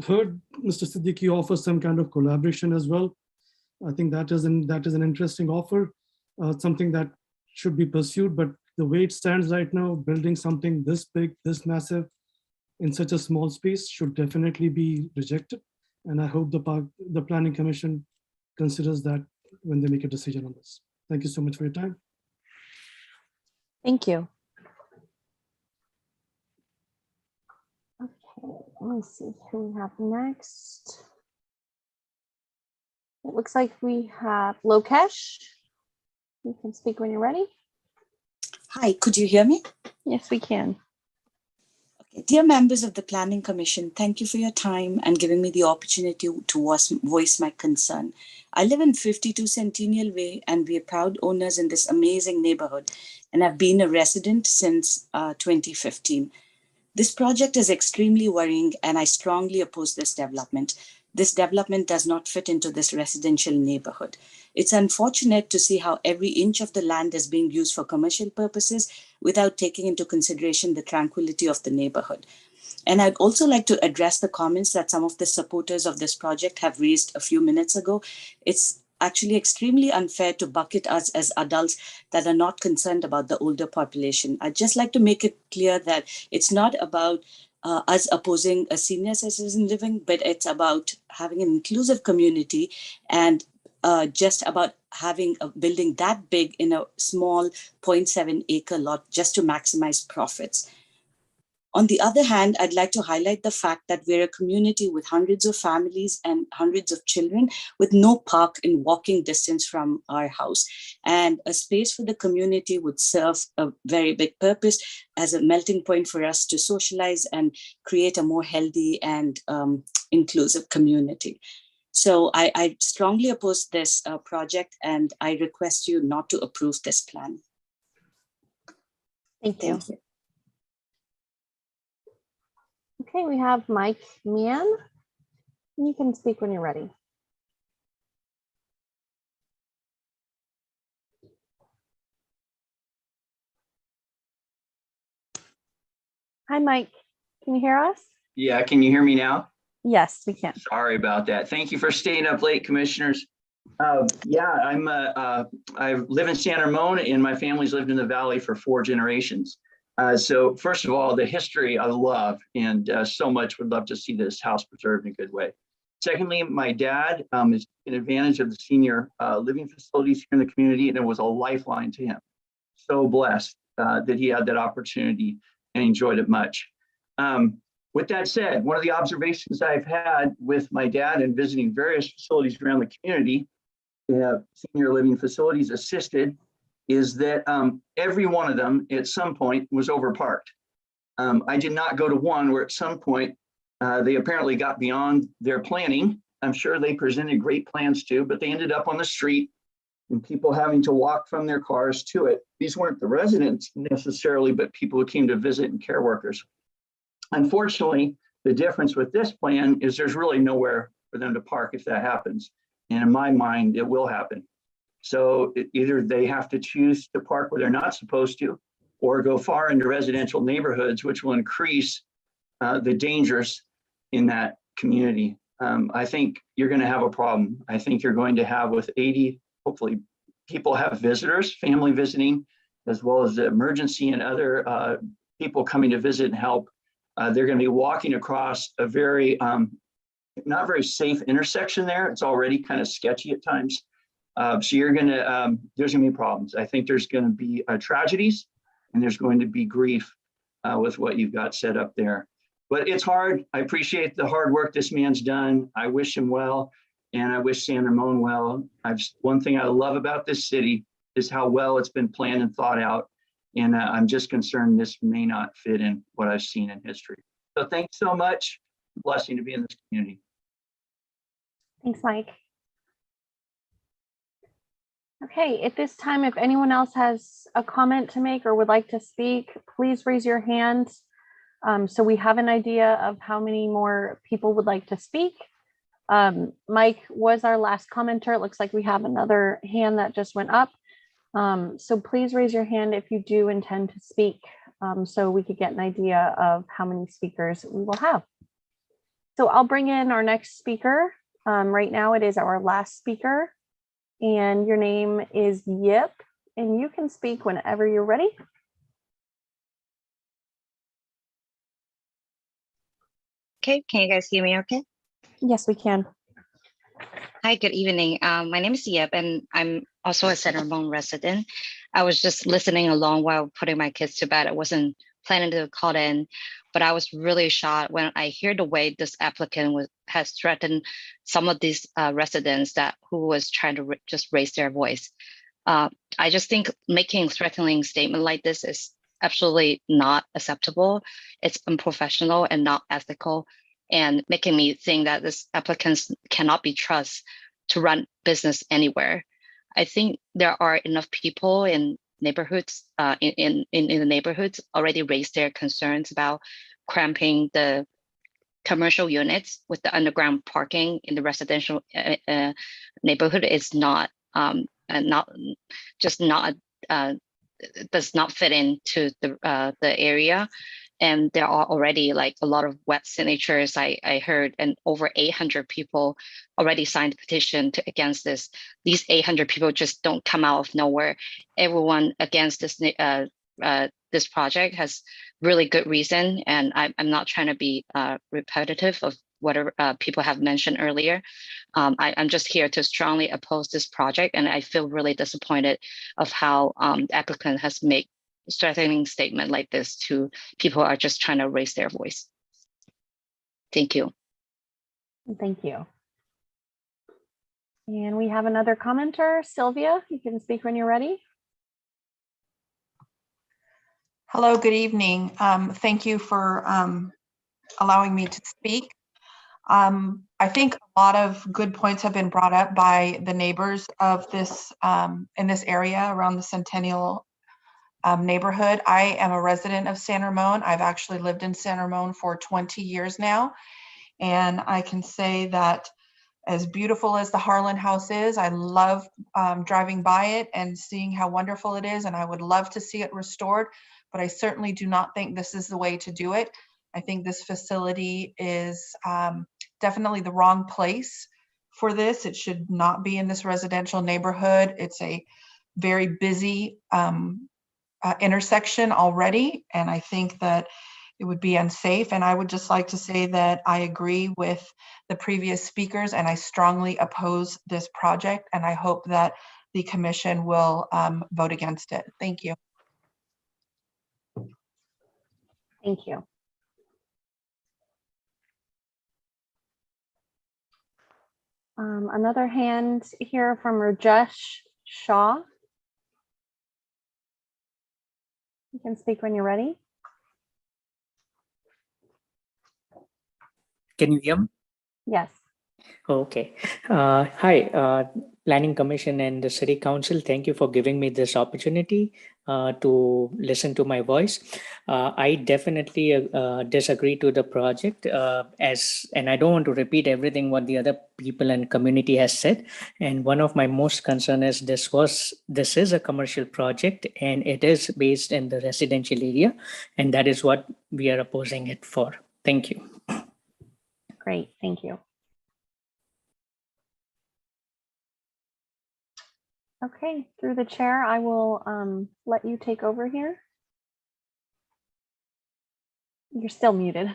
S21: heard Mr. Siddiqui offer some kind of collaboration as well. I think that is an interesting offer, something that should be pursued, but the way it stands right now, building something this big, this massive, in such a small space should definitely be rejected. And I hope the Planning Commission considers that when they make a decision on this. Thank you so much for your time.
S4: Thank you. Okay, let me see who we have next. It looks like we have Lokesh. You can speak when you're ready.
S22: Hi, could you hear me?
S4: Yes, we can.
S22: Okay. Dear members of the Planning Commission, thank you for your time and giving me the opportunity to voice my concern. I live in 52 Centennial Way, and we are proud owners in this amazing neighborhood, and I've been a resident since 2015. This project is extremely worrying, and I strongly oppose this development. This development does not fit into this residential neighborhood. It's unfortunate to see how every inch of the land is being used for commercial purposes without taking into consideration the tranquility of the neighborhood. And I'd also like to address the comments that some of the supporters of this project have raised a few minutes ago. It's actually extremely unfair to bucket us as adults that are not concerned about the older population. I'd just like to make it clear that it's not about us opposing a senior citizen living, but it's about having an inclusive community and just about having a building that big in a small 0.7 acre lot just to maximize profits. On the other hand, I'd like to highlight the fact that we're a community with hundreds of families and hundreds of children with no park in walking distance from our house. And a space for the community would serve a very big purpose as a melting point for us to socialize and create a more healthy and inclusive community. So I strongly oppose this project, and I request you not to approve this plan.
S4: Thank you. Okay, we have Mike Meehan. You can speak when you're ready. Hi, Mike. Can you hear us?
S23: Yeah, can you hear me now?
S4: Yes, we can.
S23: Sorry about that. Thank you for staying up late, commissioners. I live in San Ramon, and my family's lived in the valley for 4 generations. So first of all, the history I love, and so much would love to see this house preserved in a good way. Secondly, my dad is taking advantage of the senior living facilities here in the community, and it was a lifeline to him. So blessed that he had that opportunity and enjoyed it much. With that said, one of the observations I've had with my dad and visiting various facilities around the community, we have senior living facilities, assisted, is that every one of them at some point was overparked. I did not go to one where at some point they apparently got beyond their planning. I'm sure they presented great plans too, but they ended up on the street and people having to walk from their cars to it. These weren't the residents necessarily, but people who came to visit and care workers. Unfortunately, the difference with this plan is there's really nowhere for them to park if that happens. And in my mind, it will happen. So either they have to choose to park where they're not supposed to, or go far into residential neighborhoods, which will increase the dangers in that community. I think you're going to have a problem. I think you're going to have with 80, hopefully people have visitors, family visiting, as well as the emergency and other people coming to visit and help. They're going to be walking across a very, not very safe intersection there. It's already kind of sketchy at times. So you're going to, there's going to be problems. I think there's going to be tragedies and there's going to be grief with what you've got set up there. But it's hard. I appreciate the hard work this man's done. I wish him well, and I wish San Ramon well. One thing I love about this city is how well it's been planned and thought out. And I'm just concerned this may not fit in what I've seen in history. So thanks so much. Blessing to be in this community.
S4: Thanks, Mike. Okay, at this time, if anyone else has a comment to make or would like to speak, please raise your hand so we have an idea of how many more people would like to speak. Mike was our last commenter. It looks like we have another hand that just went up. So please raise your hand if you do intend to speak so we could get an idea of how many speakers we will have. So I'll bring in our next speaker. Right now it is our last speaker and your name is Yip and you can speak whenever you're ready.
S3: Okay, can you guys hear me okay?
S4: Yes, we can.
S3: Hi, good evening. My name is Yip and I'm also a San Ramon resident. I was just listening along while putting my kids to bed. I wasn't planning to call in, but I was really shocked when I hear the way this applicant has threatened some of these residents who was trying to just raise their voice. I just think making a threatening statement like this is absolutely not acceptable. It's unprofessional and not ethical, and making me think that this applicants cannot be trusted to run business anywhere. I think there are enough people in neighborhoods, in the neighborhoods already raised their concerns about cramping the commercial units with the underground parking in the residential neighborhood is not does not fit into the area. And there are already like a lot of wet signatures I heard, and over 800 people already signed a petition against this. These 800 people just don't come out of nowhere. Everyone against this this project has really good reason, and I'm not trying to be repetitive of whatever people have mentioned earlier. I'm just here to strongly oppose this project, and I feel really disappointed of how the applicant has made threatening statement like this to people who are just trying to raise their voice. Thank you.
S4: Thank you. And we have another commenter, Sylvia. You can speak when you're ready.
S7: Hello, good evening. Thank you for allowing me to speak. I think a lot of good points have been brought up by the neighbors of this in this area around the Centennial neighborhood. I am a resident of San Ramon. I've actually lived in San Ramon for 20 years now. And I can say that as beautiful as the Harlan House is, I love driving by it and seeing how wonderful it is. And I would love to see it restored, but I certainly do not think this is the way to do it. I think this facility is definitely the wrong place for this. It should not be in this residential neighborhood. It's a very busy intersection already, and I think that it would be unsafe. And I would just like to say that I agree with the previous speakers and I strongly oppose this project, and I hope that the commission will vote against it. Thank you.
S4: Thank you. Another hand here from Rajesh Shah. can speak when you're ready.
S8: Can you hear me?
S4: Yes.
S8: Okay. Hi, Planning Commission and the City Council. Thank you for giving me this opportunity to listen to my voice. I definitely disagree to the project and I don't want to repeat everything what the other people and community has said. And one of my most concern is this is a commercial project and it is based in the residential area, and that is what we are opposing it for. Thank you.
S4: Great, thank you. Okay, through the chair, I will let you take over here. You're still muted.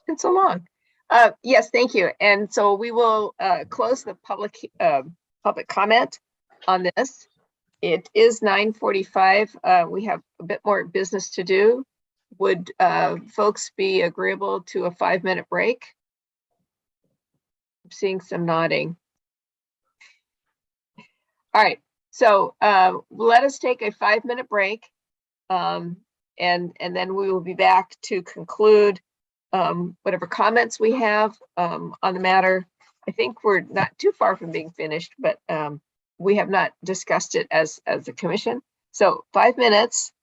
S9: Been so long. Yes, thank you. And so we will close the public comment on this. It is 9:45. We have a bit more business to do. Would folks be agreeable to a 5-minute break? I'm seeing some nodding. All right, so let us take a 5-minute break, and then we will be back to conclude whatever comments we have on the matter. I think we're not too far from being finished, but we have not discussed it as a commission. So 5 minutes.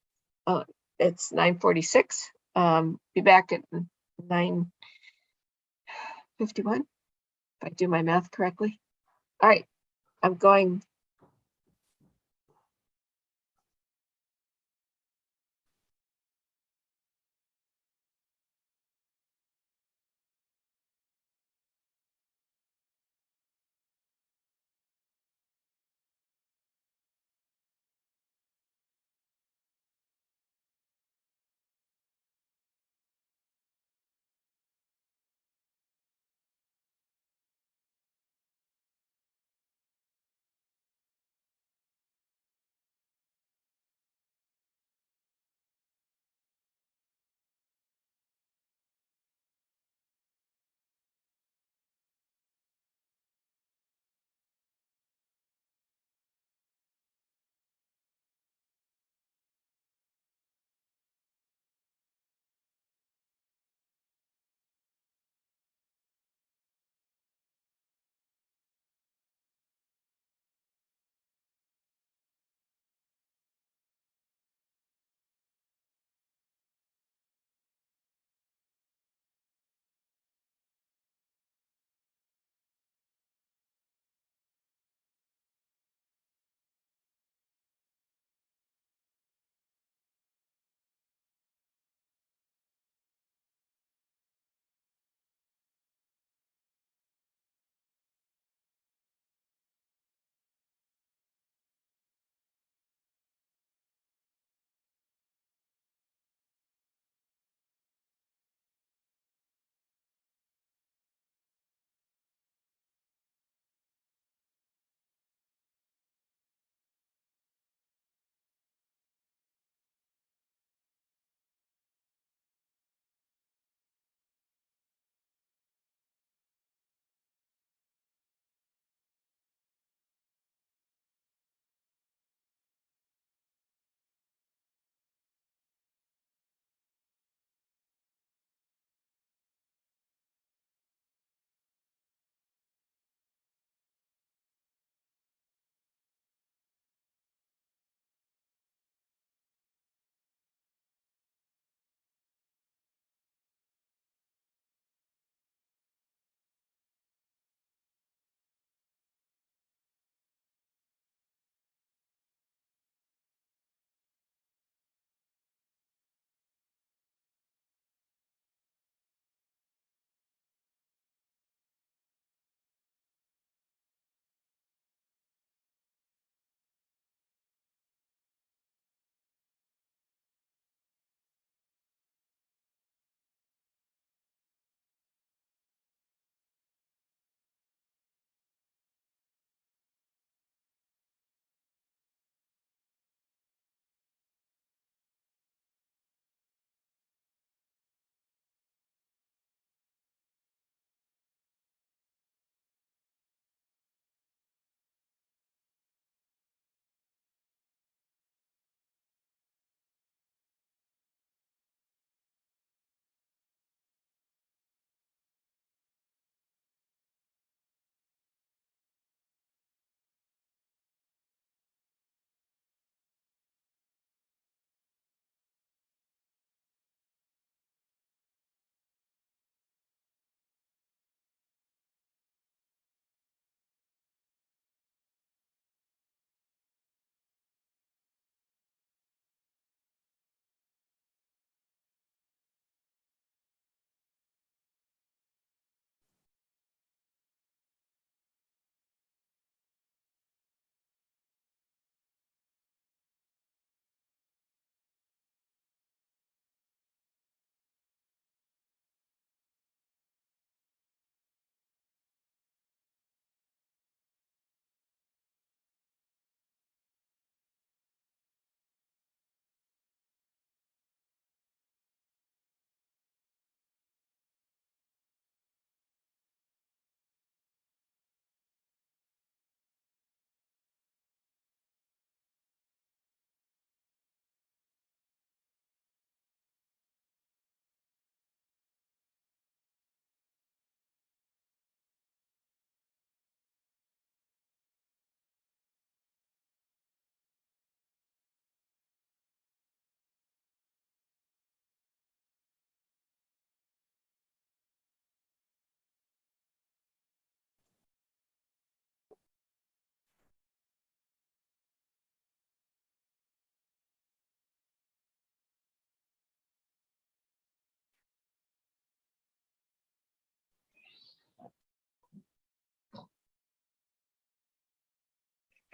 S9: It's 9:46. Be back at 9:51, if I do my math correctly. All right, I'm going.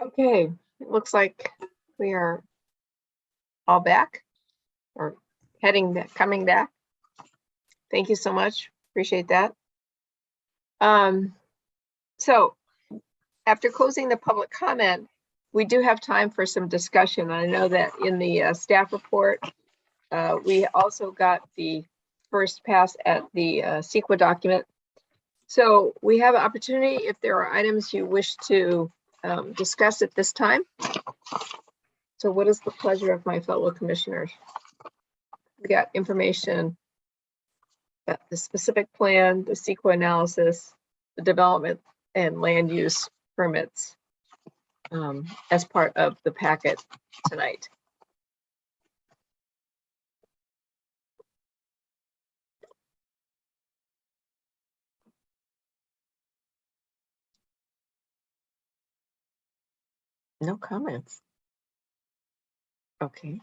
S9: Okay, it looks like we are all back or heading back, coming back. Thank you so much. Appreciate that. So after closing the public comment, we do have time for some discussion. I know that in the staff report, we also got the first pass at the Sequa document. So we have an opportunity if there are items you wish to discuss at this time. So what is the pleasure of my fellow commissioners? We got information about the specific plan, the Sequa analysis, the development and land use permits as part of the packet tonight. No comments. Okay.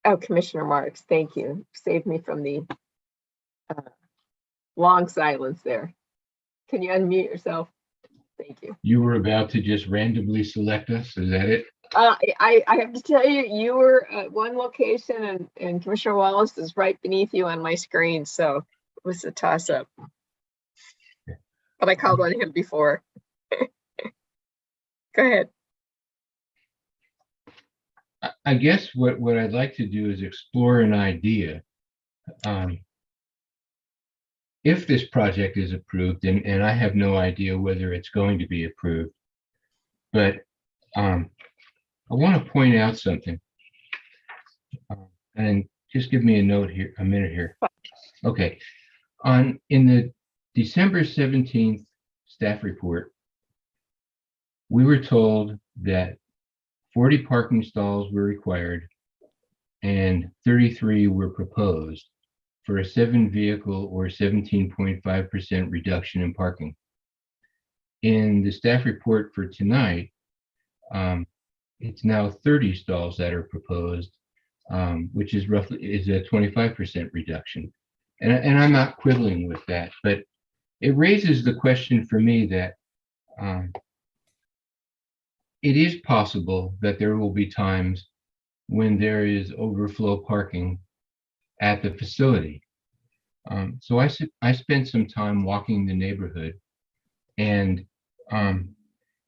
S9: Oh, Commissioner Marks, thank you. Saved me from the long silence there. Can you unmute yourself? Thank you.
S1: You were about to just randomly select us, is that it?
S9: I have to tell you, you were at one location and Commissioner Wallace is right beneath you on my screen, so it was a toss-up. But I called on him before. Go ahead.
S1: I guess what I'd like to do is explore an idea. If this project is approved, and I have no idea whether it's going to be approved, but I want to point out something. And just give me a minute here. Okay. In the December 17th staff report, we were told that 40 parking stalls were required and 33 were proposed for a 7-vehicle or 17.5% reduction in parking. In the staff report for tonight, it's now 30 stalls that are proposed, which is a 25% reduction. And I'm not quibbling with that, but it raises the question for me that it is possible that there will be times when there is overflow parking at the facility. So I spent some time walking the neighborhood, and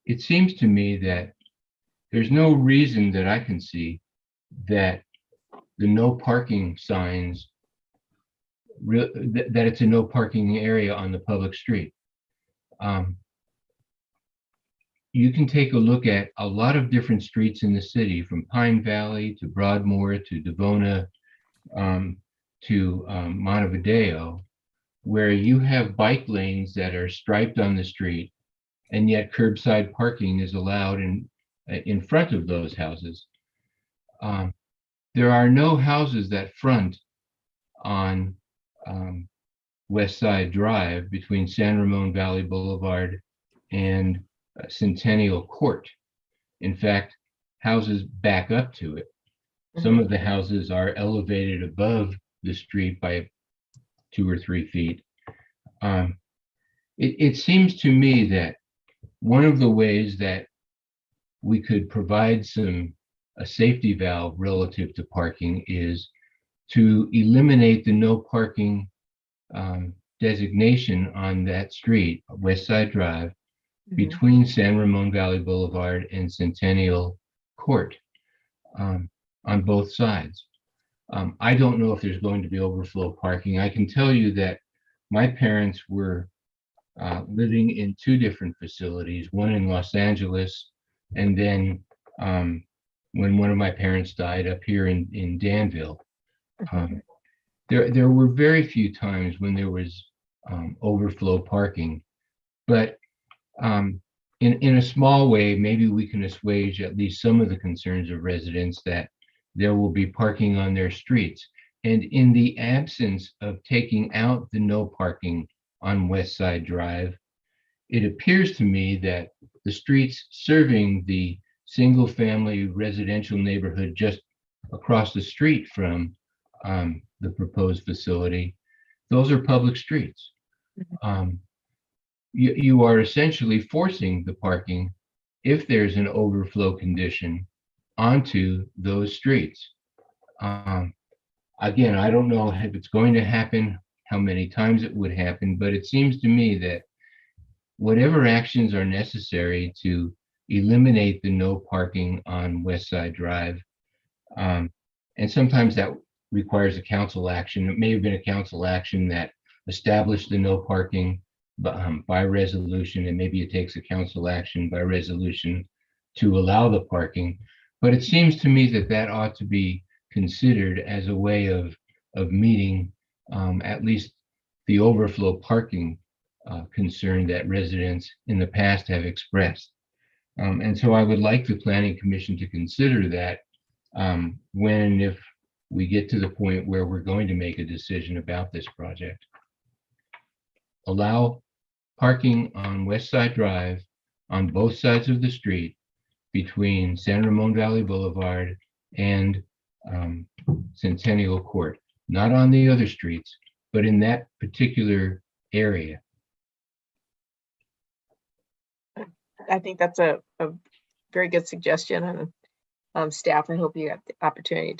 S1: it seems to me that there's no reason that I can see that the no parking signs, that it's a no parking area on the public street. You can take a look at a lot of different streets in the city, from Pine Valley to Broadmoor to Devona to Montevideo, where you have bike lanes that are striped on the street, and yet curbside parking is allowed in front of those houses. There are no houses that front on West Side Drive between San Ramon Valley Boulevard and Centennial Court. In fact, houses back up to it. Some of the houses are elevated above the street by 2 or 3 feet. It seems to me that one of the ways that we could provide a safety valve relative to parking is to eliminate the no parking designation on that street, West Side Drive, between San Ramon Valley Boulevard and Centennial Court, on both sides. I don't know if there's going to be overflow parking. I can tell you that my parents were living in 2 different facilities, one in Los Angeles, and then when one of my parents died, up here in Danville. There were very few times when there was overflow parking, but in a small way, maybe we can assuage at least some of the concerns of residents that there will be parking on their streets. And in the absence of taking out the no parking on West Side Drive, it appears to me that the streets serving the single-family residential neighborhood just across the street from the proposed facility, those are public streets. You are essentially forcing the parking, if there's an overflow condition, onto those streets. Again, I don't know if it's going to happen, how many times it would happen, but it seems to me that whatever actions are necessary to eliminate the no parking on West Side Drive, and sometimes that requires a council action. It may have been a council action that established the no parking by resolution, and maybe it takes a council action by resolution to allow the parking. But it seems to me that that ought to be considered as a way of meeting at least the overflow parking concern that residents in the past have expressed. And so I would like the Planning Commission to consider that when and if we get to the point where we're going to make a decision about this project. Allow parking on West Side Drive on both sides of the street between San Ramon Valley Boulevard and Centennial Court, not on the other streets, but in that particular area.
S9: I think that's a very good suggestion, and staff, I hope you got the opportunity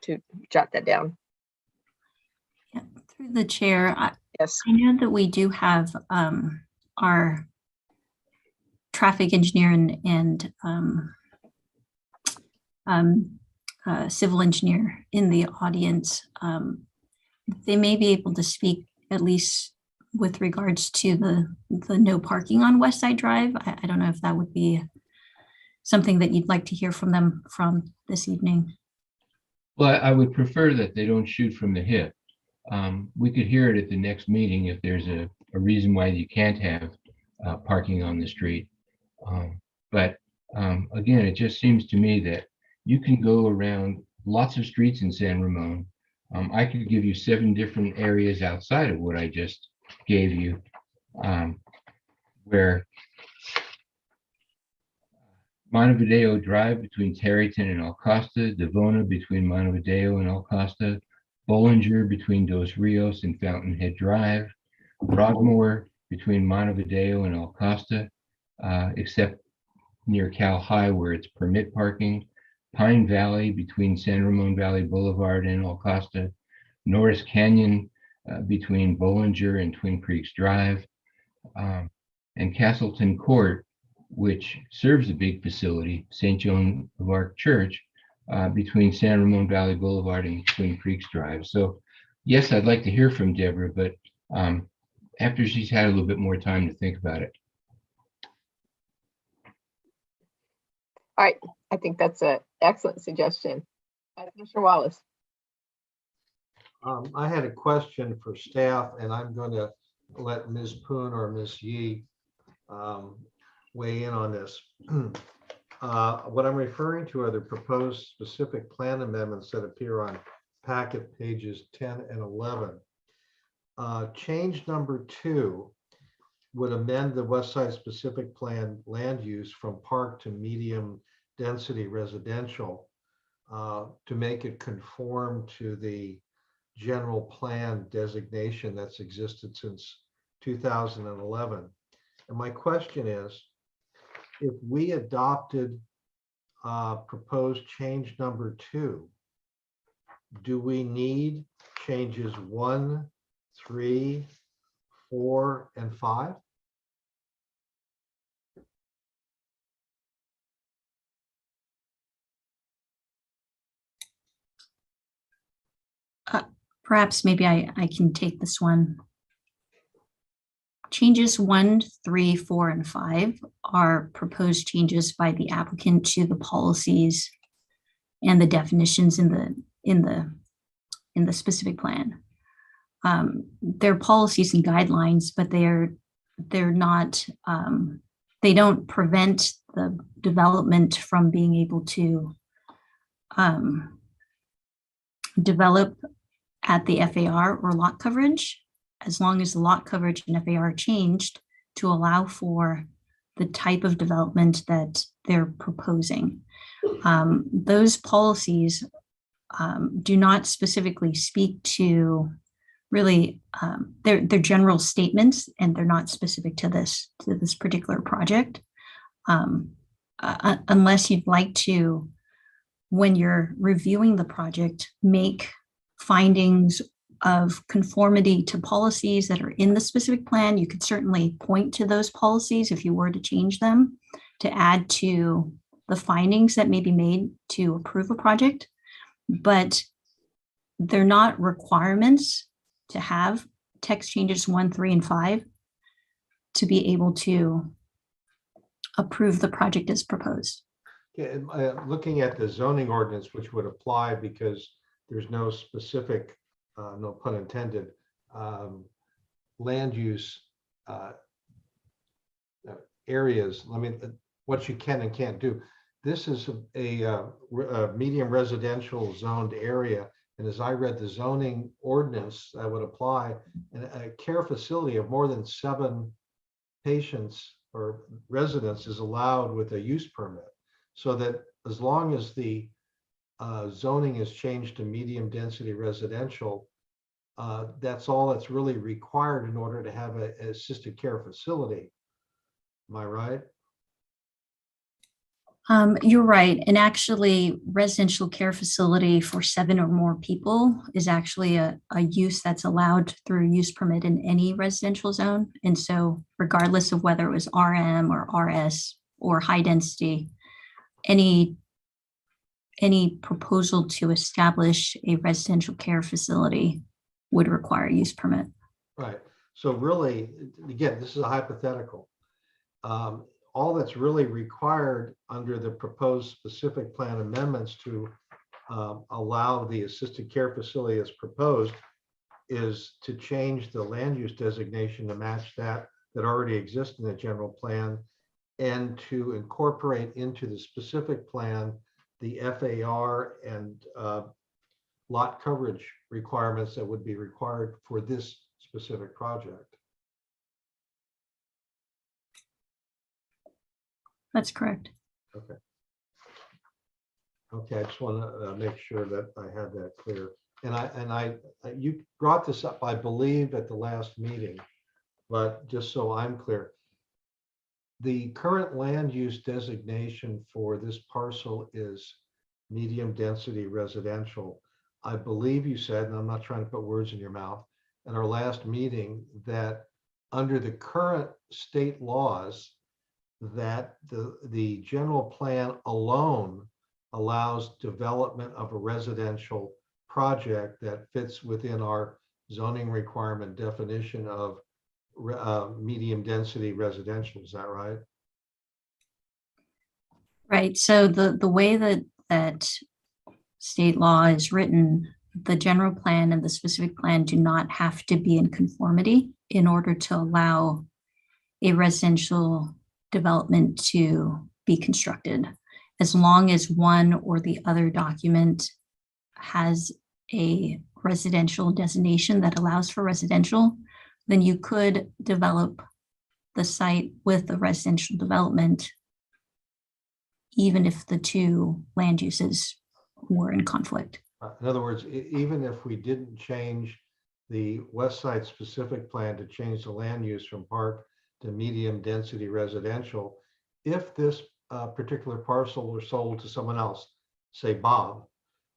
S9: to jot that down.
S10: Yeah, through the chair,
S9: yes,
S10: I know that we do have our traffic engineer and civil engineer in the audience. They may be able to speak at least with regards to the no parking on West Side Drive. I don't know if that would be something that you'd like to hear from them from this evening.
S1: Well, I would prefer that they don't shoot from the hip. We could hear it at the next meeting if there's a reason why you can't have parking on the street. But again, it just seems to me that you can go around lots of streets in San Ramon. I could give you 7 different areas outside of what I just gave you, where Montevideo Drive between Tarryton and El Costa, Devona between Montevideo and El Costa, Bollinger between Dos Rios and Fountainhead Drive, Broadmoor between Montevideo and El Costa, except near Cal High where it's permit parking, Pine Valley between San Ramon Valley Boulevard and El Costa, Norris Canyon between Bollinger and Twin Creeks Drive, and Castleton Court, which serves a big facility, St. Joan of Arc Church, between San Ramon Valley Boulevard and Twin Creeks Drive. So yes, I'd like to hear from Deborah, but after she's had a little bit more time to think about it.
S9: all right, I think that's an excellent suggestion. Commissioner Wallace.
S11: I had a question for staff, and I'm going to let Ms. Poon or Ms. Yee weigh in on this. What I'm referring to are the proposed specific plan amendments that appear on packet pages 10 and 11. Change number 2 would amend the West Side specific plan land use from park to medium density residential to make it conform to the general plan designation that's existed since 2011. And my question is, if we adopted proposed change number 2, do we need changes 1, 3, 4, and 5?
S10: Perhaps maybe I can take this one. Changes 1, 3, 4, and 5 are proposed changes by the applicant to the policies and the definitions in the specific plan. They're policies and guidelines, but they're not. They don't prevent the development from being able to develop at the FAR or lot coverage, as long as the lot coverage and FAR are changed to allow for the type of development that they're proposing. Those policies do not specifically speak to really they're general statements, and they're not specific to this particular project. Unless you'd like to, when you're reviewing the project, make findings of conformity to policies that are in the specific plan, you could certainly point to those policies if you were to change them to add to the findings that may be made to approve a project. But they're not requirements to have text changes 1, 3, and 5 to be able to approve the project as proposed.
S11: Okay, looking at the zoning ordinance, which would apply because there's no specific, no pun intended, land use areas. I mean, what you can and can't do. This is a medium residential zoned area. And as I read the zoning ordinance that would apply, and a care facility of more than 7 patients or residents is allowed with a use permit. So that as long as the zoning is changed to medium density residential, that's all that's really required in order to have an assisted care facility. Am I right?
S10: You're right. And actually, residential care facility for 7 or more people is actually a use that's allowed through use permit in any residential zone. And so regardless of whether it was RM or RS or high density, any proposal to establish a residential care facility would require a use permit.
S11: Right. So really, again, this is a hypothetical. All that's really required under the proposed specific plan amendments to allow the assisted care facility as proposed is to change the land use designation to match that already exists in the general plan, and to incorporate into the specific plan the FAR and lot coverage requirements that would be required for this specific project.
S10: That's correct.
S11: Okay. Okay, I just want to make sure that I had that clear. And you brought this up, I believe, at the last meeting, but just so I'm clear, the current land use designation for this parcel is medium density residential. I believe you said, and I'm not trying to put words in your mouth, at our last meeting that under the current state laws, that the general plan alone allows development of a residential project that fits within our zoning requirement definition of medium density residential. Is that right?
S10: Right. So the way that state law is written, the general plan and the specific plan do not have to be in conformity in order to allow a residential development to be constructed. As long as one or the other document has a residential designation that allows for residential, then you could develop the site with a residential development, even if the two land uses were in conflict.
S11: In other words, even if we didn't change the West Side specific plan to change the land use from park to medium density residential, if this particular parcel were sold to someone else, say Bob,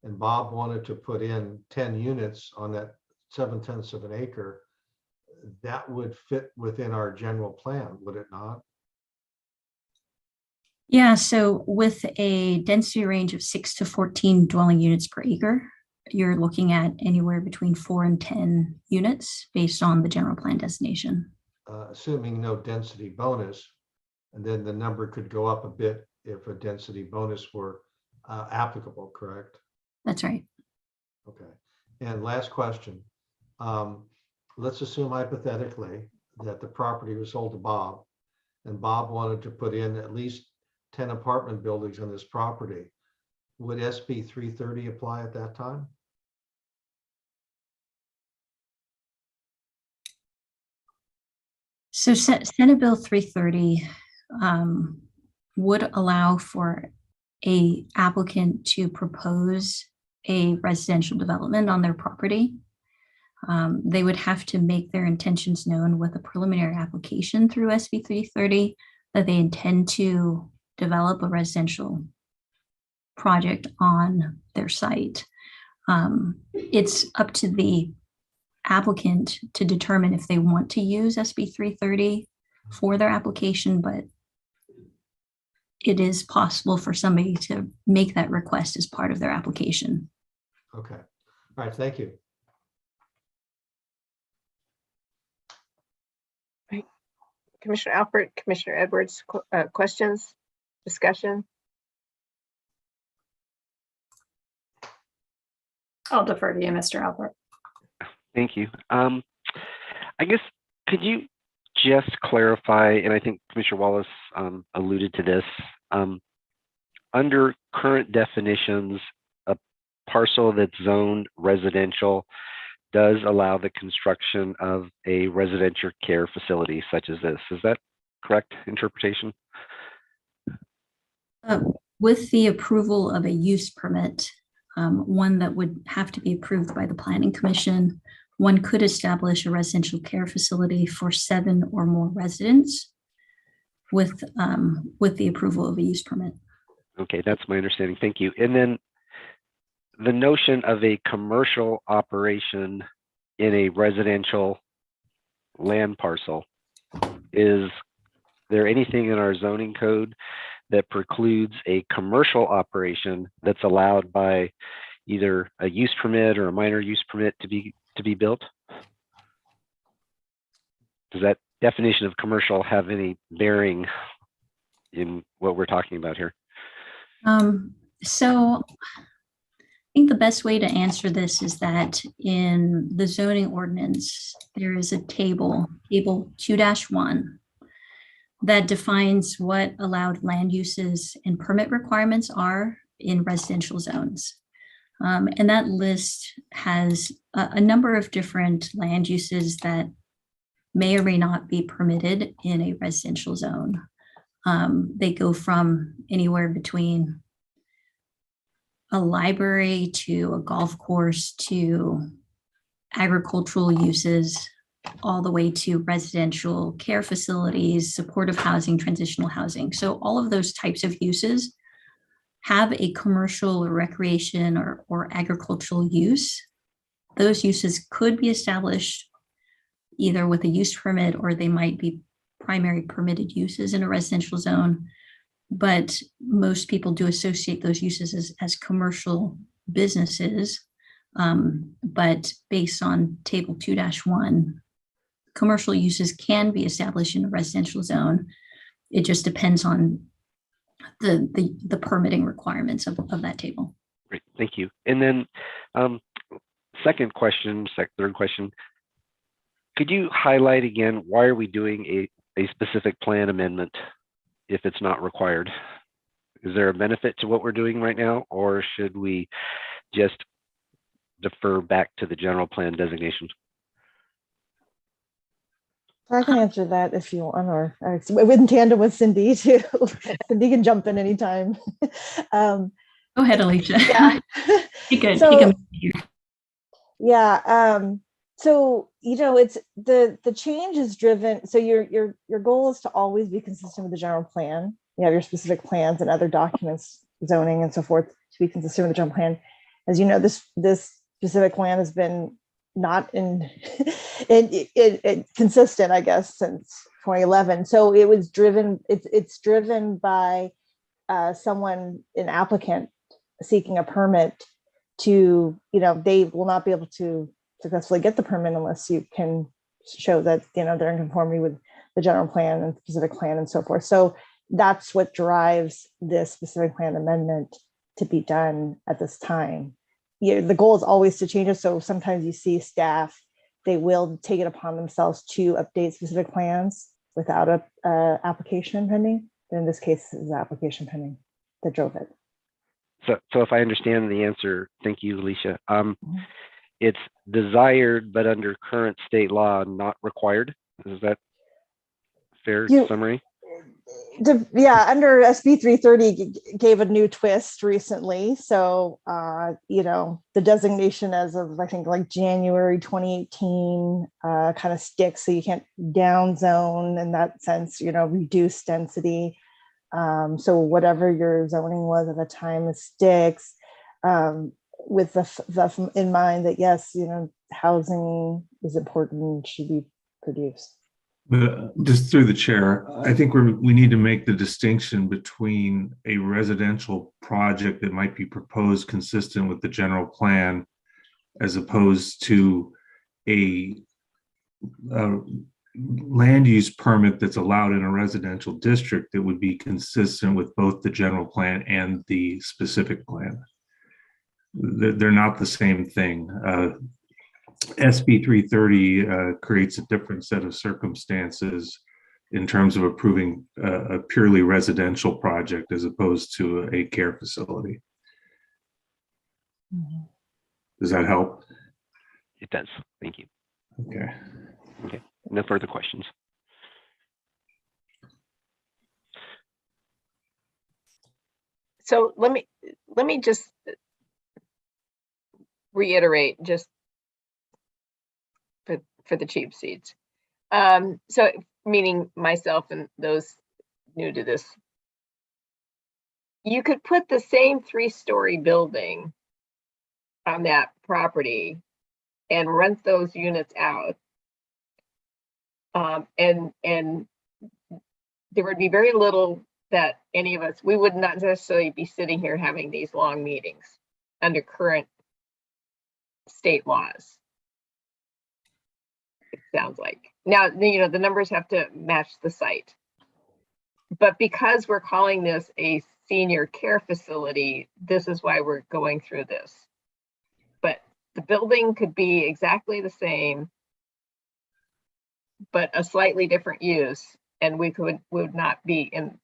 S11: and Bob wanted to put in 10 units on that 7/10 of an acre, that would fit within our general plan, would it not?
S10: Yeah, so with a density range of 6 to 14 dwelling units per acre, you're looking at anywhere between 4 and 10 units based on the general plan designation.
S11: Assuming no density bonus, and then the number could go up a bit if a density bonus were applicable, correct?
S10: That's right.
S11: Okay. And last question. Let's assume hypothetically that the property was sold to Bob, and Bob wanted to put in at least 10 apartment buildings on this property. Would SB 330 apply at that time?
S10: So Senate Bill 330 would allow for a applicant to propose a residential development on their property.
S22: They would have to make their intentions known with a preliminary application through SB 330 that they intend to develop a residential project on their site. It's up to the applicant to determine if they want to use SB 330 for their application, but it is possible for somebody to make that request as part of their application.
S11: Okay. All right. Thank you.
S9: Commissioner Alpert, Commissioner Edwards, questions, discussion?
S2: I'll defer to you, Mr. Alpert.
S12: Thank you. I guess, could you just clarify, and I think Commissioner Wallace alluded to this, under current definitions, a parcel that's zoned residential does allow the construction of a residential care facility such as this. Is that correct interpretation?
S22: With the approval of a use permit, one that would have to be approved by the Planning Commission, one could establish a residential care facility for 7 or more residents with the approval of a use permit.
S12: Okay, that's my understanding. Thank you. And then the notion of a commercial operation in a residential land parcel, is there anything in our zoning code that precludes a commercial operation that's allowed by either a use permit or a minor use permit to be built? Does that definition of commercial have any bearing in what we're talking about here?
S22: So I think the best way to answer this is that in the zoning ordinance, there is a table 2-1, that defines what allowed land uses and permit requirements are in residential zones. And that list has a number of different land uses that may or may not be permitted in a residential zone. They go from anywhere between a library to a golf course to agricultural uses, all the way to residential care facilities, supportive housing, transitional housing. So all of those types of uses have a commercial or recreation or agricultural use. Those uses could be established either with a use permit, or they might be primary permitted uses in a residential zone. But most people do associate those uses as commercial businesses. But based on table 2-1, commercial uses can be established in a residential zone. It just depends on the permitting requirements of that table.
S12: Great, thank you. And then third question, could you highlight again, why are we doing a specific plan amendment if it's not required? Is there a benefit to what we're doing right now, or should we just defer back to the general plan designation?
S13: I can answer that if you want, or in tandem with Cindy too. Cindy can jump in anytime.
S22: Go ahead, Alicia.
S13: Yeah. So it's the change is driven. So your goal is to always be consistent with the general plan. You have your specific plans and other documents, zoning and so forth, to be consistent with the general plan. As you know, this specific plan has been not consistent, I guess, since 2011. So it was driven. It's driven by an applicant seeking a permit to, they will not be able to successfully get the permit unless you can show that they're in conformity with the general plan and specific plan and so forth. So that's what drives this specific plan amendment to be done at this time. The goal is always to change it. So sometimes you see staff, they will take it upon themselves to update specific plans without a application pending. But in this case, it's the application pending that drove it.
S12: So if I understand the answer, thank you, Alicia. It's desired, but under current state law, not required. Is that fair summary?
S13: Yeah, under SB 330 gave a new twist recently. So, the designation as of, I think, like January 2018 kind of sticks. So you can't down zone in that sense, reduce density. So whatever your zoning was at the time, it sticks, with the in mind that, yes, housing is important, should be produced.
S5: But just through the chair, I think we need to make the distinction between a residential project that might be proposed consistent with the general plan, as opposed to a land use permit that's allowed in a residential district that would be consistent with both the general plan and the specific plan. They're not the same thing. SB 330 creates a different set of circumstances in terms of approving a purely residential project as opposed to a care facility. Does that help?
S12: It does. Thank you.
S5: Okay.
S12: Okay. No further questions.
S9: So let me just reiterate, just for the cheap seats. So meaning myself and those new to this, you could put the same 3-story building on that property and rent those units out. And there would be very little that any of us, we would not necessarily be sitting here having these long meetings under current state laws. It sounds like. Now, the numbers have to match the site. But because we're calling this a senior care facility, this is why we're going through this. But the building could be exactly the same, but a slightly different use, and we would not be in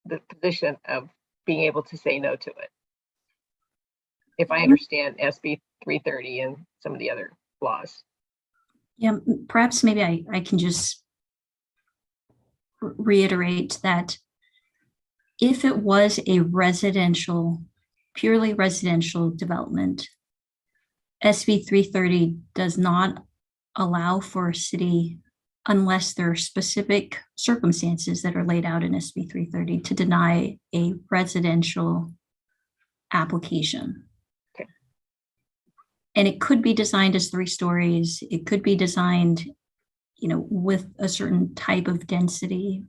S9: the position of being able to say no to it. If I understand SB 330 and some of the other laws.
S10: Yeah, perhaps maybe I can just reiterate that if it was a purely residential development, SB 330 does not allow for a city, unless there are specific circumstances that are laid out in SB 330, to deny a residential application.
S9: Okay.
S10: And it could be designed as 3 stories. It could be designed, with a certain type of density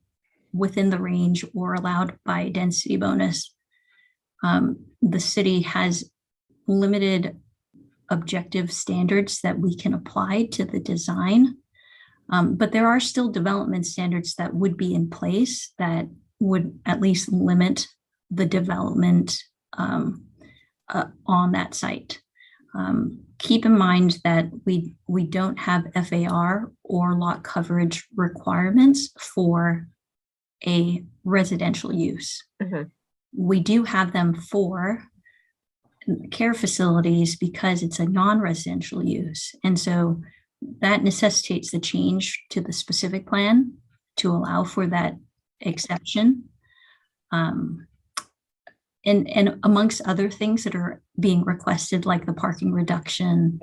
S10: within the range or allowed by density bonus. The city has limited objective standards that we can apply to the design. But there are still development standards that would be in place that would at least limit the development on that site. Keep in mind that we don't have FAR or lot coverage requirements for a residential use.
S9: Mm-hmm.
S10: We do have them for care facilities because it's a non-residential use. And so that necessitates the change to the specific plan to allow for that exception. And amongst other things that are being requested, like the parking reduction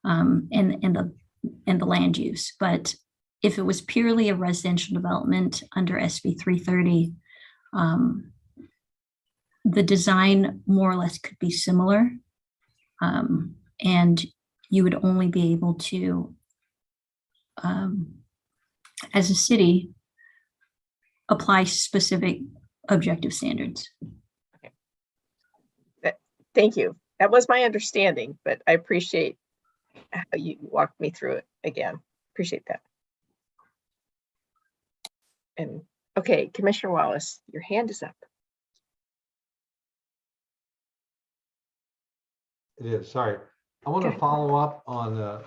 S10: and the land use. But if it was purely a residential development under SB 330, the design more or less could be similar, and you would only be able to, as a city, apply specific objective standards.
S9: Thank you. That was my understanding, but I appreciate how you walked me through it again. Appreciate that. And okay, Commissioner Wallace, your hand is up.
S11: It is, sorry. I want to follow up on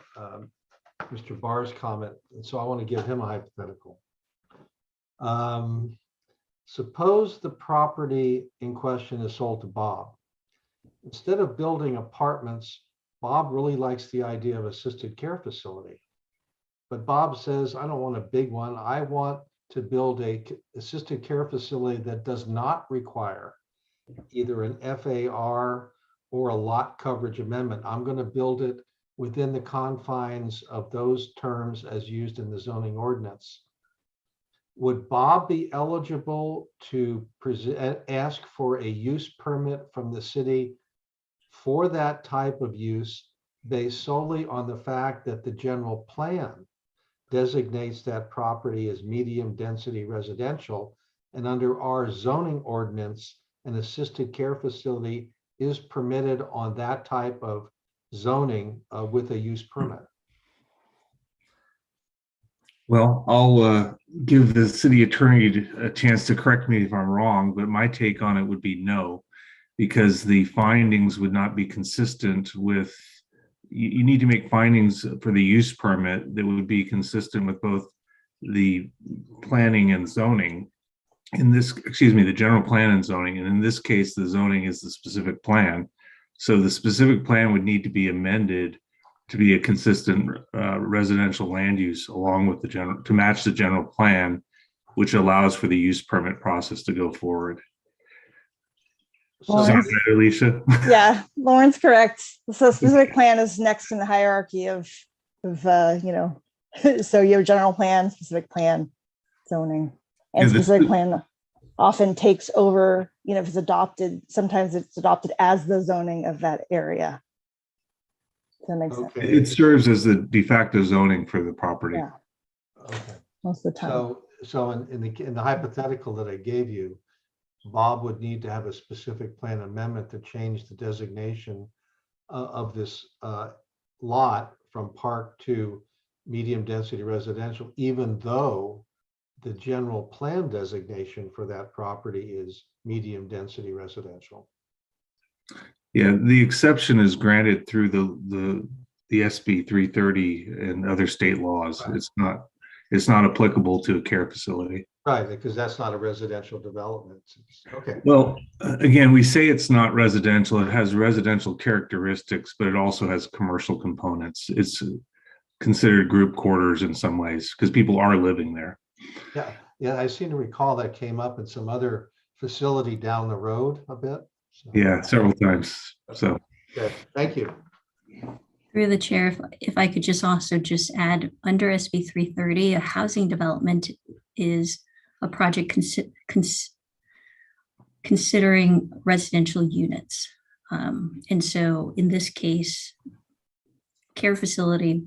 S11: Mr. Barr's comment, and so I want to give him a hypothetical. Suppose the property in question is sold to Bob. Instead of building apartments, Bob really likes the idea of assisted care facility. But Bob says, I don't want a big one. I want to build a assisted care facility that does not require either an FAR or a lot coverage amendment. I'm going to build it within the confines of those terms as used in the zoning ordinance. Would Bob be eligible to ask for a use permit from the city for that type of use based solely on the fact that the general plan designates that property as medium density residential, and under our zoning ordinance, an assisted care facility is permitted on that type of zoning with a use permit?
S5: Well, I'll give the city attorney a chance to correct me if I'm wrong, but my take on it would be no, because the findings would not be consistent with, you need to make findings for the use permit that would be consistent with both the planning and zoning. In this, excuse me, the general plan and zoning. And in this case, the zoning is the specific plan. So the specific plan would need to be amended to be a consistent residential land use along with the general, to match the general plan, which allows for the use permit process to go forward. Is that right, Alicia?
S13: Yeah, Lauren's correct. So specific plan is next in the hierarchy of you know, so you have general plan, specific plan, zoning, and specific plan often takes over, you know, if it's adopted, sometimes it's adopted as the zoning of that area. Does that make sense?
S5: It serves as the de facto zoning for the property.
S13: Yeah.
S11: Okay.
S13: Most of the time.
S11: So in the hypothetical that I gave you, Bob would need to have a specific plan amendment to change the designation of this lot from park to medium density residential, even though the general plan designation for that property is medium density residential.
S5: Yeah, the exception is granted through the SB 330 and other state laws. Right. It's not applicable to a care facility.
S11: Right, because that's not a residential development. Okay.
S5: Well, again, we say it's not residential. It has residential characteristics, but it also has commercial components. It's considered group quarters in some ways because people are living there.
S11: Yeah, I seem to recall that came up in some other facility down the road a bit. So.
S5: Yeah, several times. So.
S11: Okay, thank you.
S10: Through the chair, if I could just also just add, under SB 330, a housing development is a project considering residential units. And so in this case, care facility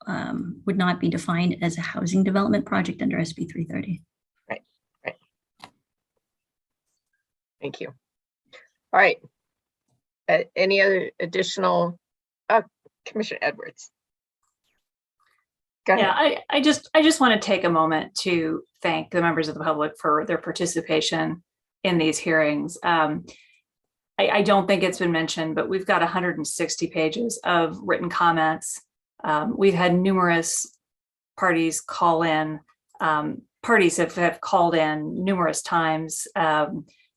S10: would not be defined as a housing development project under SB 330.
S9: Right. Thank you. All right. Any other additional, Commissioner Edwards? Go ahead.
S2: Yeah, I just want to take a moment to thank the members of the public for their participation in these hearings. I don't think it's been mentioned, but we've got 160 pages of written comments. We've had numerous parties call in. Parties have called in numerous times.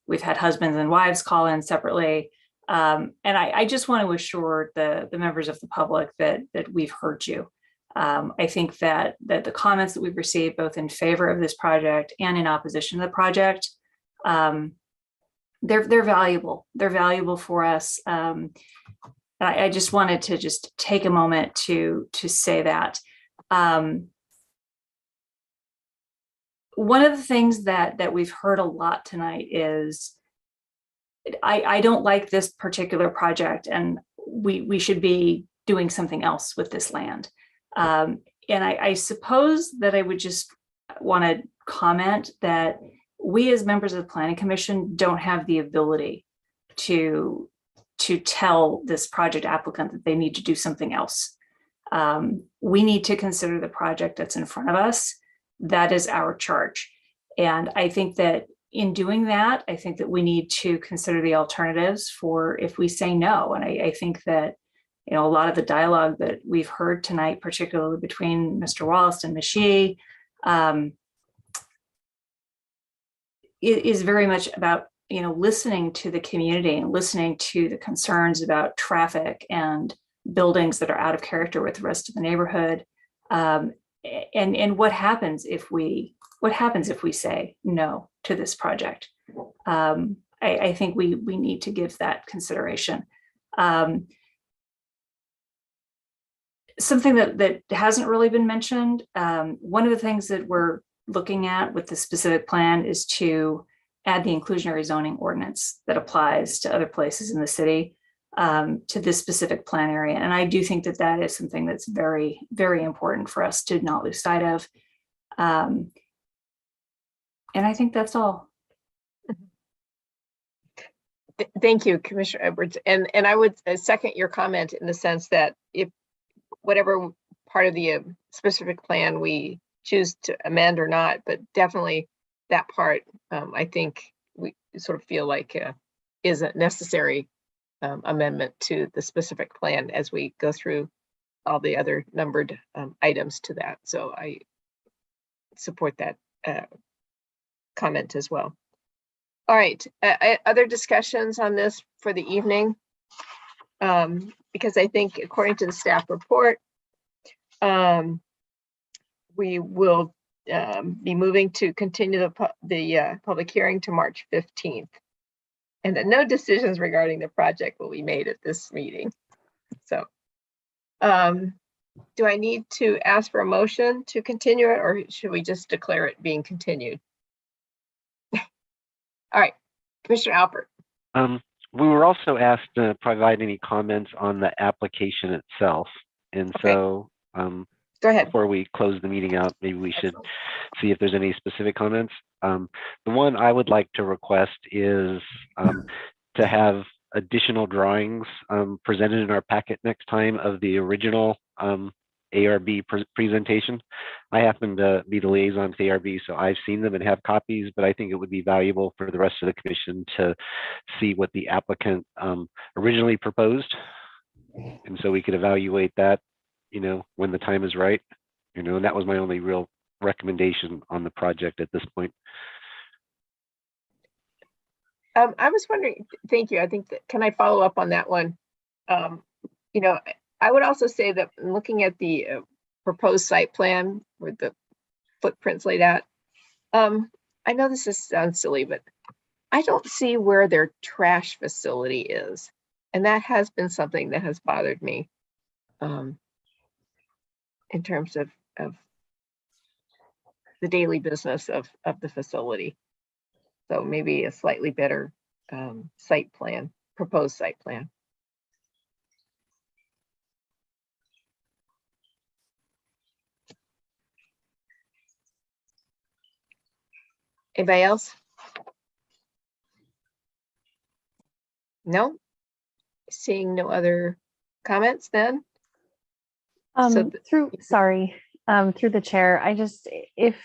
S2: We've had husbands and wives call in separately. And I just want to assure the members of the public that we've heard you. I think that the comments that we've received, both in favor of this project and in opposition to the project, they're valuable. They're valuable for us. I just wanted to just take a moment to say that. One of the things that we've heard a lot tonight is, I don't like this particular project, and we should be doing something else with this land. And I suppose that I would just want to comment that we as members of the Planning Commission don't have the ability to tell this project applicant that they need to do something else. We need to consider the project that's in front of us. That is our charge. And I think that in doing that, I think that we need to consider the alternatives for if we say no. And I think that, you know, a lot of the dialogue that we've heard tonight, particularly between Mr. Wallace and Ms. Yee, is very much about, you know, listening to the community and listening to the concerns about traffic and buildings that are out of character with the rest of the neighborhood. And what happens if we what happens if we say no to this project? I think we need to give that consideration. Something that hasn't really been mentioned, one of the things that we're looking at with the specific plan is to add the inclusionary zoning ordinance that applies to other places in the city to this specific plan area. And I do think that that is something that's very, very important for us to not lose sight of. And I think that's all.
S9: Thank you, Commissioner Edwards. And I would second your comment in the sense that if whatever part of the specific plan we choose to amend or not, but definitely that part, I think we sort of feel like is a necessary amendment to the specific plan as we go through all the other numbered items to that. So I support that comment as well. All right, other discussions on this for the evening? Because I think according to the staff report, we will be moving to continue the public hearing to March 15th. And that no decisions regarding the project will be made at this meeting. So do I need to ask for a motion to continue it, or should we just declare it being continued? All right, Commissioner Alpert.
S12: We were also asked to provide any comments on the application itself. And so
S9: go ahead.
S12: Before we close the meeting out, maybe we should see if there's any specific comments. The one I would like to request is to have additional drawings presented in our packet next time of the original ARB presentation. I happen to be the liaison to ARB, so I've seen them and have copies, but I think it would be valuable for the rest of the commission to see what the applicant originally proposed. And so we could evaluate that, you know, when the time is right, you know, and that was my only real recommendation on the project at this point.
S9: I was wondering, thank you. I think that, can I follow up on that one? You know, I would also say that looking at the proposed site plan with the footprints laid out, I know this sounds silly, but I don't see where their trash facility is. And that has been something that has bothered me in terms of the daily business of the facility. So maybe a slightly better site plan, proposed site plan. Anybody else? No? Seeing no other comments then?
S4: Through the chair, I just, if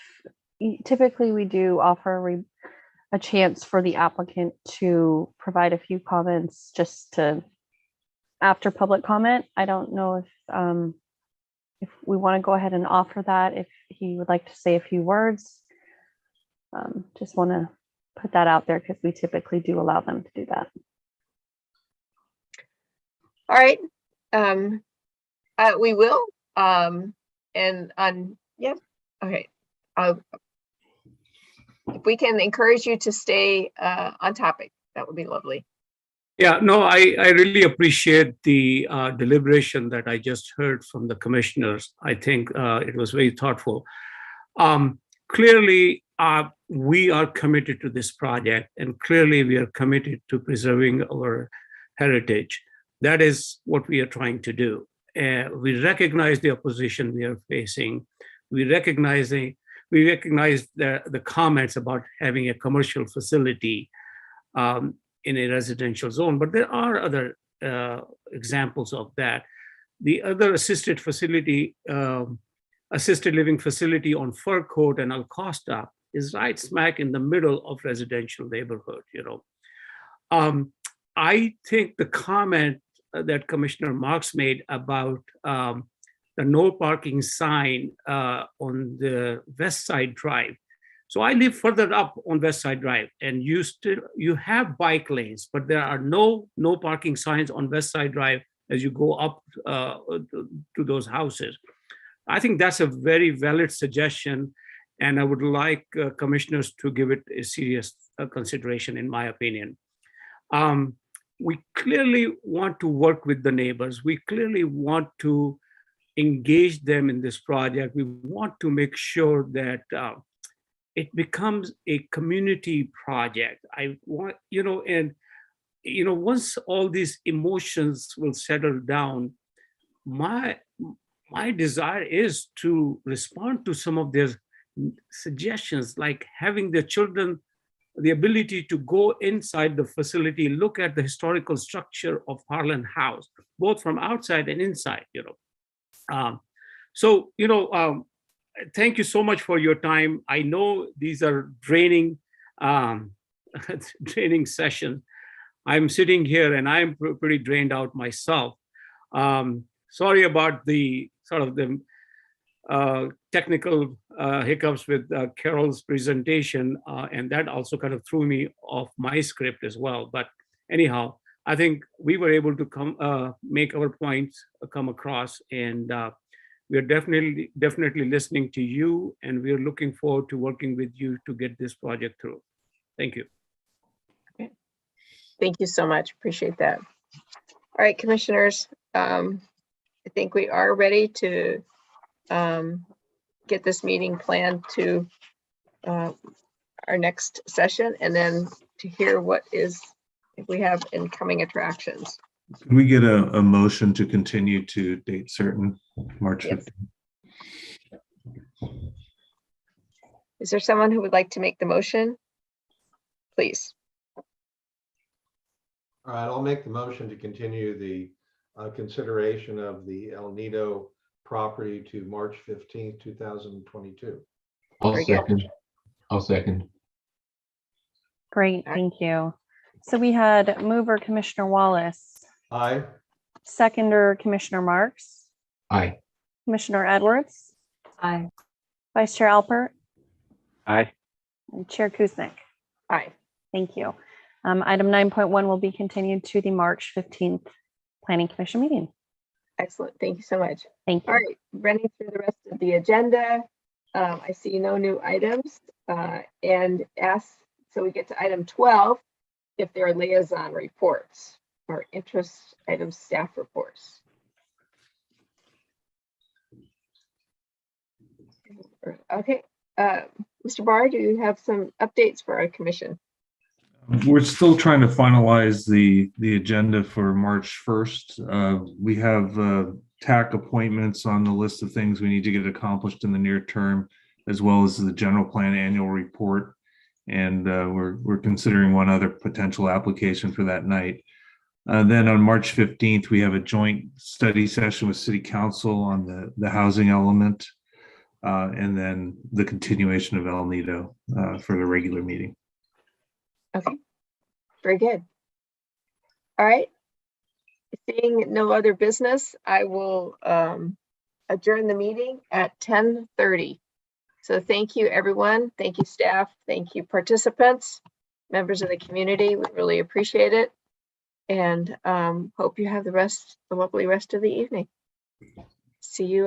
S4: typically we do offer a chance for the applicant to provide a few comments just to after public comment. I don't know if we want to go ahead and offer that, if he would like to say a few words. Just want to put that out there because we typically do allow them to do that.
S9: All right, we will. And on, yeah, okay. If we can encourage you to stay on topic, that would be lovely.
S6: Yeah, no, I really appreciate the deliberation that I just heard from the commissioners. I think it was very thoughtful. Clearly, we are committed to this project, and clearly we are committed to preserving our heritage. That is what we are trying to do. We recognize the opposition we are facing. We recognize the comments about having a commercial facility in a residential zone, but there are other examples of that. The other assisted living facility on Fur Court and Alcosta is right smack in the middle of residential neighborhood. You know, I think the comment that Commissioner Marks made about the no parking sign on the West Side Drive. So I live further up on West Side Drive, and you have bike lanes, but there are no parking signs on West Side Drive as you go up to those houses. I think that's a very valid suggestion, And I would like commissioners to give it a serious consideration, in my opinion. We clearly want to work with the neighbors. We clearly want to engage them in this project. We want to make sure that it becomes a community project. I want, once all these emotions will settle down, my desire is to respond to some of their suggestions, like having the children the ability to go inside the facility, look at the historical structure of Harlan House, both from outside and inside. Thank you so much for your time. I know these are draining, draining sessions. I'm sitting here and I'm pretty drained out myself. Sorry about the sort of the technical hiccups with Carol's presentation, and that also kind of threw me off my script as well. But anyhow, I think we were able to make our points come across, and we're definitely listening to you, and we're looking forward to working with you to get this project through. Thank you.
S9: Okay. Thank you so much. Appreciate that. All right, commissioners, I think we are ready to get this meeting planned to our next session, and then to hear what is, if we have incoming attractions.
S5: Can we get a motion to continue to date certain, March 15th?
S9: Is there someone who would like to make the motion? Please.
S11: All right, I'll make the motion to continue the consideration of the El Nido property to March 15th, 2022.
S1: I'll second.
S4: Great, thank you. So we had mover Commissioner Wallace.
S11: Aye.
S4: Seconder Commissioner Marks.
S1: Aye.
S4: Commissioner Edwards.
S2: Aye.
S4: Vice Chair Alpert.
S12: Aye.
S4: And Chair Kuznick.
S9: Aye.
S4: Thank you. Item 9.1 will be continued to the March 15th Planning Commission meeting.
S9: Excellent. Thank you so much.
S4: Thank you.
S9: All right, running through the rest of the agenda. I see no new items, so we get to item 12, if there are liaison reports or interest item staff reports. Okay, Mr. Barr, do you have some updates for our commission?
S5: We're still trying to finalize the agenda for March 1st. We have TAC appointments on the list of things we need to get accomplished in the near term, as well as the general plan annual report. And we're considering one other potential application for that night. Then on March 15th, we have a joint study session with City Council on the housing element, and then the continuation of El Nido for the regular meeting.
S9: Okay, very good. All right. Seeing no other business, I will adjourn the meeting at 10:30. So thank you, everyone. Thank you, staff. Thank you, participants, members of the community. We really appreciate it. And hope you have the lovely rest of the evening. See you.